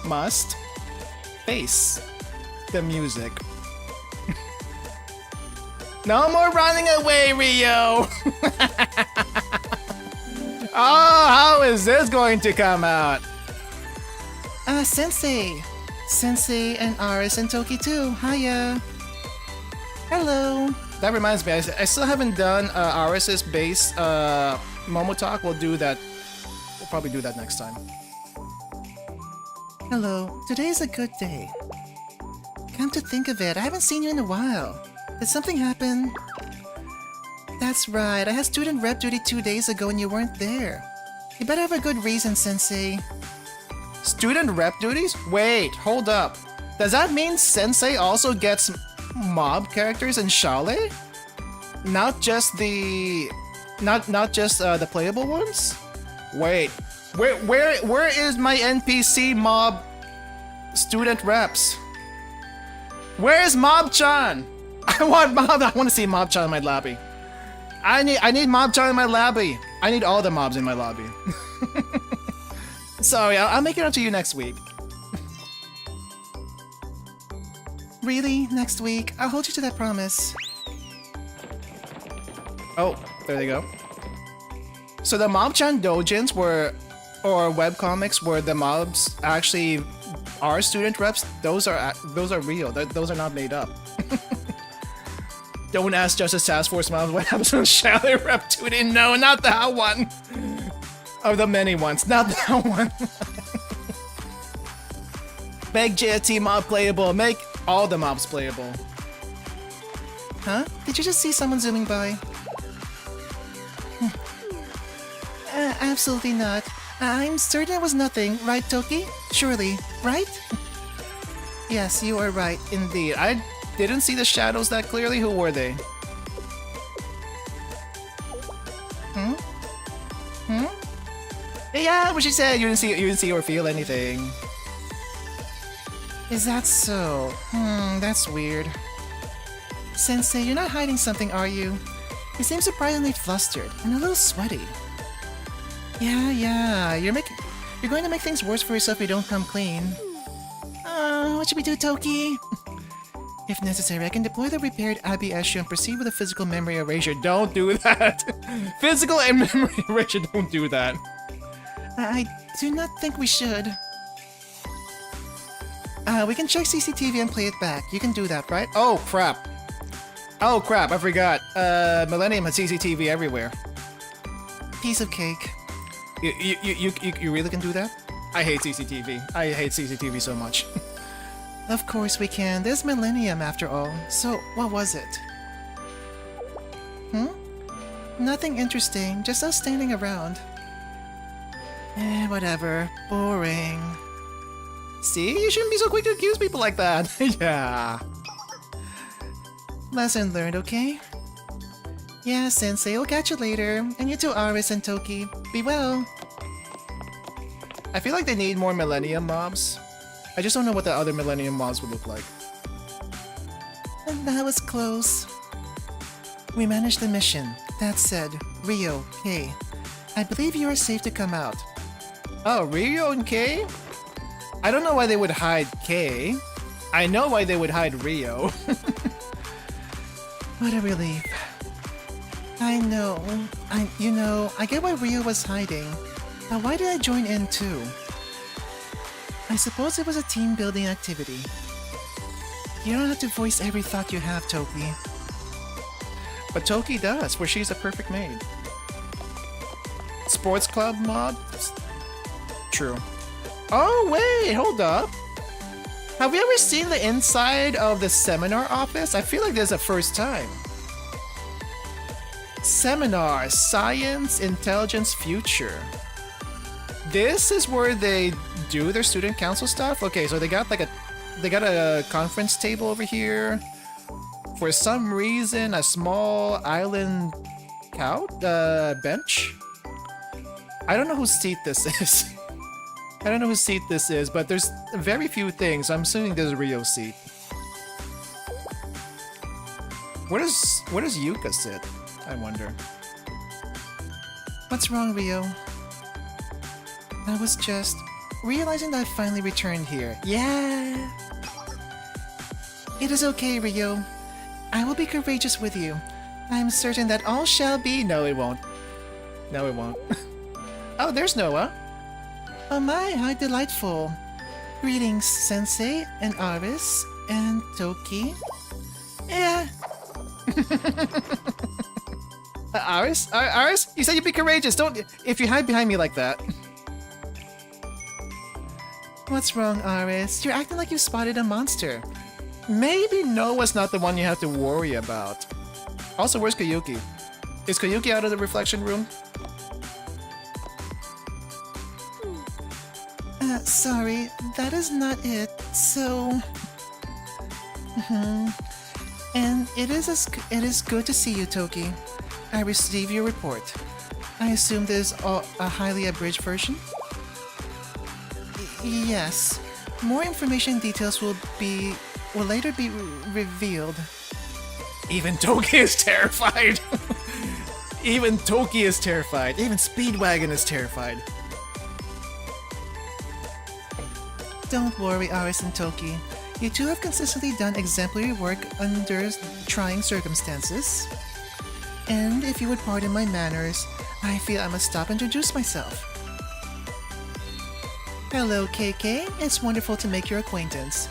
must face the music. No more running away, Rio! Oh, how is this going to come out? Sensei. Sensei and Aris and Toki too. Hiya. Hello. That reminds me, I still haven't done Aris's base Momo talk. We'll do that. We'll probably do that next time. Hello. Today's a good day. Come to think of it, I haven't seen you in a while. Did something happen? That's right, I had student rep duty 2 days ago and you weren't there. You better have a good reason, Sensei. Student rep duties? Wait, hold up. Does that mean Sensei also gets mob characters in Shale? Not just the... Not just the playable ones? Wait, where is my NPC mob student reps? Where is Mob-chan? I want to see Mob-chan in my lobby. I need Mob-chan in my lobby. I need all the mobs in my lobby. Sorry, I'll make it up to you next week. Really? Next week? I'll hold you to that promise. Oh, there they go. So the Mob-chan doujins were, or webcomics where the mobs actually are student reps, those are real. Those are not made up. Don't ask Justice Task Force mobs what happens when Shally rep duty. No, not that one. Of the many ones, not that one. Make JT mob playable. Make all the mobs playable. Huh? Did you just see someone zooming by? Absolutely not. I'm certain it was nothing, right, Toki? Surely, right? Yes, you are right, indeed. I didn't see the shadows that clearly. Who were they? Yeah, what she said. You didn't see or feel anything. Is that so? That's weird. Sensei, you're not hiding something, are you? You seem surprisingly flustered and a little sweaty. Yeah, you're going to make things worse for yourself if you don't come clean. What should we do, Toki? If necessary, I can deploy the repaired Abby Eshu and proceed with a physical memory erasure. Don't do that! Physical and memory erasure, don't do that. I do not think we should. We can check CCTV and play it back. You can do that, right? Oh, crap. Oh, crap, I forgot. Millennium has CCTV everywhere. Piece of cake. You really can do that? I hate CCTV. I hate CCTV so much. Of course we can. There's Millennium after all. So, what was it? Nothing interesting. Just us standing around. Whatever. Boring. See? You shouldn't be so quick to accuse people like that. Yeah. Lesson learned, okay? Yeah, Sensei, I'll catch you later. And you too, Aris and Toki. Be well. I feel like they need more Millennium mobs. I just don't know what the other Millennium mobs would look like. And that was close. We managed the mission. That said, Rio, Kay, I believe you are safe to come out. Oh, Rio and Kay? I don't know why they would hide Kay. I know why they would hide Rio. What a relief. I know. I get why Rio was hiding. But why did I join in too? I suppose it was a team-building activity. You don't have to voice every thought you have, Toki. But Toki does, for she's a perfect maid. Sports club mod? True. Oh wait, hold up. Have we ever seen the inside of the seminar office? I feel like this is the first time. Seminar, Science, Intelligence, Future. This is where they do their student council stuff? Okay, so they got a conference table over here. For some reason, a small island bench. I don't know whose seat this is. I don't know whose seat this is, but there's very few things. I'm assuming there's a Rio seat. Where does Yuka sit? I wonder. What's wrong, Rio? I was just realizing that I finally returned here. Yeah! It is okay, Rio. I will be courageous with you. I am certain that all shall be... No, it won't. No, it won't. Oh, there's Noah. Oh my, how delightful. Greetings, Sensei, and Aris, and Toki. Yeah. Aris? Aris? You said you'd be courageous. Don't... If you hide behind me like that. What's wrong, Aris? You're acting like you spotted a monster. Maybe Noah's not the one you have to worry about. Also, where's Koyuki? Is Koyuki out of the reflection room? Sorry, that is not it. So... And it is good to see you, Toki. I received your report. I assume there's a highly abridged version? Yes. More information details will later be revealed. Even Toki is terrified. Even Toki is terrified. Even Speedwagon is terrified. Don't worry, Aris and Toki. You two have consistently done exemplary work under trying circumstances. And if you would pardon my manners, I feel I must stop and introduce myself. Hello, KK. It's wonderful to make your acquaintance.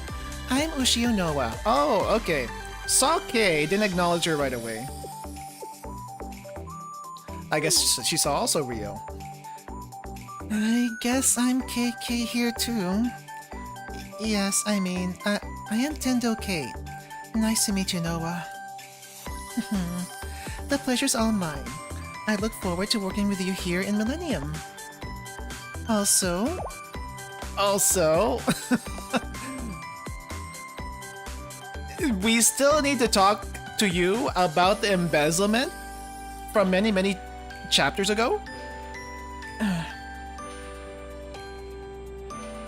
I'm Ushio Noah. Oh, okay. Saw Kay, didn't acknowledge her right away. I guess she saw also Rio. I guess I'm KK here too. Yes, I mean, I am Tendo K. Nice to meet you, Noah. The pleasure's all mine. I look forward to working with you here in Millennium. Also, we still need to talk to you about the embezzlement from many chapters ago.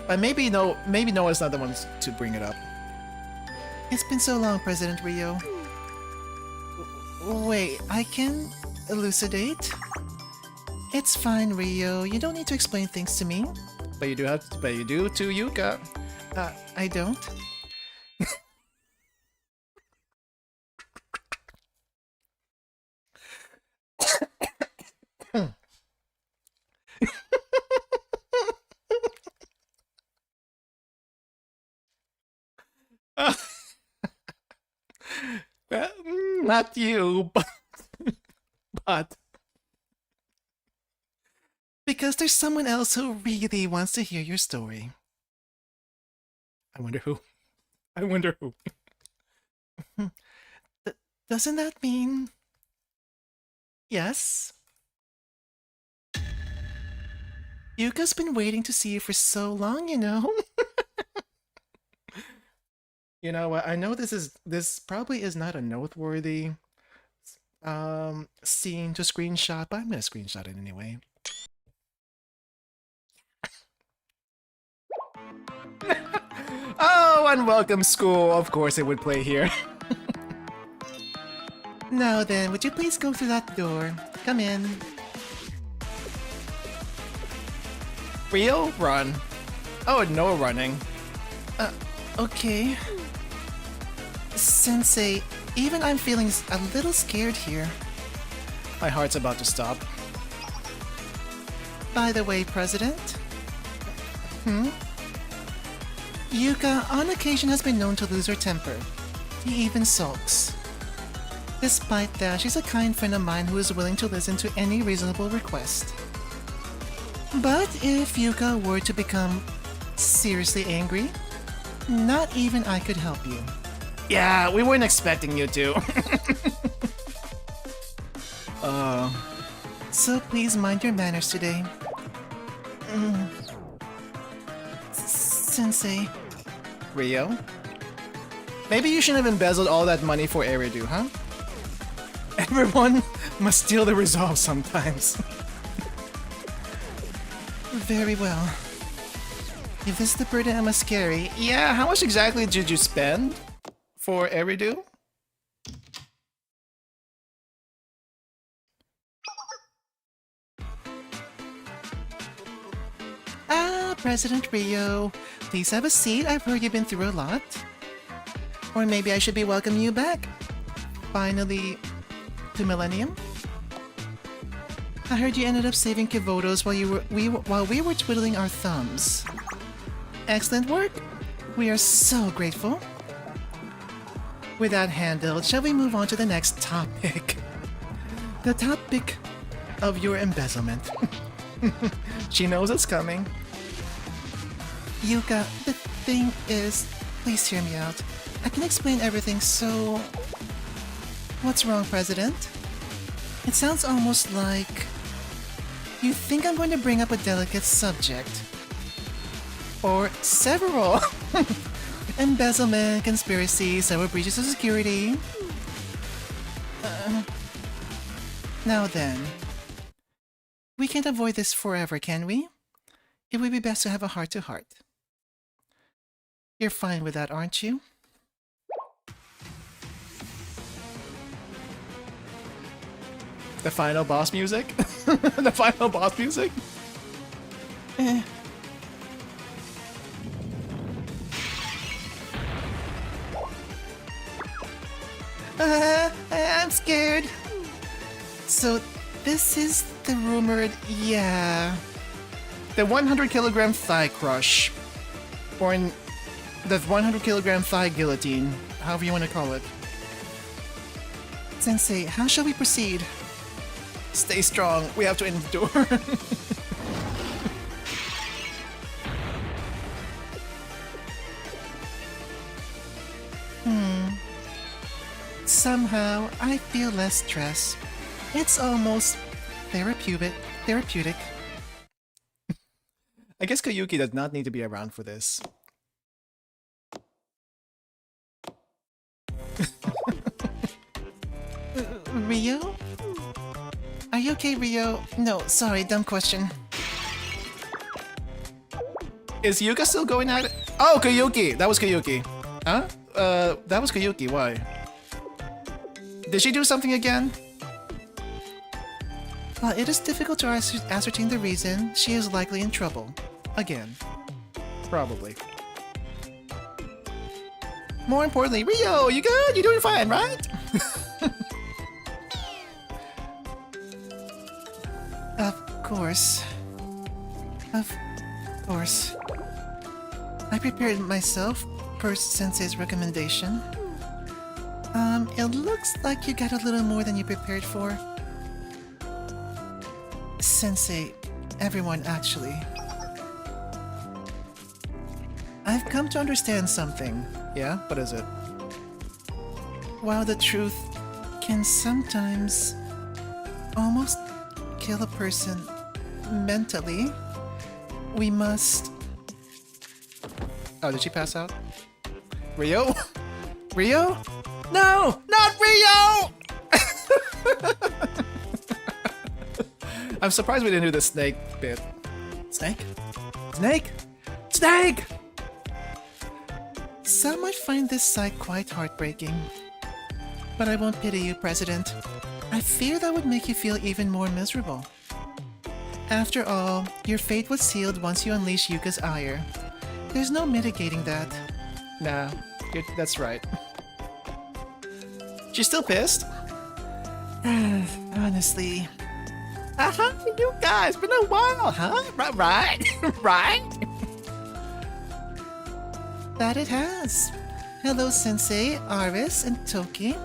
But maybe Noah's not the one to bring it up. It's been so long, President Rio. Wait, I can elucidate? It's fine, Rio. You don't need to explain things to me. But you do to Yuka. I don't. Not you, but because there's someone else who really wants to hear your story. I wonder who. Doesn't that mean... Yes? Yuka's been waiting to see you for so long, you know? You know what? I know this probably is not a noteworthy scene to screenshot, but I'm gonna screenshot it anyway. Oh, unwelcome school. Of course it would play here. Now then, would you please go through that door? Come in. Rio, run. Oh, no running. Okay. Sensei, even I'm feeling a little scared here. My heart's about to stop. By the way, President? Yuka on occasion has been known to lose her temper. He even sulks. Despite that, she's a kind friend of mine who is willing to listen to any reasonable request. But if Yuka were to become seriously angry, not even I could help you. Yeah, we weren't expecting you to. So please mind your manners today. Sensei. Rio? Maybe you shouldn't have embezzled all that money for Eridu, huh? Everyone must steal the resolve sometimes. Very well. If this is the burden I must carry... Yeah, how much exactly did you spend for Eridu? President Rio, please have a seat. I've heard you've been through a lot. Or maybe I should be welcoming you back. Finally, to Millennium. I heard you ended up saving Kivotos while we were twiddling our thumbs. Excellent work. We are so grateful. With that handled, shall we move on to the next topic? The topic of your embezzlement. She knows it's coming. Yuka, the thing is, please hear me out. I can explain everything, so... What's wrong, President? It sounds almost like... You think I'm going to bring up a delicate subject. Or several. Embezzlement, conspiracy, several breaches of security. Now then. We can't avoid this forever, can we? It would be best to have a heart-to-heart. You're fine with that, aren't you? The final boss music? The final boss music? I'm scared. So, this is the rumored... Yeah... The 100 kilogram thigh crush. Or in... The 100 kilogram thigh guillotine. However you want to call it. Sensei, how shall we proceed? Stay strong. We have to endure. Somehow, I feel less stress. It's almost therapeutic. I guess Koyuki does not need to be around for this. Rio? Are you okay, Rio? No, sorry, dumb question. Is Yuka still going at it? Oh, Koyuki! That was Koyuki. Huh? That was Koyuki, why? Did she do something again? While it is difficult to ascertain the reason, she is likely in trouble. Again. Probably. More importantly, Rio, you good? You're doing fine, right? Of course. Of course. I prepared myself, per Sensei's recommendation. It looks like you got a little more than you prepared for. Sensei, everyone actually. I've come to understand something. Yeah? What is it? While the truth can sometimes almost kill a person mentally, we must... Oh, did she pass out? Rio? Rio? No! Not Rio! I'm surprised we didn't do the snake bit. Snake? Snake? Snake! Some might find this sight quite heartbreaking. But I won't pity you, President. I fear that would make you feel even more miserable. After all, your fate was sealed once you unleash Yuka's ire. There's no mitigating that. Nah, that's right. She's still pissed? Honestly. You guys, been a while, huh? Right? Right? That it has. Hello, Sensei, Aris, and Toki.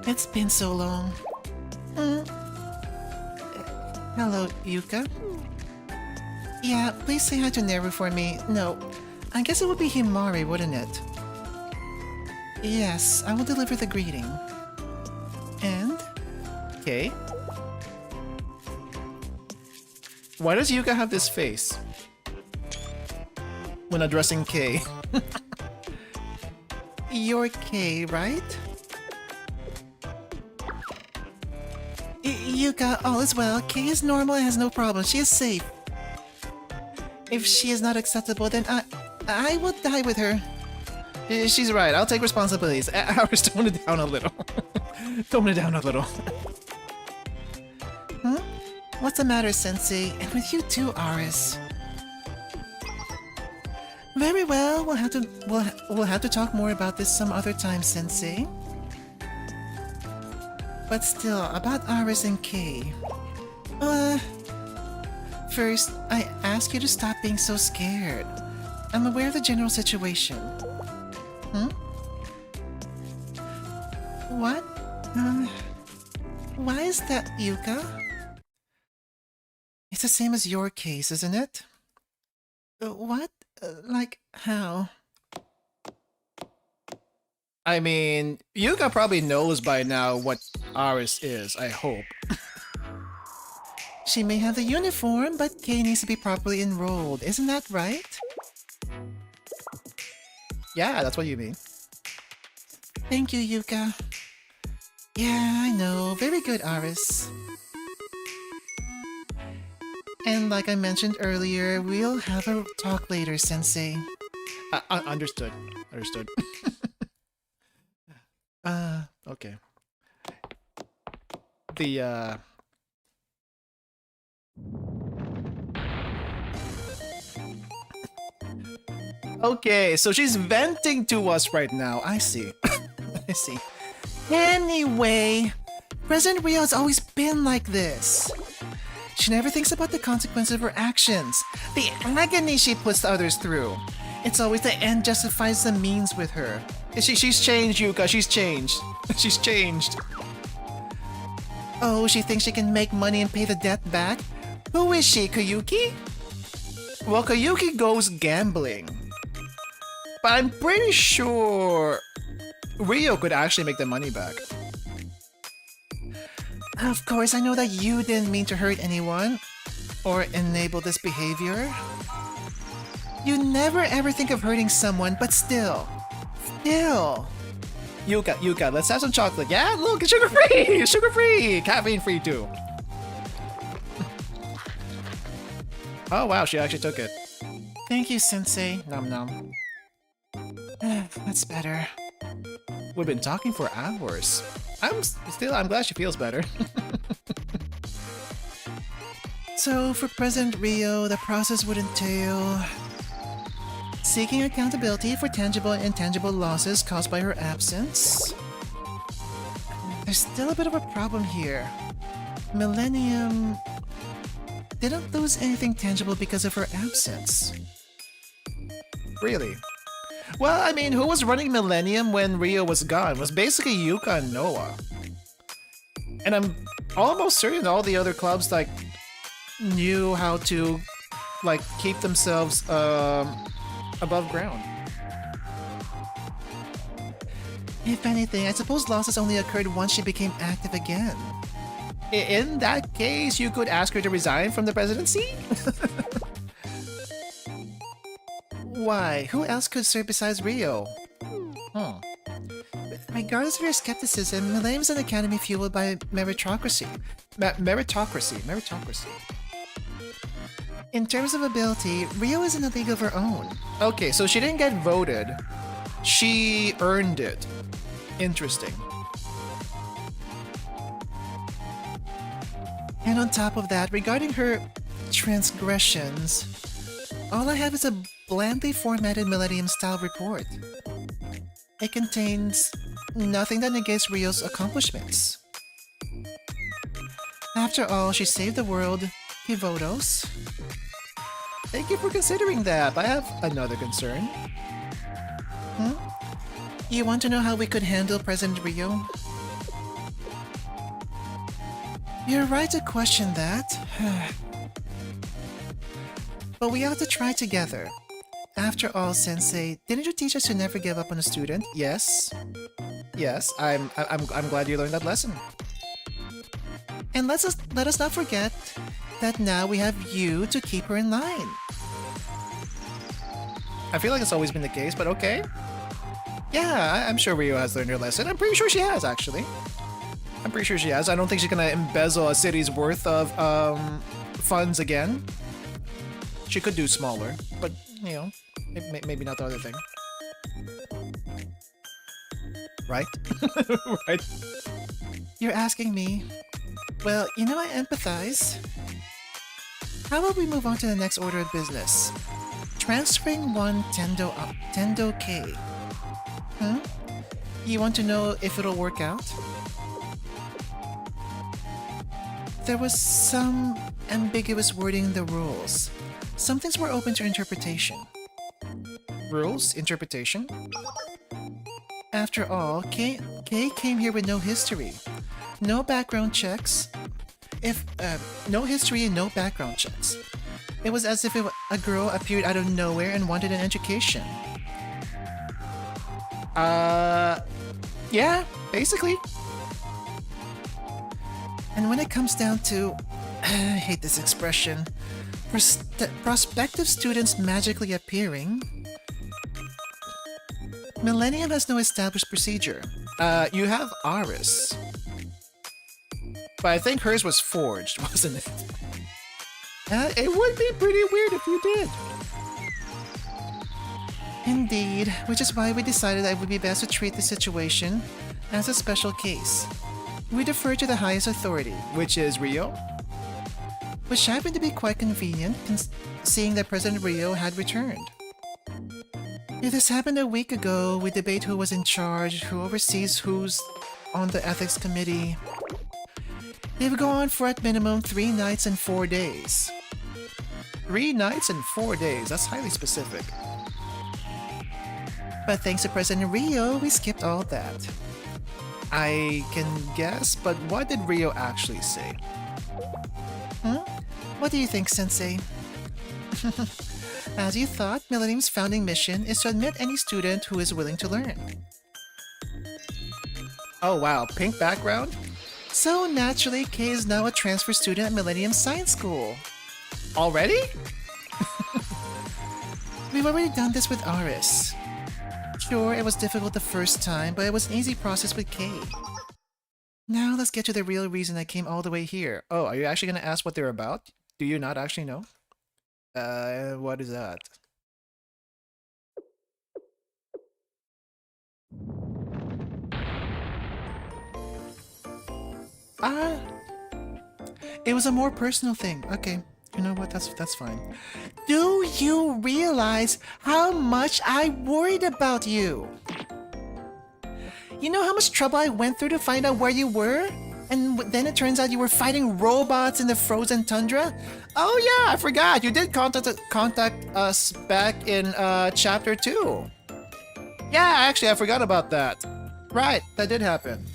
It's been so long. Hello, Yuka. Yeah, please say hi to Neru for me. No, I guess it would be Himari, wouldn't it? Yes, I will deliver the greeting. And? Okay. Why does Yuka have this face? When addressing Kei. You're Kei, right? Yuka, all is well. Kei is normal and has no problem. She is safe. If she is not acceptable, then I will die with her. She's right. I'll take responsibilities. Ours, tone it down a little. Tone it down a little. Huh? What's the matter, Sensei? And with you too, Aris. Very well. We'll have to talk more about this some other time, Sensei. But still, about Aris and Kei. First, I ask you to stop being so scared. I'm aware of the general situation. What? Why is that, Yuka? It's the same as your case, isn't it? What? Like, how? I mean, Yuka probably knows by now what Aris is, I hope. She may have the uniform, but Kei needs to be properly enrolled. Isn't that right? Yeah, that's what you mean. Thank you, Yuka. Yeah, I know. Very good, Aris. And like I mentioned earlier, we'll have a talk later, Sensei. Understood. Understood. Okay. Okay, so she's venting to us right now. I see. I see. Anyway, President Rio has always been like this. She never thinks about the consequences of her actions, the agony she puts others through. It's always the end justifies the means with her. She's changed, Yuka. She's changed. She's changed. Oh, she thinks she can make money and pay the debt back? Who is she, Koyuki? Well, Koyuki goes gambling. But I'm pretty sure Rio could actually make the money back. Of course, I know that you didn't mean to hurt anyone or enable this behavior. You never ever think of hurting someone, but still. Yuka, let's have some chocolate. Yeah, look, it's sugar-free! Sugar-free! Caffeine-free too. Oh wow, she actually took it. Thank you, Sensei. Nom nom. That's better. We've been talking for hours. I'm glad she feels better. So, for President Rio, the process would entail seeking accountability for tangible and intangible losses caused by her absence. There's still a bit of a problem here. Millennium didn't lose anything tangible because of her absence. Really? Well, I mean, who was running Millennium when Rio was gone? It was basically Yuka and Noah. And I'm almost certain all the other clubs, like, knew how to, like, keep themselves, above ground. If anything, I suppose losses only occurred once she became active again. In that case, you could ask her to resign from the presidency? Why? Who else could serve besides Rio? Regardless of your skepticism, Millennium is an academy fueled by meritocracy. Meritocracy. In terms of ability, Rio is in a league of her own. Okay, so she didn't get voted. She earned it. Interesting. And on top of that, regarding her transgressions, all I have is a blandly formatted Millennium-style report. It contains nothing that negates Rio's accomplishments. After all, she saved the world, Pivotos. Thank you for considering that. I have another concern. You want to know how we could handle President Rio? You're right to question that. But we ought to try together. After all, Sensei, didn't you teach us to never give up on a student? Yes. Yes, I'm glad you learned that lesson. And let us not forget that now we have you to keep her in line. I feel like it's always been the case, but okay. Yeah, I'm sure Rio has learned her lesson. I'm pretty sure she has, actually. I'm pretty sure she has. I don't think she's gonna embezzle a city's worth of funds again. She could do smaller, but you know, maybe not the other thing. Right? Right. You're asking me. Well, you know I empathize. How about we move on to the next order of business? Transferring one Tendo K. Huh? You want to know if it'll work out? There was some ambiguous wording in the rules. Some things were open to interpretation. Rules? Interpretation? After all, Kay came here with no history. No background checks. No history and no background checks. It was as if a girl appeared out of nowhere and wanted an education. Yeah, basically. And when it comes down to, I hate this expression, prospective students magically appearing, Millennium has no established procedure. You have Aris. But I think hers was forged, wasn't it? It would be pretty weird if you did. Indeed, which is why we decided that it would be best to treat the situation as a special case. We defer to the highest authority, which is Rio. Which happened to be quite convenient, seeing that President Rio had returned. If this happened a week ago, we debate who was in charge, who oversees who's on the ethics committee. It would go on for at minimum 3 nights and 4 days. 3 nights and 4 days, that's highly specific. But thanks to President Rio, we skipped all that. I can guess, but what did Rio actually say? What do you think, Sensei? As you thought, Millennium's founding mission is to admit any student who is willing to learn. Oh wow, pink background? So naturally, Kay is now a transfer student at Millennium Science School. Already? We've already done this with Aris. Sure, it was difficult the first time, but it was an easy process with Kay. Now let's get to the real reason I came all the way here. Oh, are you actually going to ask what they're about? Do you not actually know? What is that? It was a more personal thing. Okay, you know what? That's fine. Do you realize how much I worried about you? You know how much trouble I went through to find out where you were? And then it turns out you were fighting robots in the frozen tundra? Oh yeah, I forgot. You did contact us back in chapter 2. Yeah, actually, I forgot about that. Right, that did happen.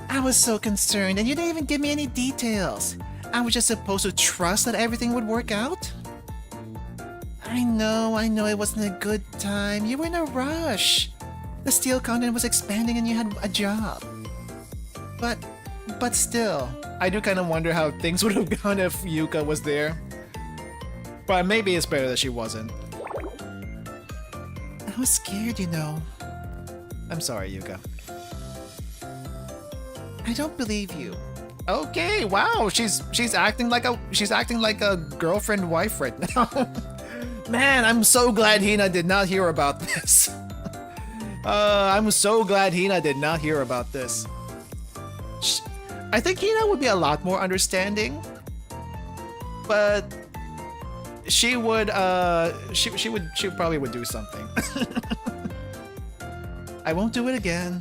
I was so concerned, and you didn't even give me any details. I was just supposed to trust that everything would work out? I know it wasn't a good time. You were in a rush. The steel continent was expanding and you had a job. But still, I do kind of wonder how things would have gone if Yuka was there. But maybe it's better that she wasn't. I was scared, you know. I'm sorry, Yuka. I don't believe you. Okay, wow, she's acting like a girlfriend wife right now. Man, I'm so glad Hina did not hear about this. I'm so glad Hina did not hear about this. I think Hina would be a lot more understanding, but she would she probably would do something. I won't do it again.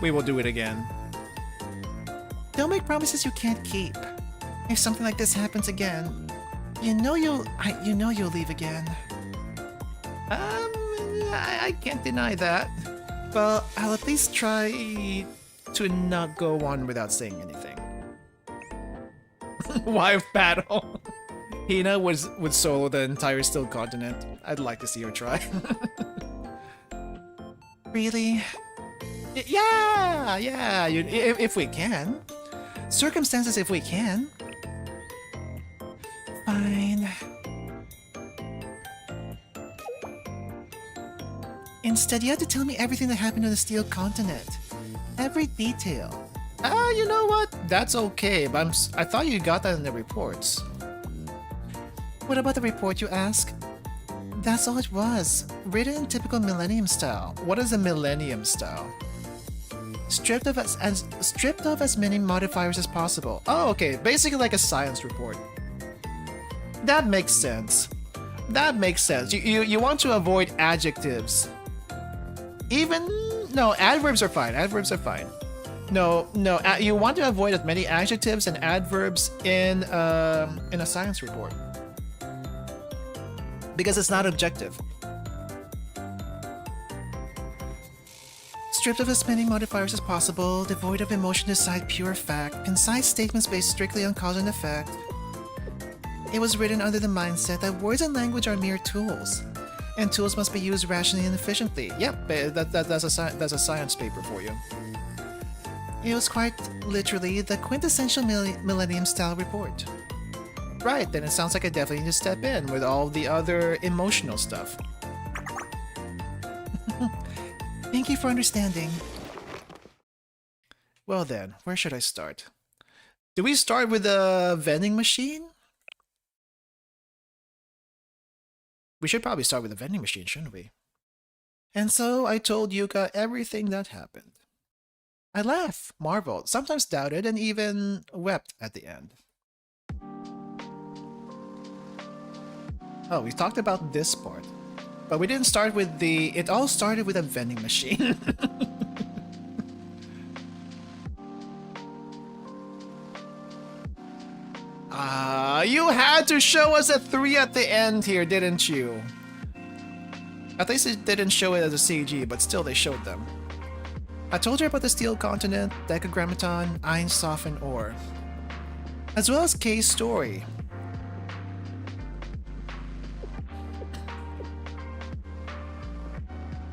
We will do it again. Don't make promises you can't keep. If something like this happens again, you know you'll leave again. I can't deny that. Well, I'll at least try to not go on without saying anything. Wife battle. Hina would solo the entire Steel Continent. I'd like to see her try. Really? Yeah, if we can. Circumstances if we can. Fine. Instead, you have to tell me everything that happened on the Steel Continent. Every detail. You know what? That's okay, but I thought you got that in the reports. What about the report, you ask? That's all it was. Written in typical Millennium style. What is a Millennium style? Stripped of as many modifiers as possible. Oh, okay. Basically like a science report. That makes sense. That makes sense. You want to avoid adjectives. No, adverbs are fine. Adverbs are fine. No, you want to avoid as many adjectives and adverbs in a science report. Because it's not objective. Stripped of as many modifiers as possible, devoid of emotion to cite pure fact, concise statements based strictly on cause and effect. It was written under the mindset that words and language are mere tools, and tools must be used rationally and efficiently. Yep, that's a science paper for you. It was quite literally the quintessential Millennium-style report. Right, then it sounds like I definitely need to step in with all the other emotional stuff. Thank you for understanding. Well then, where should I start? Do we start with the vending machine? We should probably start with the vending machine, shouldn't we? And so I told Yuka everything that happened. I laughed, marveled, sometimes doubted, and even wept at the end. Oh, we talked about this part. But we didn't start with the... It all started with a vending machine. You had to show us a 3 at the end here, didn't you? At least it didn't show it as a CG, but still they showed them. I told her about the Steel Continent, Decagrammaton, Einstoff, and Ore. As well as Kay's story.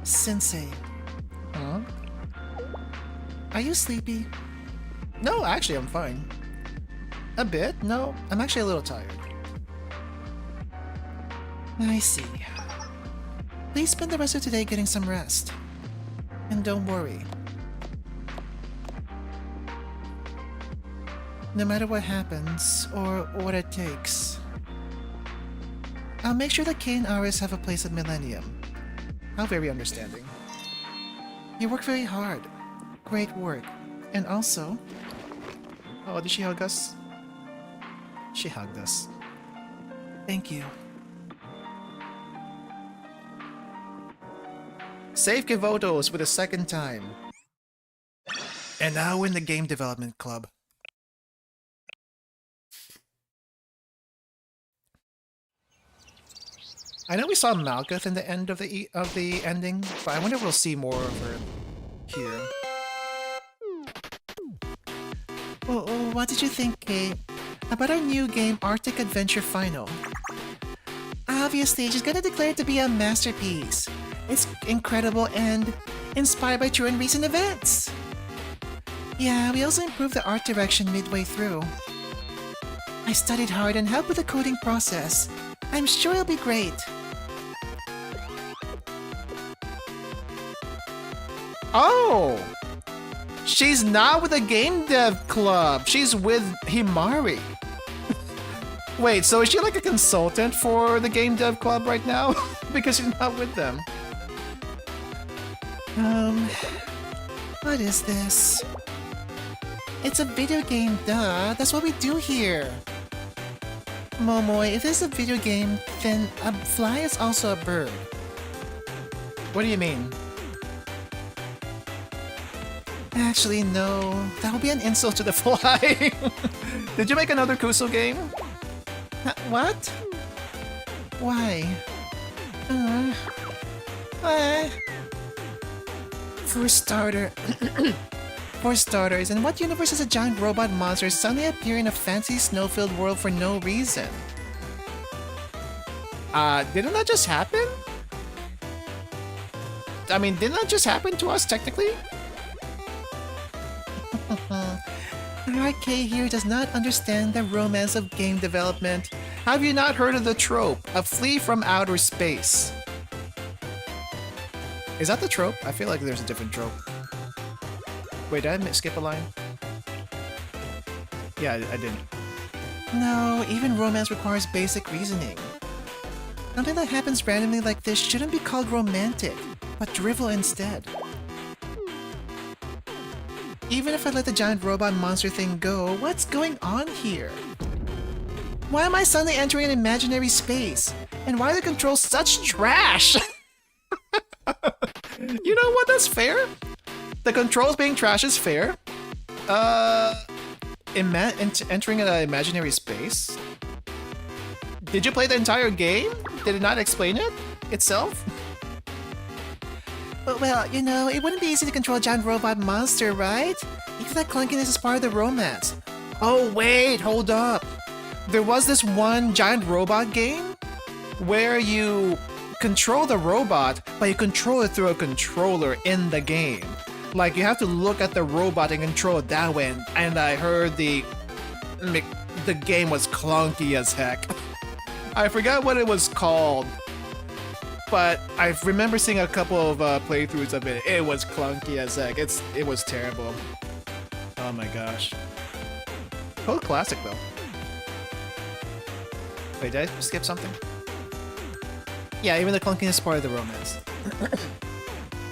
Sensei. Huh? Are you sleepy? No, actually I'm fine. A bit? No, I'm actually a little tired. I see. Please spend the rest of today getting some rest. And don't worry. No matter what happens, or what it takes, I'll make sure that Kay and Aris have a place at Millennium. How very understanding. You work very hard. Great work. And also... Oh, did she hug us? She hugged us. Thank you. Save Kivotos for the second time. And now in the Game Development Club. I know we saw Malkuth in the end of the ending, but I wonder if we'll see more of her here. Oh, what did you think, Kay, about our new game, Arctic Adventure Final? Obviously, she's gonna declare it to be a masterpiece. It's incredible and inspired by true and recent events. Yeah, we also improved the art direction midway through. I studied hard and helped with the coding process. I'm sure it'll be great. Oh! She's not with the Game Dev Club. She's with Himari. Wait, so is she like a consultant for the Game Dev Club right now? Because she's not with them. What is this? It's a video game, duh. That's what we do here. Momoy, if it's a video game, then a fly is also a bird. What do you mean? Actually, no. That would be an insult to the fly. Did you make another Kuso game? What? Why? For starters, in what universe does a giant robot monster suddenly appear in a fancy snow-filled world for no reason? Didn't that just happen? I mean, didn't that just happen to us, technically? RK here does not understand the romance of game development. Have you not heard of the trope, a flea from outer space? Is that the trope? I feel like there's a different trope. Wait, did I skip a line? Yeah, I didn't. No, even romance requires basic reasoning. Something that happens randomly like this shouldn't be called romantic, but drivel instead. Even if I let the giant robot monster thing go, what's going on here? Why am I suddenly entering an imaginary space? And why are the controls such trash? You know what, that's fair. The controls being trash is fair. Entering an imaginary space? Did you play the entire game? Did it not explain it itself? Well, you know, it wouldn't be easy to control a giant robot monster, right? Even that clunkiness is part of the romance. Oh wait, hold up. There was this one giant robot game where you control the robot, but you control it through a controller in the game. Like, you have to look at the robot and control it that way, and I heard the game was clunky as heck. I forgot what it was called, but I remember seeing a couple of playthroughs of it. It was clunky as heck. It was terrible. Oh my gosh. Code classic though. Wait, did I skip something? Yeah, even the clunkiness is part of the romance.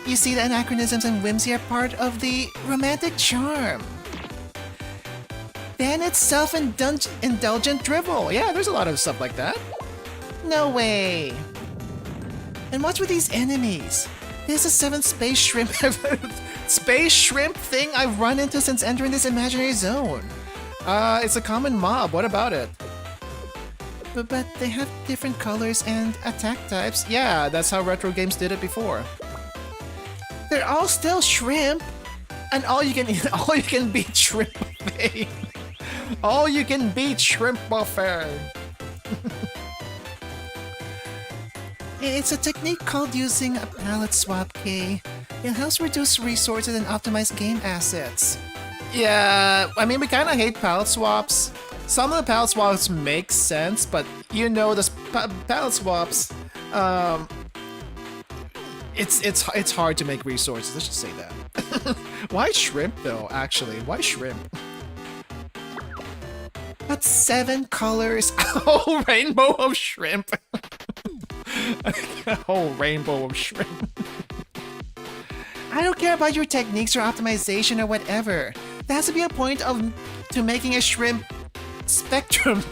You see, the anachronisms and whimsy are part of the romantic charm. Then it's self-indulgent drivel. Yeah, there's a lot of stuff like that. No way. And what's with these enemies? There's a 7th space shrimp thing I've run into since entering this imaginary zone. It's a common mob. What about it? But they have different colors and attack types. Yeah, that's how retro games did it before. They're all still shrimp, and all you can beat shrimp buffet. All you can beat shrimp buffet. It's a technique called using a palette swap key. It helps reduce resources and optimize game assets. Yeah, I mean, we kind of hate palette swaps. Some of the palette swaps make sense, but you know, the palette swaps, it's hard to make resources. Let's just say that. Why shrimp though? Actually, why shrimp? But 7 colors, a whole rainbow of shrimp. A whole rainbow of shrimp. I don't care about your techniques or optimization or whatever. There has to be a point to making a shrimp spectrum.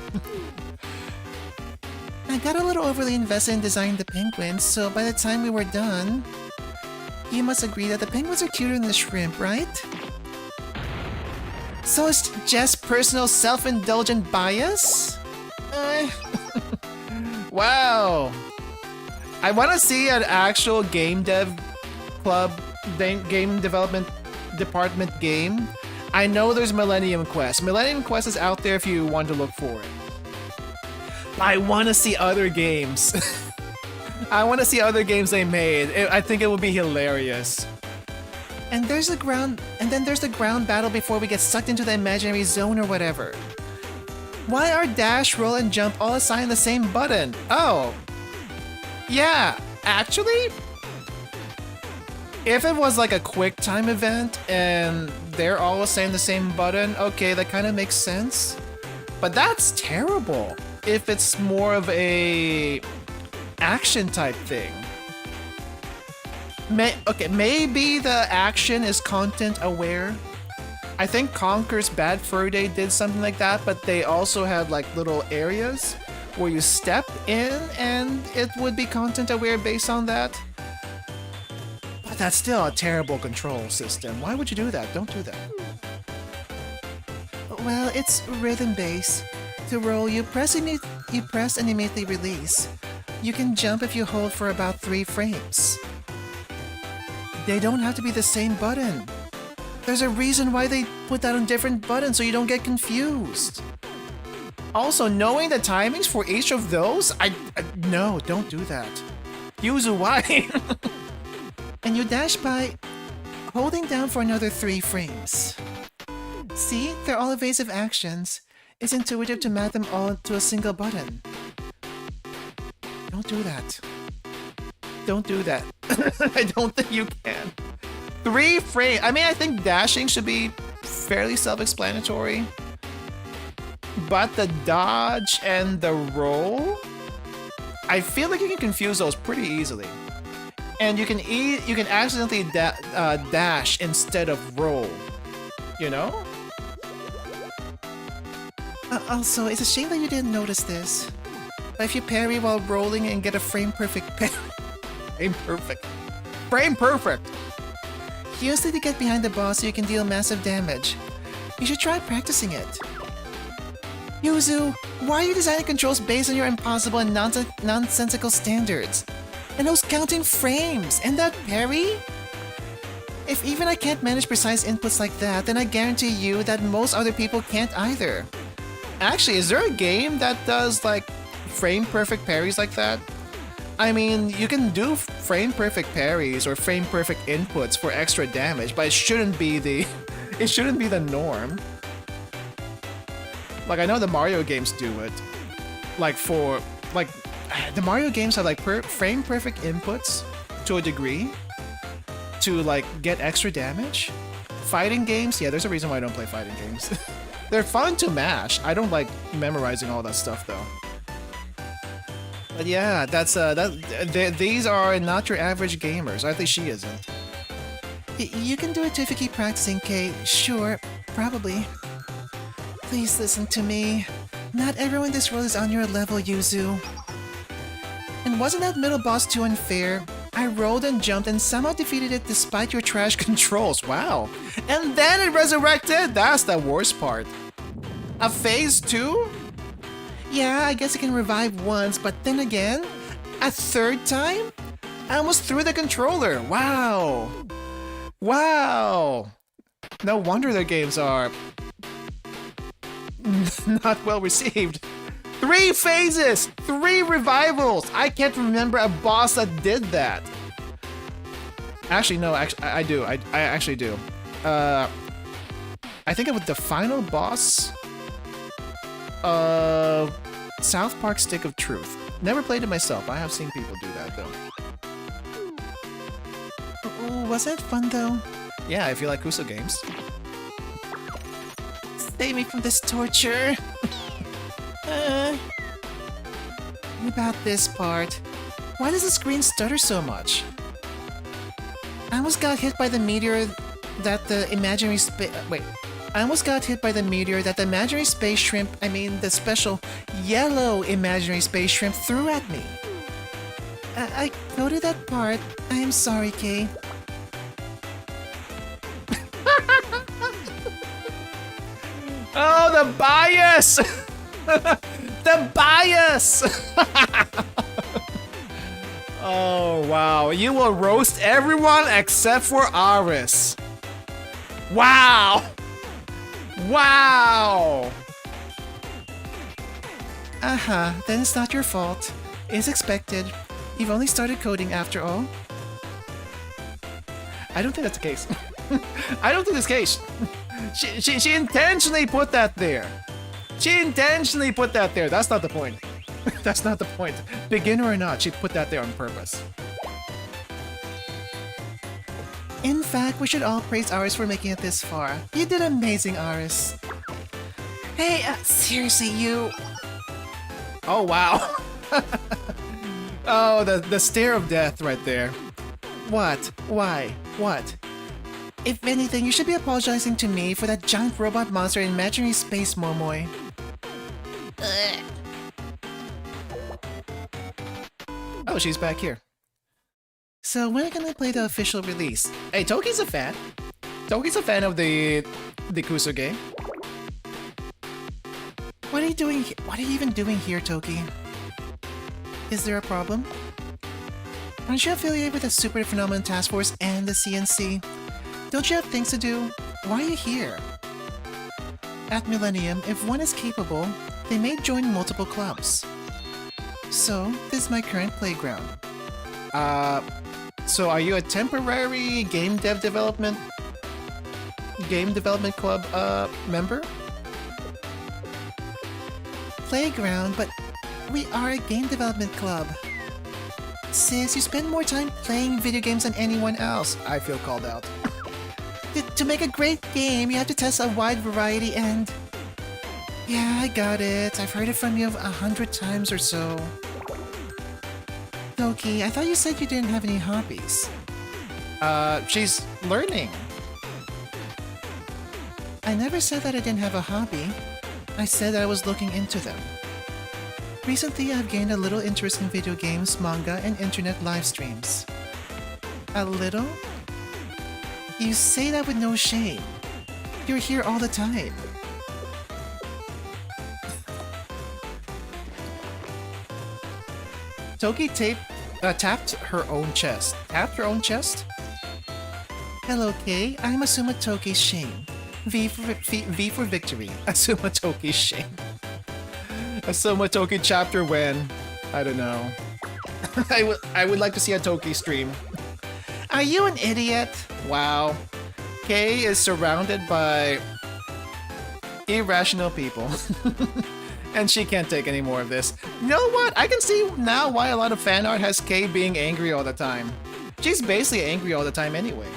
I got a little overly invested in designing the penguins, so by the time we were done, you must agree that the penguins are cuter than the shrimp, right? So it's just personal self-indulgent bias? Wow. I want to see an actual game dev club, game development department game. I know there's Millennium Quest. Millennium Quest is out there if you want to look for it. I want to see other games. I want to see other games they made. I think it would be hilarious. And then there's the ground battle before we get sucked into the imaginary zone or whatever. Why are dash, roll, and jump all assigned the same button? Oh. Yeah, actually, if it was like a quick time event and they're all assigned the same button, okay, that kind of makes sense. But that's terrible if it's more of a action type thing. Okay, maybe the action is content aware, I think Conker's Bad Fur Day did something like that, but they also had like little areas where you step in and it would be content aware based on that. But that's still a terrible control system. Why would you do that? Don't do that. Well, it's rhythm based. To roll, you press and immediately release. You can jump if you hold for about 3 frames. They don't have to be the same button. There's a reason why they put that on different buttons so you don't get confused. Also, knowing the timings for each of those, no, don't do that. Yuzu, why? And you dash by holding down for another 3 frames. See, they're all evasive actions. It's intuitive to map them all to a single button. Don't do that. Don't do that. I don't think you can. 3 frames. I mean, I think dashing should be fairly self-explanatory. But the dodge and the roll, I feel like you can confuse those pretty easily. And you can accidentally dash instead of roll. You know? Also, it's a shame that you didn't notice this. But if you parry while rolling and get a frame-perfect parry... Frame-perfect. Frame-perfect! Use it to get behind the boss so you can deal massive damage. You should try practicing it. Yuzu, why are you designing controls based on your impossible and nonsensical standards? And those counting frames, and that parry? If even I can't manage precise inputs like that, then I guarantee you that most other people can't either. Actually, is there a game that does, like, frame-perfect parries like that? I mean, you can do frame-perfect parries or frame-perfect inputs for extra damage, but it shouldn't be the norm. Like, I know the Mario games do it. The Mario games have, like, frame-perfect inputs to a degree to, like, get extra damage. Fighting games, yeah, there's a reason why I don't play fighting games. They're fun to mash. I don't like memorizing all that stuff, though. But yeah, these are not your average gamers. At least she isn't. You can do it too if you keep practicing, Kate. Sure, probably. Please listen to me. Not everyone in this world is on your level, Yuzu. And wasn't that middle boss too unfair? I rolled and jumped and somehow defeated it despite your trash controls. Wow. And then it resurrected? That's the worst part. A phase 2? Yeah, I guess it can revive once, but then again, a 3rd time? I almost threw the controller. Wow. Wow. No wonder their games are not well received. 3 phases! 3 revivals! I can't remember a boss that did that. Actually, no, I do. I actually do. I think it was the final boss of South Park Stick of Truth. Never played it myself. I have seen people do that, though. Was that fun, though? Yeah, if you like Kuso games. Save me from this torture. About this part. Why does the screen stutter so much? I almost got hit by the meteor that the imaginary I almost got hit by the meteor that the imaginary space shrimp, the special yellow imaginary space shrimp threw at me. I coded that part. I am sorry, Kay. Oh, the bias! The bias! Oh, wow. You will roast everyone except for Aris. Wow! Wow! Then it's not your fault. It's expected. You've only started coding after all. I don't think that's the case. I don't think that's the case. She intentionally put that there. She intentionally put that there. That's not the point. That's not the point. Beginner or not, she put that there on purpose. In fact, we should all praise Aris for making it this far. You did amazing, Aris. Hey, seriously, you... Oh, wow. Oh, the stare of death right there. What? Why? What? If anything, you should be apologizing to me for that giant robot monster in imaginary space, Momoy. Oh, she's back here. So when can I play the official release? Hey, Toki's a fan. Toki's a fan of the Kuso game. What are you doing? What are you even doing here, Toki? Is there a problem? Aren't you affiliated with the Super Phenomenon Task Force and the CNC? Don't you have things to do? Why are you here? At Millennium, if one is capable, they may join multiple clubs. So, this is my current playground. So are you a temporary game development club, member? Playground, but we are a game development club. Sis, you spend more time playing video games than anyone else. I feel called out. To make a great game, you have to test a wide variety and... Yeah, I got it. I've heard it from you 100 times or so. Toki, I thought you said you didn't have any hobbies. She's learning. I never said that I didn't have a hobby. I said that I was looking into them. Recently, I've gained a little interest in video games, manga, and internet live streams. A little? You say that with no shame. You're here all the time. Toki tapped her own chest. Tapped her own chest? Hello, Kay. I'm Asuma Toki's Shane. V for victory. Asuma Toki's Shane. Asuma Toki chapter when? I don't know. I would like to see a Toki stream. Are you an idiot? Wow. Kay is surrounded by irrational people. And she can't take any more of this. You know what? I can see now why a lot of fan art has Kay being angry all the time. She's basically angry all the time anyway.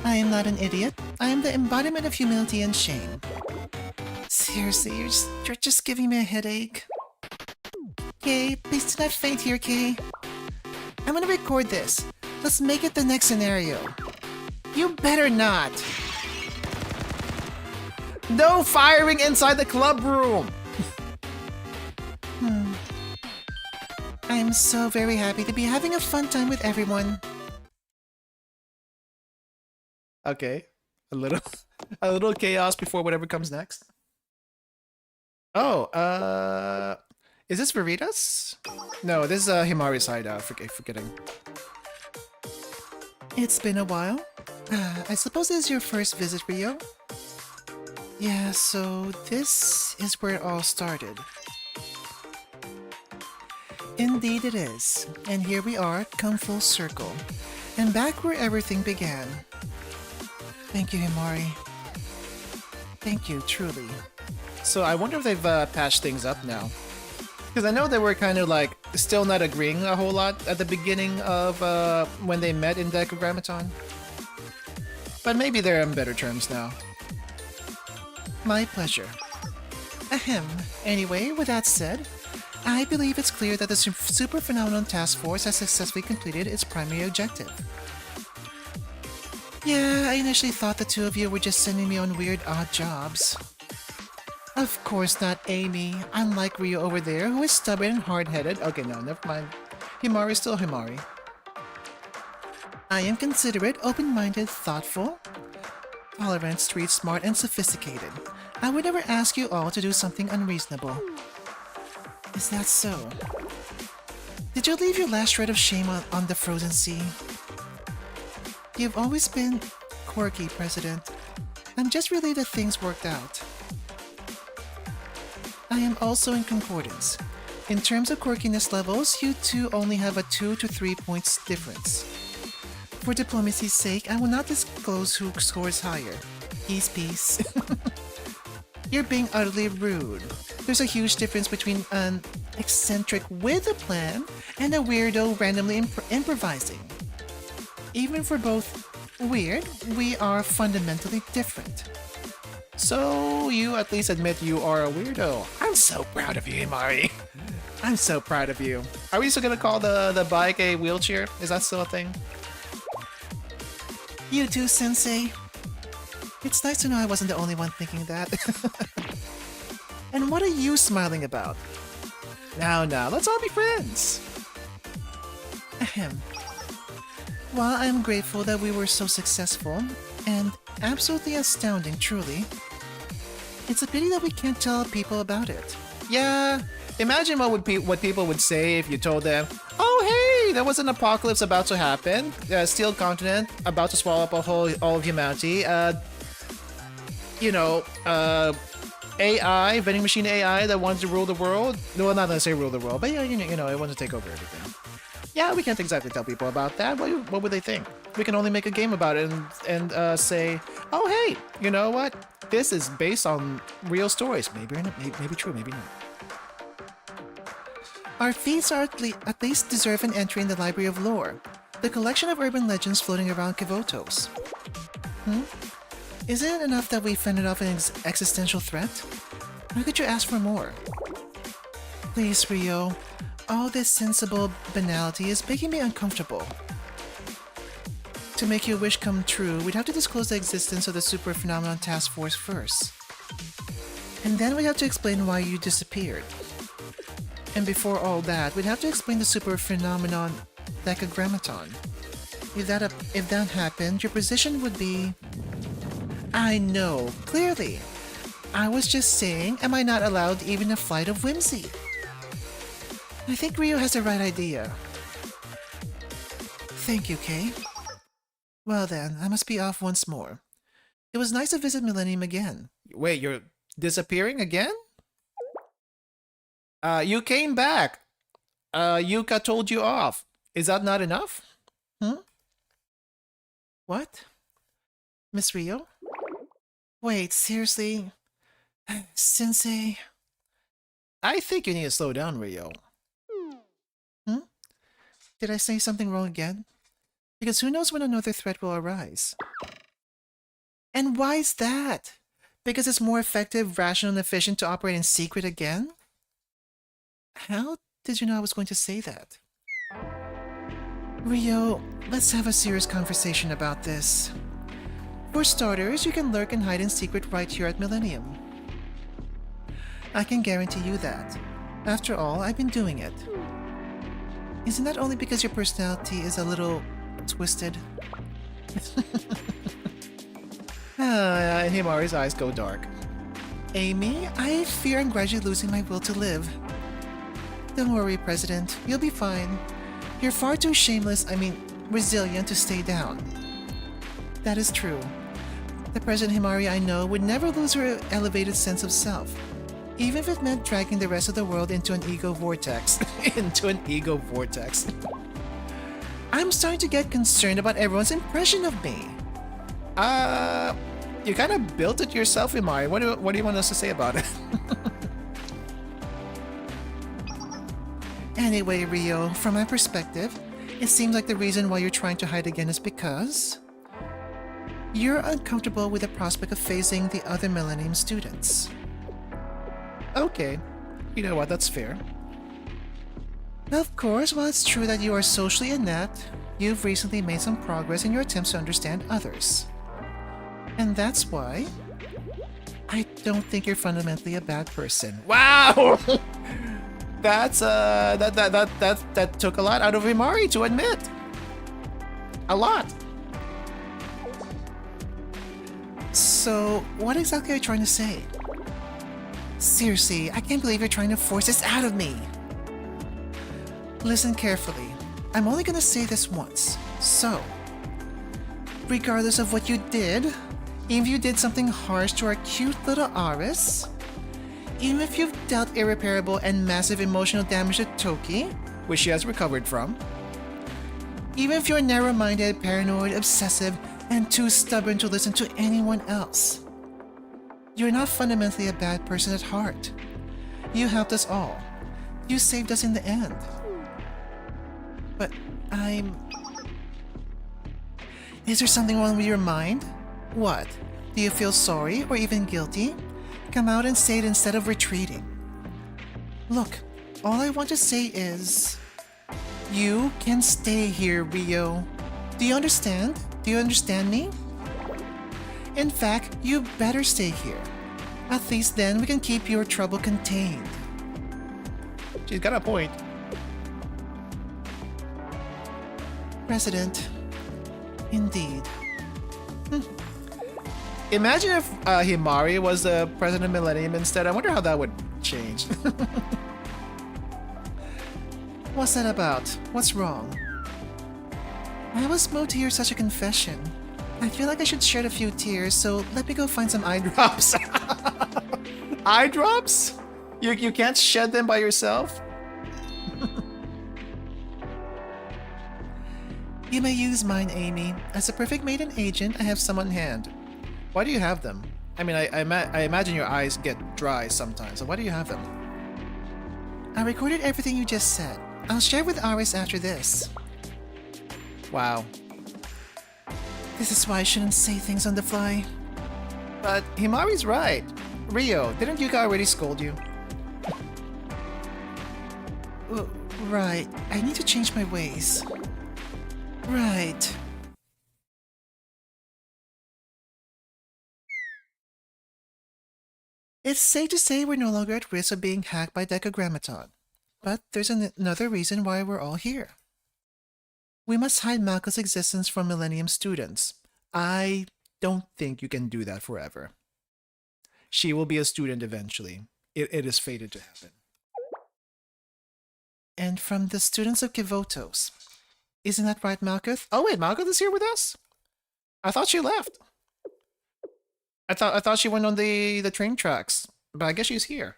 I am not an idiot. I am the embodiment of humility and shame. Seriously, you're just giving me a headache. Kay, please do not faint here, Kay. I'm gonna record this. Let's make it the next scenario. You better not. No firing inside the club room! I am so very happy to be having a fun time with everyone. Okay. A little chaos before whatever comes next. Oh, is this Veritas? No, this is Himari's hideout. Forgetting. It's been a while. I suppose this is your first visit, Rio? Yeah, so this is where it all started. Indeed it is. And here we are, come full circle. And back where everything began. Thank you, Himari. Thank you, truly. So I wonder if they've patched things up now. Because I know they were kind of like still not agreeing a whole lot at the beginning of when they met in Decagrammaton. But maybe they're on better terms now. My pleasure. Ahem. Anyway, with that said, I believe it's clear that the Super Phenomenon Task Force has successfully completed its primary objective. Yeah, I initially thought the two of you were just sending me on weird odd jobs. Of course not, Amy. Unlike Rio over there, who is stubborn and hard-headed. Okay, no, never mind. Himari's still Himari. I am considerate, open-minded, thoughtful, tolerant, street smart, and sophisticated. I would never ask you all to do something unreasonable. Is that so? Did you leave your last shred of shame on the frozen sea? You've always been quirky, President. I'm just relieved that things worked out. I am also in concordance. In terms of quirkiness levels, you two only have a 2 to 3 points difference. For diplomacy's sake, I will not disclose who scores higher. Peace. You're being utterly rude. There's a huge difference between an eccentric with a plan and a weirdo randomly improvising. Even for both weird, we are fundamentally different. So you at least admit you are a weirdo. I'm so proud of you, Himari. I'm so proud of you. Are we still gonna call the bike a wheelchair? Is that still a thing? You too, Sensei. It's nice to know I wasn't the only one thinking that. And what are you smiling about? Now, let's all be friends. Ahem. Well, I'm grateful that we were so successful, and absolutely astounding, truly. It's a pity that we can't tell people about it. Yeah, imagine what people would say if you told them, "Oh hey, there was an apocalypse about to happen. Steel continent about to swallow up all of humanity. AI, vending machine AI that wanted to rule the world. No, not necessarily rule the world, but yeah, it wanted to take over everything." Yeah, we can't exactly tell people about that. What would they think? We can only make a game about it and say, "Oh hey, you know what? This is based on real stories. Maybe true, maybe not." Our feats are at least deserve an entry in the Library of Lore, the collection of urban legends floating around Kivotos. Isn't it enough that we fended off an existential threat? How could you ask for more? Please, Rio. All this sensible banality is making me uncomfortable. To make your wish come true, we'd have to disclose the existence of the Super Phenomenon Task Force first. And then we'd have to explain why you disappeared. And before all that, we'd have to explain the Super Phenomenon Decagrammaton. If that happened, your position would be... I know, clearly. I was just saying, am I not allowed even a flight of whimsy? I think Rio has the right idea. Thank you, Kay. Well then, I must be off once more. It was nice to visit Millennium again. Wait, you're disappearing again? You came back. Yuka told you off. Is that not enough? What? Miss Rio? Wait, seriously? Sensei? I think you need to slow down, Rio. Did I say something wrong again? Because who knows when another threat will arise. And why is that? Because it's more effective, rational, and efficient to operate in secret again? How did you know I was going to say that? Rio, let's have a serious conversation about this. For starters, you can lurk and hide in secret right here at Millennium. I can guarantee you that. After all, I've been doing it. Isn't that only because your personality is a little twisted? And Himari's eyes go dark. Amy, I fear I'm gradually losing my will to live. Don't worry, President. You'll be fine. You're far too resilient to stay down. That is true. The President Himari I know would never lose her elevated sense of self, even if it meant dragging the rest of the world into an ego vortex. Into an ego vortex. I'm starting to get concerned about everyone's impression of me. You kind of built it yourself, Himari. What do you want us to say about it? Anyway, Rio, from my perspective, it seems like the reason why you're trying to hide again is because you're uncomfortable with the prospect of facing the other Millennium students. Okay, you know what, that's fair. Of course, while it's true that you are socially inept, you've recently made some progress in your attempts to understand others. And that's why I don't think you're fundamentally a bad person. Wow! That's that took a lot out of Himari to admit. A lot. So, what exactly are you trying to say? Seriously, I can't believe you're trying to force this out of me. Listen carefully. I'm only gonna say this once. So, regardless of what you did, even if you did something harsh to our cute little Aris, even if you've dealt irreparable and massive emotional damage to Toki, which she has recovered from, even if you're narrow-minded, paranoid, obsessive, and too stubborn to listen to anyone else, you're not fundamentally a bad person at heart. You helped us all. You saved us in the end. But Is there something wrong with your mind? What? Do you feel sorry or even guilty? Come out and say it instead of retreating. Look, all I want to say is... You can stay here, Rio. Do you understand? Do you understand me? In fact, you better stay here. At least then we can keep your trouble contained. She's got a point. President. Indeed. Imagine if Himari was the President of Millennium instead. I wonder how that would change. What's that about? What's wrong? I was moved to hear such a confession. I feel like I should shed a few tears, so let me go find some eye drops. Eye drops? You can't shed them by yourself? You may use mine, Amy. As a perfect maiden agent, I have some on hand. Why do you have them? I mean, I imagine your eyes get dry sometimes, so why do you have them? I recorded everything you just said. I'll share with Aris after this. Wow. This is why I shouldn't say things on the fly. But Himari's right. Rio, didn't Yuka already scold you? Right. I need to change my ways. Right. It's safe to say we're no longer at risk of being hacked by Decagrammaton. But there's another reason why we're all here. We must hide Malka's existence from Millennium students. I don't think you can do that forever. She will be a student eventually. It is fated to happen. And from the students of Kivotos. Isn't that right, Malkath? Oh wait, Malkath is here with us? I thought she left. I thought she went on the train tracks, but I guess she's here.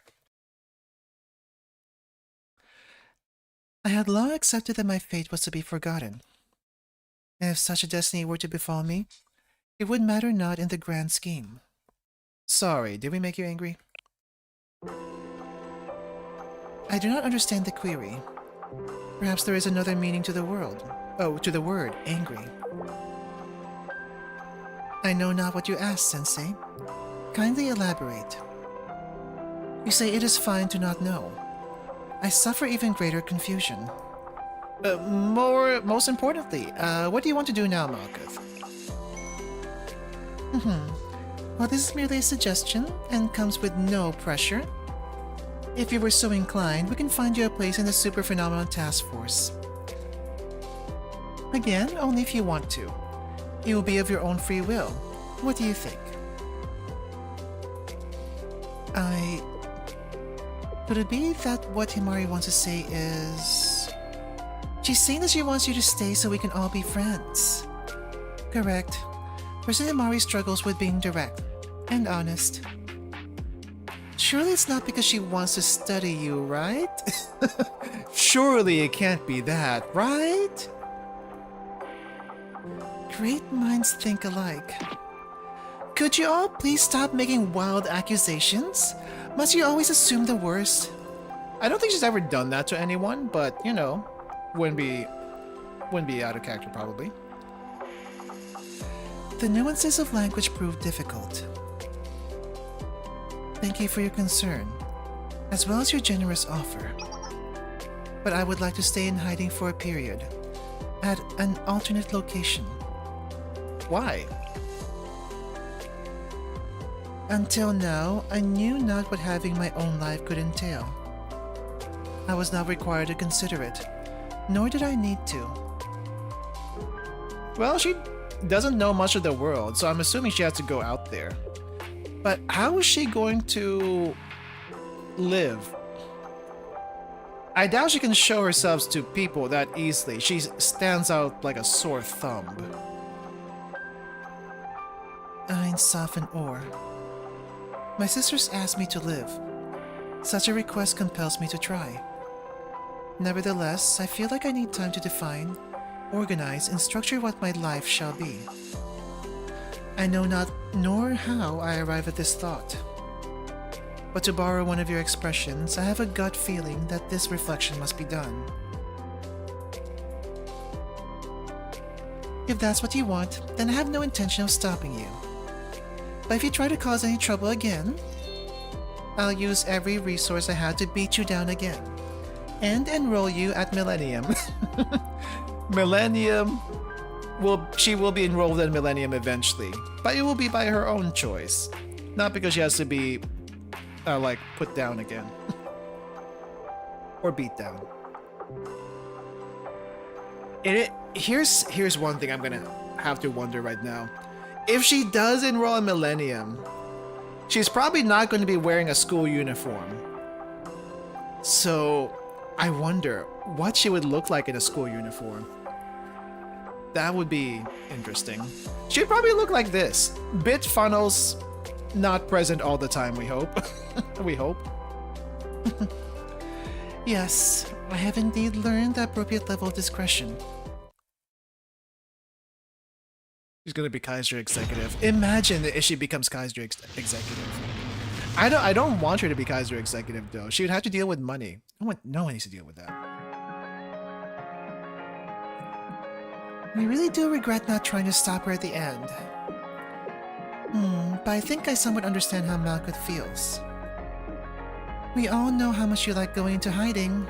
I had long accepted that my fate was to be forgotten. And if such a destiny were to befall me, it would matter not in the grand scheme. Sorry, did we make you angry? I do not understand the query. Perhaps there is another meaning to the world. Oh, to the word, angry. I know not what you asked, Sensei. Kindly elaborate. You say it is fine to not know. I suffer even greater confusion. Most importantly, what do you want to do now, Malkath? Well, this is merely a suggestion and comes with no pressure. If you were so inclined, we can find you a place in the Super Phenomenon Task Force. Again, only if you want to. It will be of your own free will. What do you think? Could it be that what Himari wants to say is... She's saying that she wants you to stay so we can all be friends. Correct. President Himari struggles with being direct and honest. Surely it's not because she wants to study you, right? Surely it can't be that, right? Great minds think alike. Could you all please stop making wild accusations? Must you always assume the worst? I don't think she's ever done that to anyone, but, you know, wouldn't be out of character probably. The nuances of language prove difficult. Thank you for your concern, as well as your generous offer. But I would like to stay in hiding for a period, at an alternate location. Why? Until now, I knew not what having my own life could entail. I was not required to consider it, nor did I need to. Well, she doesn't know much of the world, so I'm assuming she has to go out there. But how is she going to live? I doubt she can show herself to people that easily. She stands out like a sore thumb. Ein soften Ohr. My sisters asked me to live. Such a request compels me to try. Nevertheless, I feel like I need time to define, organize, and structure what my life shall be. I know not nor how I arrive at this thought. But to borrow one of your expressions, I have a gut feeling that this reflection must be done. If that's what you want, then I have no intention of stopping you. But if you try to cause any trouble again, I'll use every resource I have to beat you down again, and enroll you at Millennium. Millennium she will be enrolled in Millennium eventually, but it will be by her own choice, not because she has to be like put down again or beat down. Here's one thing I'm gonna have to wonder right now. If she does enroll in Millennium, she's probably not going to be wearing a school uniform. So I wonder what she would look like in a school uniform. That would be interesting. She'd probably look like this. Bit funnels not present all the time, we hope. We hope. Yes, I have indeed learned the appropriate level of discretion. She's gonna be Kaiser Executive. Imagine if she becomes Kaiser Executive. I don't want her to be Kaiser Executive though. She would have to deal with money. No one needs to deal with that. I really do regret not trying to stop her at the end. But I think I somewhat understand how Malkuth feels. We all know how much you like going into hiding.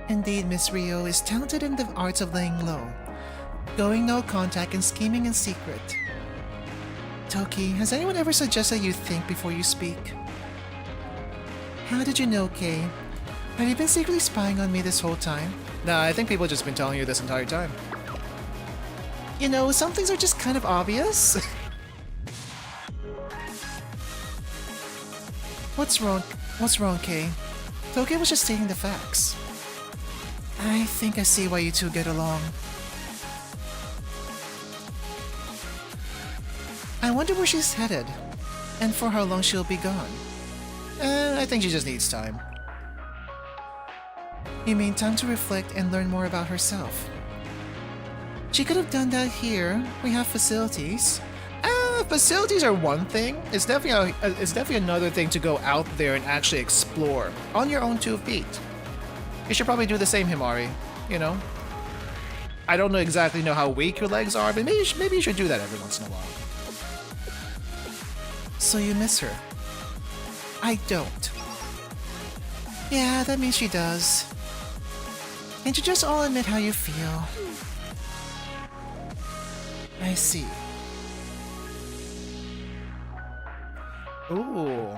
Indeed, Miss Rio is talented in the arts of laying low, going no contact and scheming in secret. Toki, has anyone ever suggested you think before you speak? How did you know, Kay? Have you been secretly spying on me this whole time? Nah, I think people have just been telling you this entire time. You know, some things are just kind of obvious. What's wrong? What's wrong, Kay? Toki was just stating the facts. I think I see why you two get along. I wonder where she's headed, and for how long she'll be gone. I think she just needs time. You mean time to reflect and learn more about herself? She could have done that here. We have facilities. Facilities are one thing. It's definitely another thing to go out there and actually explore on your own 2 feet. You should probably do the same, Himari. You know, I don't exactly know how weak your legs are, but maybe you should do that every once in a while. So you miss her? I don't. Yeah, that means she does. Can't you just all admit how you feel? I see. Ooh.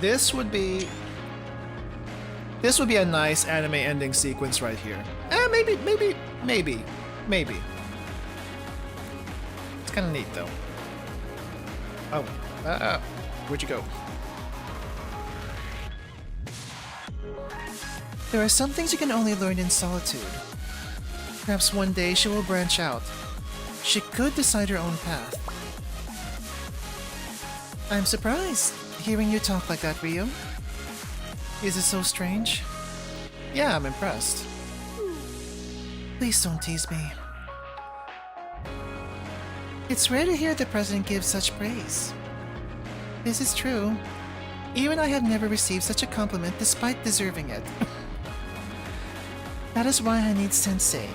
This would be a nice anime ending sequence right here. Maybe. It's kind of neat though. Oh, where'd you go? There are some things you can only learn in solitude. Perhaps one day she will branch out. She could decide her own path. I'm surprised hearing you talk like that, Rio. Is it so strange? Yeah, I'm impressed. Please don't tease me. It's rare to hear the president give such praise. This is true. Even I have never received such a compliment despite deserving it. That is why I need sensei.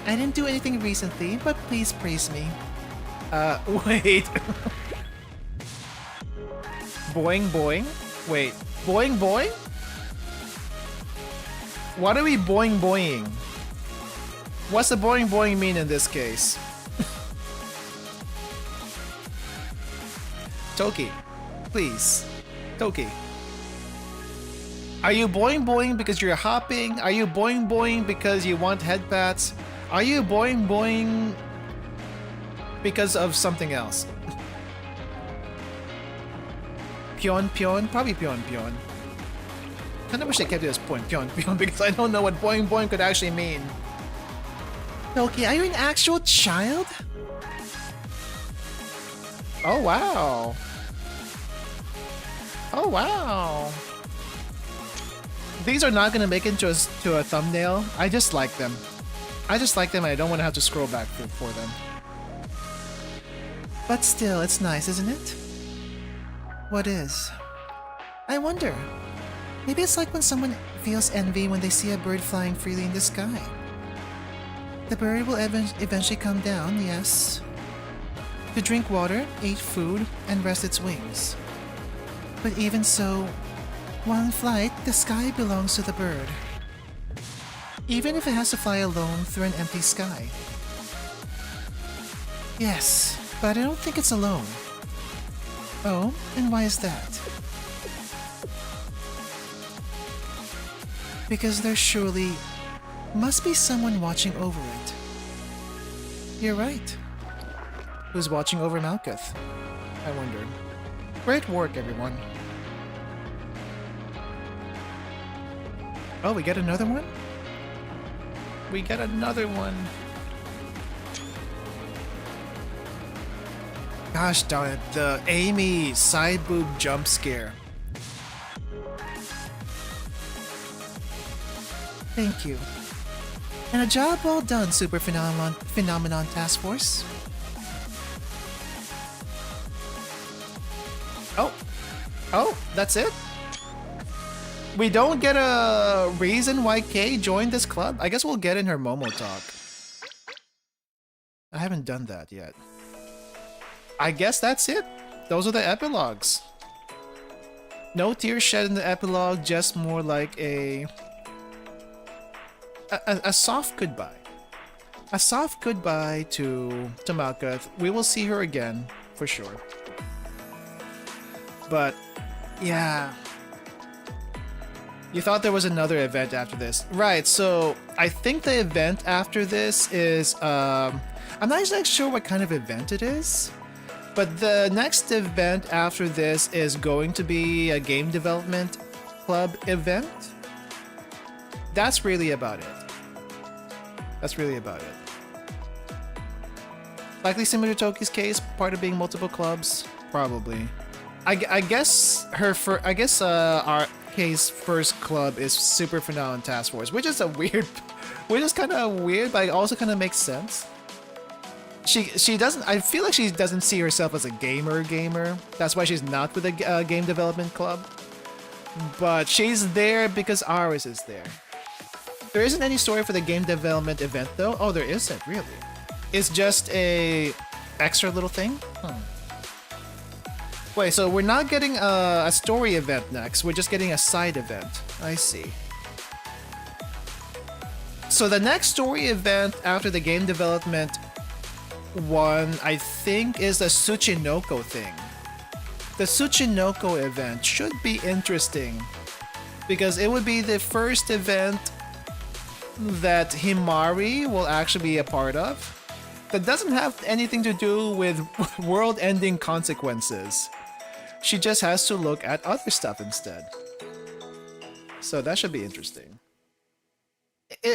I didn't do anything recently, but please praise me. Wait. Boing boing? Wait, boing boing? What are we boing boing? What's the boing boing mean in this case? Toki, please. Toki. Are you boing boing because you're hopping? Are you boing boing because you want headpats? Are you boing boing because of something else? Pion pion? Probably pion pion. Kinda wish they kept it as pion pion because I don't know what boing boing could actually mean. Toki, are you an actual child? Oh wow. Oh wow. These are not gonna make it to a thumbnail. I just like them. I just like them and I don't want to have to scroll back for them. But still, it's nice, isn't it? What is? I wonder. Maybe it's like when someone feels envy when they see a bird flying freely in the sky. The bird will eventually come down, yes, to drink water, eat food, and rest its wings. But even so, while in flight, the sky belongs to the bird. Even if it has to fly alone through an empty sky. Yes, but I don't think it's alone. Oh, and why is that? Because there surely must be someone watching over it. You're right. Who's watching over Malkuth? I wonder. Great work, everyone. Oh, we get another one? We get another one. Gosh darn it, the Amy side boob jump scare. Thank you. And a job well done, Super Phenomenon Task Force. Oh, that's it? We don't get a reason why Kay joined this club? I guess we'll get in her Momo talk. I haven't done that yet. I guess that's it. Those are the epilogues. No tears shed in the epilogue, just more like a soft goodbye. A soft goodbye to Malkuth. We will see her again, for sure. But, yeah. You thought there was another event after this. Right, so I think the event after this is, I'm not exactly sure what kind of event it is. But the next event after this is going to be a game development club event. That's really about it. That's really about it. Likely similar to Toki's case, part of being multiple clubs, probably. I guess our Kay's first club is Super Phenomenon Task Force, which is kind of weird, but it also kind of makes sense. She doesn't. I feel like she doesn't see herself as a gamer. That's why she's not with a game development club. But she's there because Aris is there. There isn't any story for the game development event though. Oh, there isn't really. It's just a extra little thing. Wait, so we're not getting a story event next. We're just getting a side event. I see. So the next story event after the game development one, I think, is the Tsuchinoko thing. The Tsuchinoko event should be interesting because it would be the first event that Himari will actually be a part of that doesn't have anything to do with world-ending consequences. She just has to look at other stuff instead. So that should be interesting.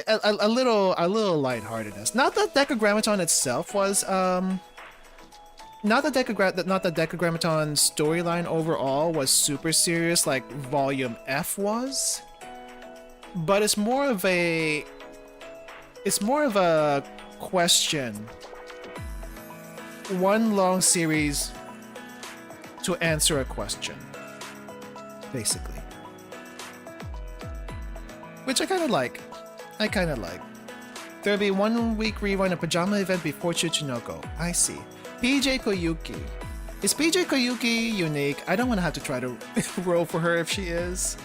A little lightheartedness. Not that Decagrammaton itself was not the Decagrammaton storyline overall was super serious like Volume F was, but it's more of a question. One long series to answer a question, basically. Which I kind of like. There'll be 1 week rewind, a pajama event before Tsuchinoko. I see. PJ Koyuki. Is PJ Koyuki unique? I don't want to have to try to roll for her if she is.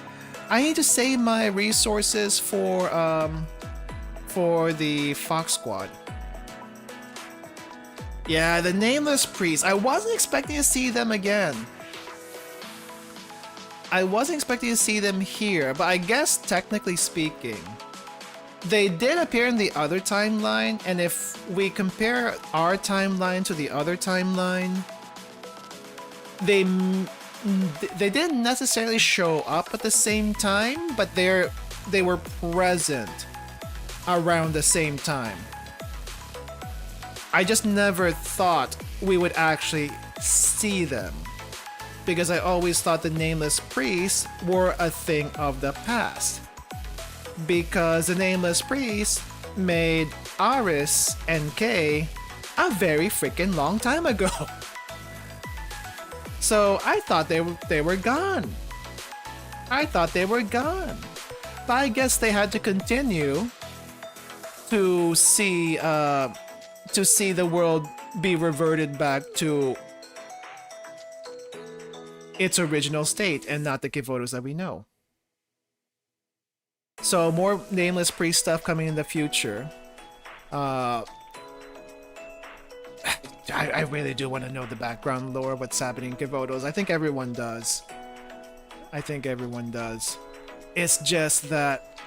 I need to save my resources for the Fox Squad. Yeah, the Nameless Priest. I wasn't expecting to see them again. I wasn't expecting to see them here, but I guess technically speaking, they did appear in the other timeline, and if we compare our timeline to the other timeline, they didn't necessarily show up at the same time, but they were present around the same time. I just never thought we would actually see them, because I always thought the Nameless Priests were a thing of the past. Because the Nameless Priest made Aris and Kay a very freaking long time ago. So I thought they were gone. But I guess they had to continue to see the world be reverted back to its original state and not the Kivotos that we know. So more Nameless Priest stuff coming in the future. I really do want to know the background lore, what's happening in Kivotos. I think everyone does. I think everyone does. It's just that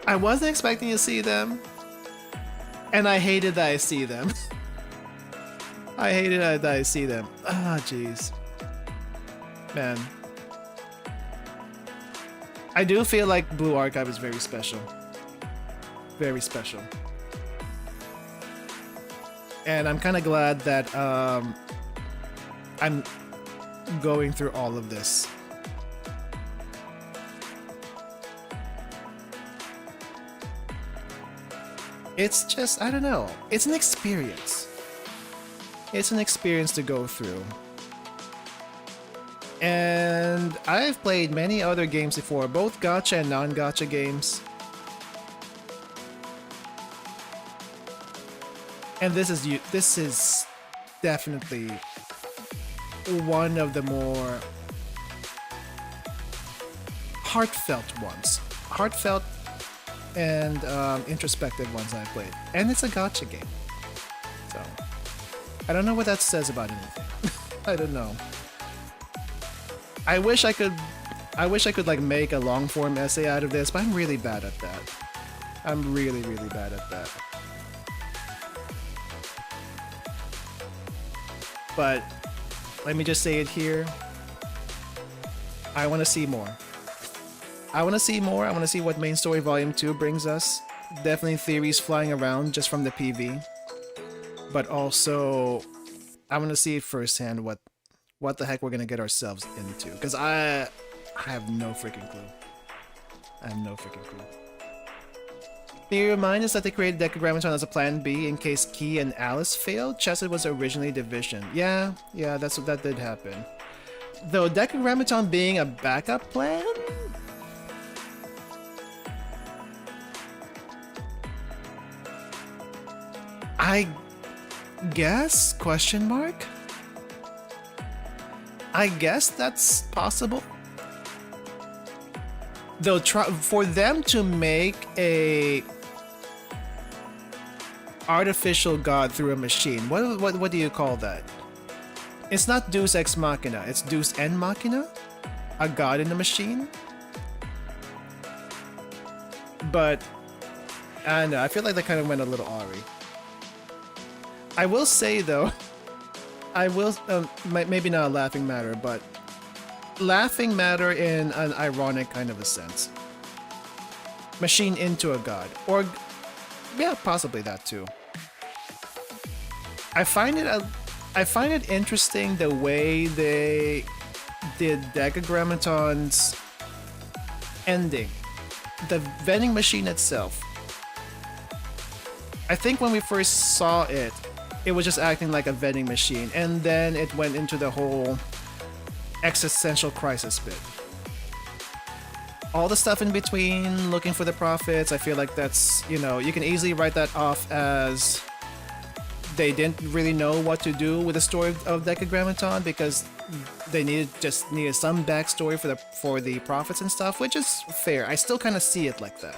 I wasn't expecting to see them, and I hated that I see them. I hated that I see them. Ah, jeez. Man. I do feel like Blue Archive is very special. Very special. And I'm kind of glad that I'm going through all of this. It's just, I don't know. It's an experience. It's an experience to go through. And I've played many other games before, both gacha and non-gacha games. And this is definitely one of the more heartfelt ones. Heartfelt and introspective ones I've played. And it's a gacha game. So, I don't know what that says about anything. I don't know. I wish I could like make a long form essay out of this, but I'm really bad at that. I'm really bad at that. But let me just say it here. I want to see more. I want to see more. I want to see what Main Story Volume 2 brings us. Definitely theories flying around just from the PV. But also, I want to see firsthand what the heck we're going to get ourselves into. Because I have no freaking clue. I have no freaking clue. Can you remind us that they created Decagrammaton as a plan B in case Key and Alice failed? Chesed was originally Division. Yeah, that did happen. Though Decagrammaton being a backup plan? I guess? Question mark? I guess that's possible. Though for them to make a artificial god through a machine, what do you call that? It's not Deus Ex Machina, it's Deus en Machina? A god in a machine? But I don't know, I feel like that kind of went a little awry. I will say though, I will, maybe not a laughing matter, but laughing matter in an ironic kind of a sense. Machine into a god. Or, yeah, possibly that too. I find it interesting the way they did Decagrammaton's ending. The vending machine itself. I think when we first saw it, it was just acting like a vending machine, and then it went into the whole existential crisis bit. All the stuff in between, looking for the prophets, I feel like that's, you know, you can easily write that off as they didn't really know what to do with the story of Decagrammaton because they just needed some backstory for the prophets and stuff, which is fair. I still kind of see it like that.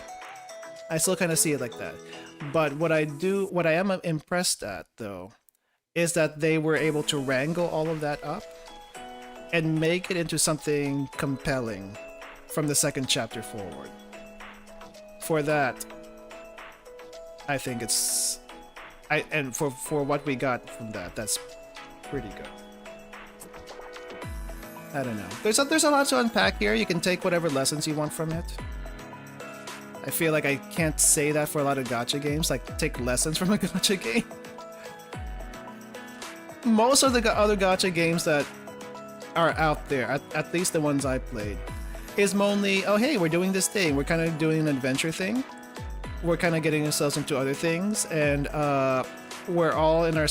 But what I am impressed at though is that they were able to wrangle all of that up and make it into something compelling from the second chapter forward. For that, I think and for what we got from that, that's pretty good. I don't know. There's a lot to unpack here. You can take whatever lessons you want from it. I feel like I can't say that for a lot of gacha games, like take lessons from a gacha game. Most of the other gacha games that are out there, at least the ones I played, is mainly, oh hey, we're doing this thing, we're kind of doing an adventure thing, we're kind of getting ourselves into other things, and we're all in our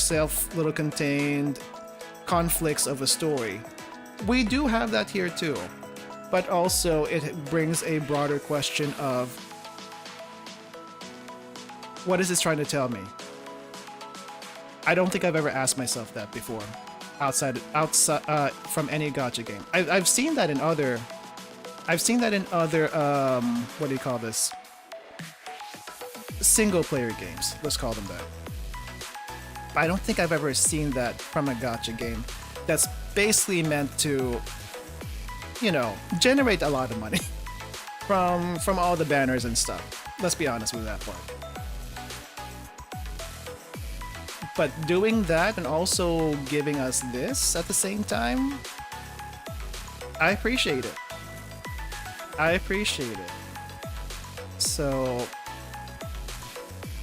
little contained conflicts of a story. We do have that here too, but also it brings a broader question of, what is this trying to tell me? I don't think I've ever asked myself that before, outside from any gacha game. I've seen that in other I've seen that in other, what do you call this? Single player games, let's call them that. I don't think I've ever seen that from a gacha game that's basically meant to, you know, generate a lot of money from all the banners and stuff. Let's be honest with that part. But doing that and also giving us this at the same time, I appreciate it. I appreciate it. So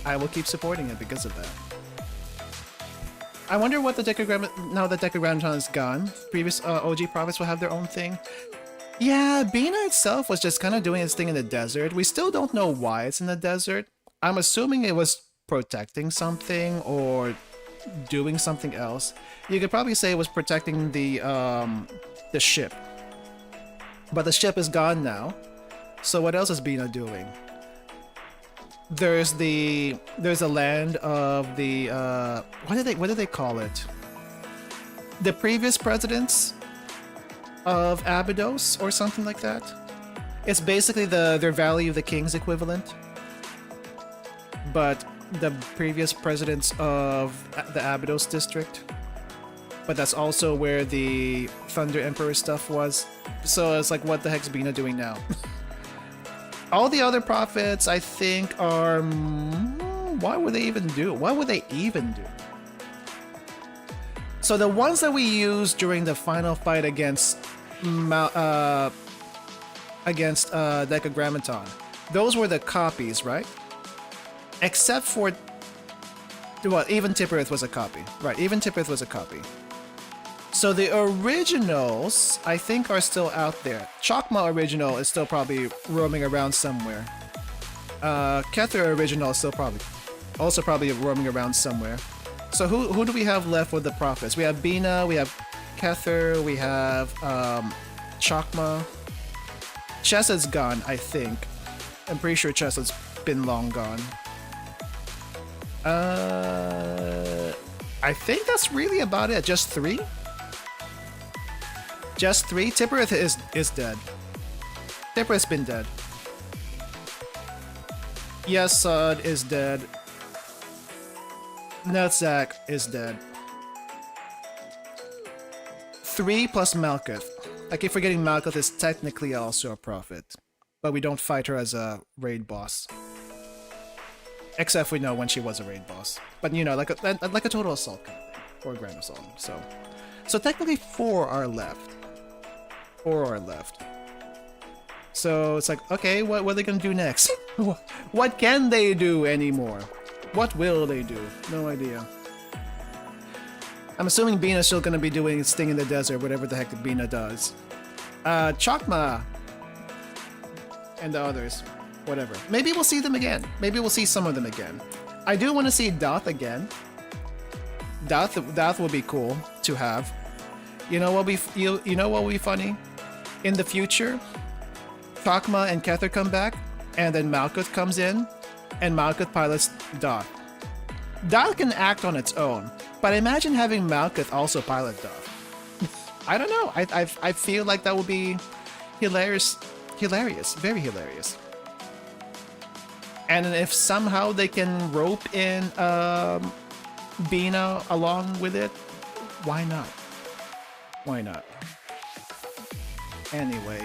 I will keep supporting it because of that. I wonder what the now that Decagrammaton is gone, previous OG prophets will have their own thing. Yeah, Bina itself was just kind of doing its thing in the desert. We still don't know why it's in the desert. I'm assuming it was protecting something or doing something else. You could probably say it was protecting the ship. But the ship is gone now. So what else is Bina doing? There's a land of the what do they call it? The previous presidents of Abydos or something like that. It's basically their Valley of the Kings equivalent. But the previous presidents of the Abydos district. But that's also where the Thunder Emperor stuff was. So it's like, what the heck's Bina doing now? All the other prophets, I think, are... What would they even do? What would they even do? So the ones that we used during the final fight against Decagrammaton, those were the copies, right? Except for... Well, even Tipperith was a copy. Right, even Tipperith was a copy. So the originals, I think, are still out there. Chokma original is still probably roaming around somewhere. Kether original is still probably roaming around somewhere. So who do we have left with the prophets? We have Bina, we have Kether, we have Chokma. Chesa's gone, I think. I'm pretty sure Chesa's been long gone. I think that's really about it. Just 3? Just 3? Tipperith is dead. Tipperith's been dead. Yesod is dead. Nutzak is dead. 3 plus Malkuth. I keep forgetting Malkuth is technically also a prophet. But we don't fight her as a raid boss. Except we know when she was a raid boss. But you know, like a total assault kind of thing. Or a grand assault. So technically 4 are left. 4 are left. So it's like, okay, what are they gonna do next? What can they do anymore? What will they do? No idea. I'm assuming Bina's still gonna be doing its thing in the desert, whatever the heck Bina does. Chokma and the others. Whatever. Maybe we'll see them again. Maybe we'll see some of them again. I do want to see Doth again. Doth will be cool to have. You know what will be funny? In the future, Chokma and Kether come back, and then Malkuth comes in, and Malkuth pilots Doth. Doth can act on its own, but imagine having Malkuth also pilot Doth. I don't know. I feel like that would be hilarious, very hilarious. And if somehow they can rope in Bina along with it, why not? Why not? Anyway.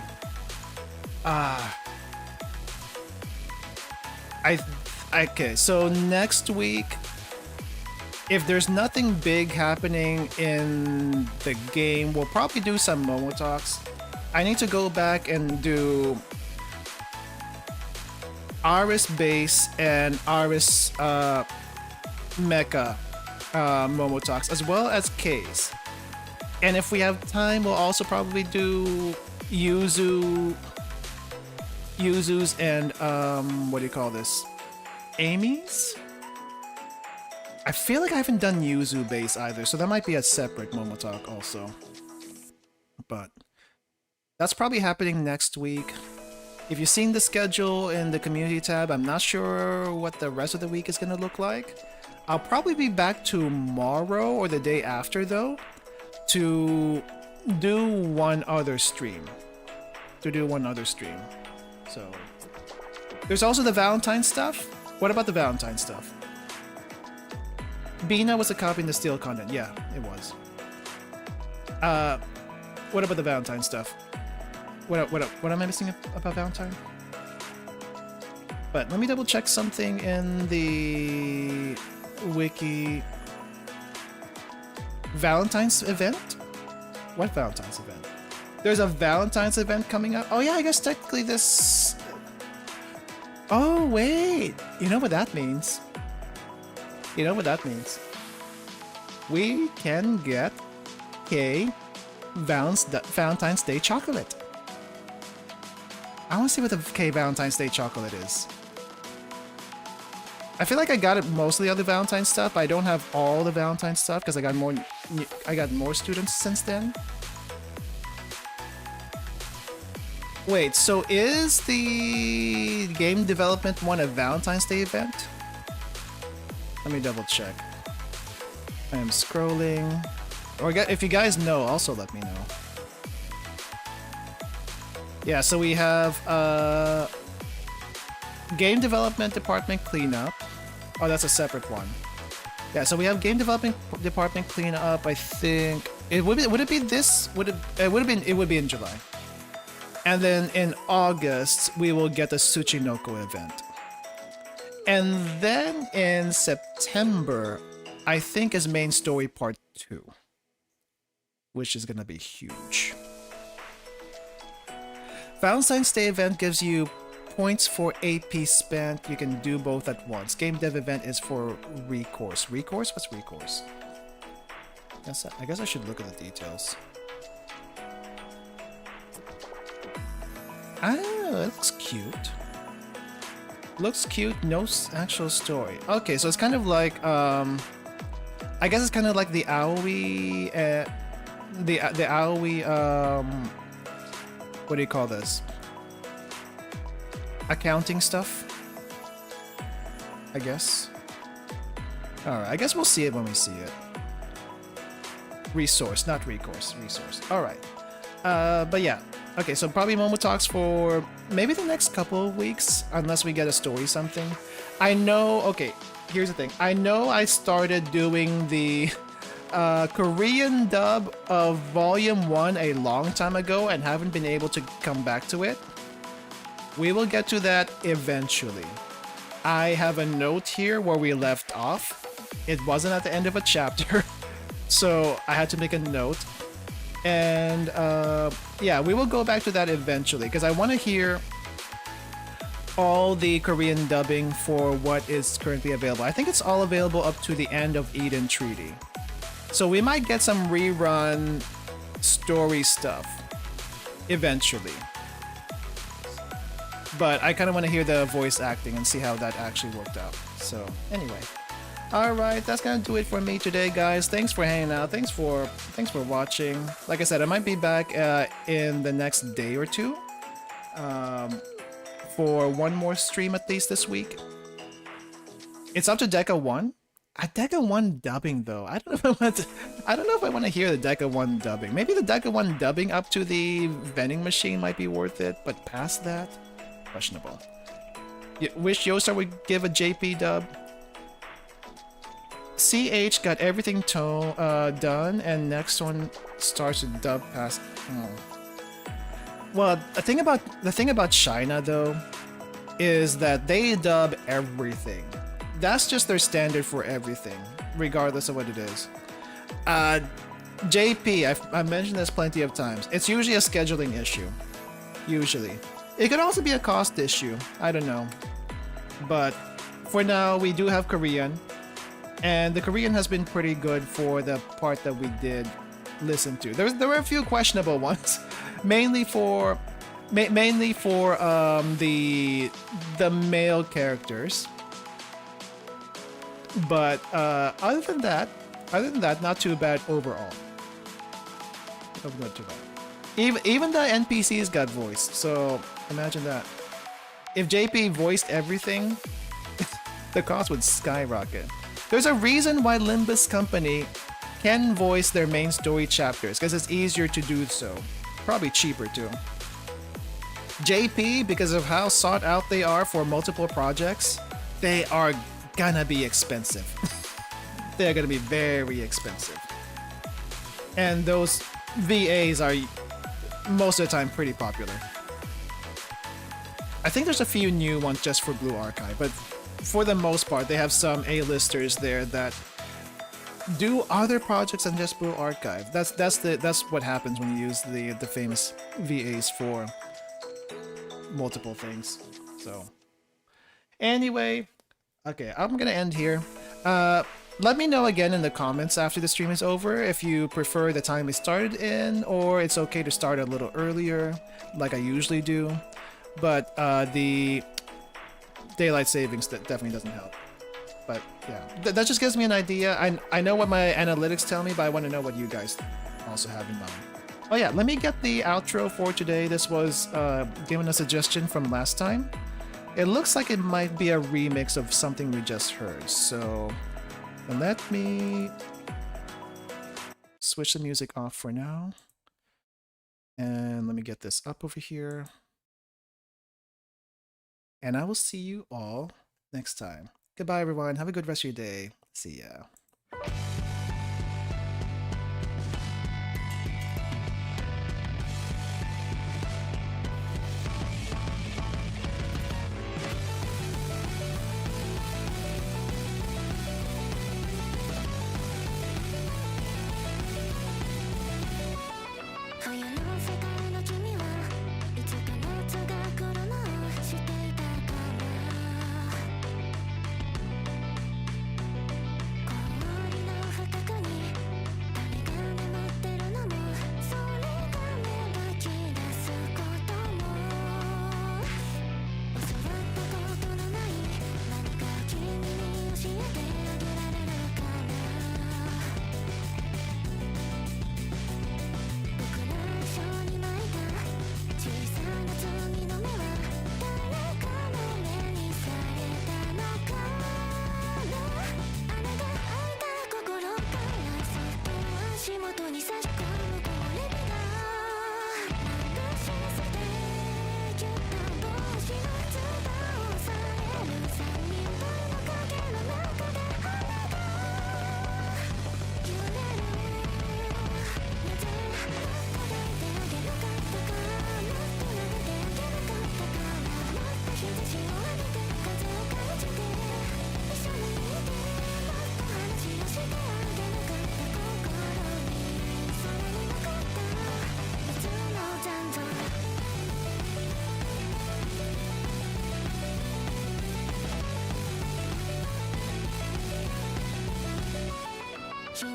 Okay, so next week, if there's nothing big happening in the game, we'll probably do some Momo talks. I need to go back and do Aris base and Aris mecha Momo talks, as well as K's. And if we have time, we'll also probably do Yuzu's and what do you call this? Amy's? I feel like I haven't done Yuzu base either, so that might be a separate Momo talk also. But that's probably happening next week. If you've seen the schedule in the community tab, I'm not sure what the rest of the week is going to look like. I'll probably be back tomorrow or the day after though to do one other stream. to do one other stream. So there's also the Valentine stuff. What about the Valentine stuff? Bina was a copy in the Steel content. Yeah, it was. What about the Valentine stuff? What am I missing about Valentine? But let me double check something in the wiki. Valentine's event? What Valentine's event? There's a Valentine's event coming up. Oh yeah, I guess technically this... Oh wait, you know what that means? You know what that means? We can get a Valentine's Day chocolate. I want to see what the K Valentine's Day chocolate is. I feel like I got it mostly on the Valentine stuff. I don't have all the Valentine stuff because I got more students since then. Wait, so is the game development one a Valentine's Day event? Let me double check. I am scrolling. Or if you guys know, also let me know. Yeah, so we have game development department cleanup. Oh, that's a separate one. Yeah, so we have game development department cleanup. I think it would it be this? It would be in July. And then in August we will get the Tsuchinoko event. And then in September, I think is main story part 2, which is gonna be huge. Valentine's Day event gives you points for AP spent. You can do both at once. Game dev event is for recourse. Recourse? What's recourse? I guess I should look at the details. Ah, it looks cute. Looks cute, no actual story. Okay, so it's kind of like, I guess it's kind of like the AOE, the AOE, what do you call this? Accounting stuff? I guess. Alright, I guess we'll see it when we see it. Resource, not recourse, resource. Alright. But yeah. Okay, so probably Momo Talks for maybe the next couple of weeks, unless we get a story something. I know, okay, here's the thing. I know I started doing the Korean dub of Volume 1 a long time ago and haven't been able to come back to it. We will get to that eventually. I have a note here where we left off. It wasn't at the end of a chapter, so I had to make a note. And yeah, we will go back to that eventually because I want to hear all the Korean dubbing for what is currently available. I think it's all available up to the end of Eden Treaty. So we might get some rerun story stuff eventually. But I kind of want to hear the voice acting and see how that actually worked out. So anyway. Alright, that's gonna do it for me today, guys. Thanks for hanging out. Thanks for watching. Like I said, I might be back in the next day or two for one more stream at least this week. It's up to Deca 1. Deca 1 dubbing though. I don't know if I want to hear the Deca 1 dubbing. Maybe the Deca 1 dubbing up to the vending machine might be worth it, but past that, questionable. Wish Yostar would give a JP dub. CH got everything done, and next one starts to dub past. Oh. Well, the thing about China though is that they dub everything. That's just their standard for everything, regardless of what it is. JP, I've mentioned this plenty of times. It's usually a scheduling issue. Usually, it could also be a cost issue. I don't know, but for now we do have Korean. And the Korean has been pretty good for the part that we did listen to. There were a few questionable ones, mainly for the male characters. But other than that, not too bad overall. Not too bad. Even the NPCs got voiced, so imagine that. If JP voiced everything, the cost would skyrocket. There's a reason why Limbus Company can voice their main story chapters, because it's easier to do so. Probably cheaper too. JP, because of how sought out they are for multiple projects, they are gonna be expensive. They're gonna be very expensive. And those VAs are most of the time pretty popular. I think there's a few new ones just for Blue Archive, but for the most part, they have some A-listers there that do other projects than just Blue Archive. That's what happens when you use the famous VAs for multiple things. So anyway, okay, I'm gonna end here. Let me know again in the comments after the stream is over if you prefer the time we started in, or it's okay to start a little earlier, like I usually do. But the daylight savings that definitely doesn't help. But yeah, that just gives me an idea. I know what my analytics tell me, but I want to know what you guys also have in mind. Oh yeah, let me get the outro for today. This was given a suggestion from last time. It looks like it might be a remix of something we just heard. So let me switch the music off for now. And let me get this up over here. And I will see you all next time. Goodbye, everyone. Have a good rest of your day. See ya. She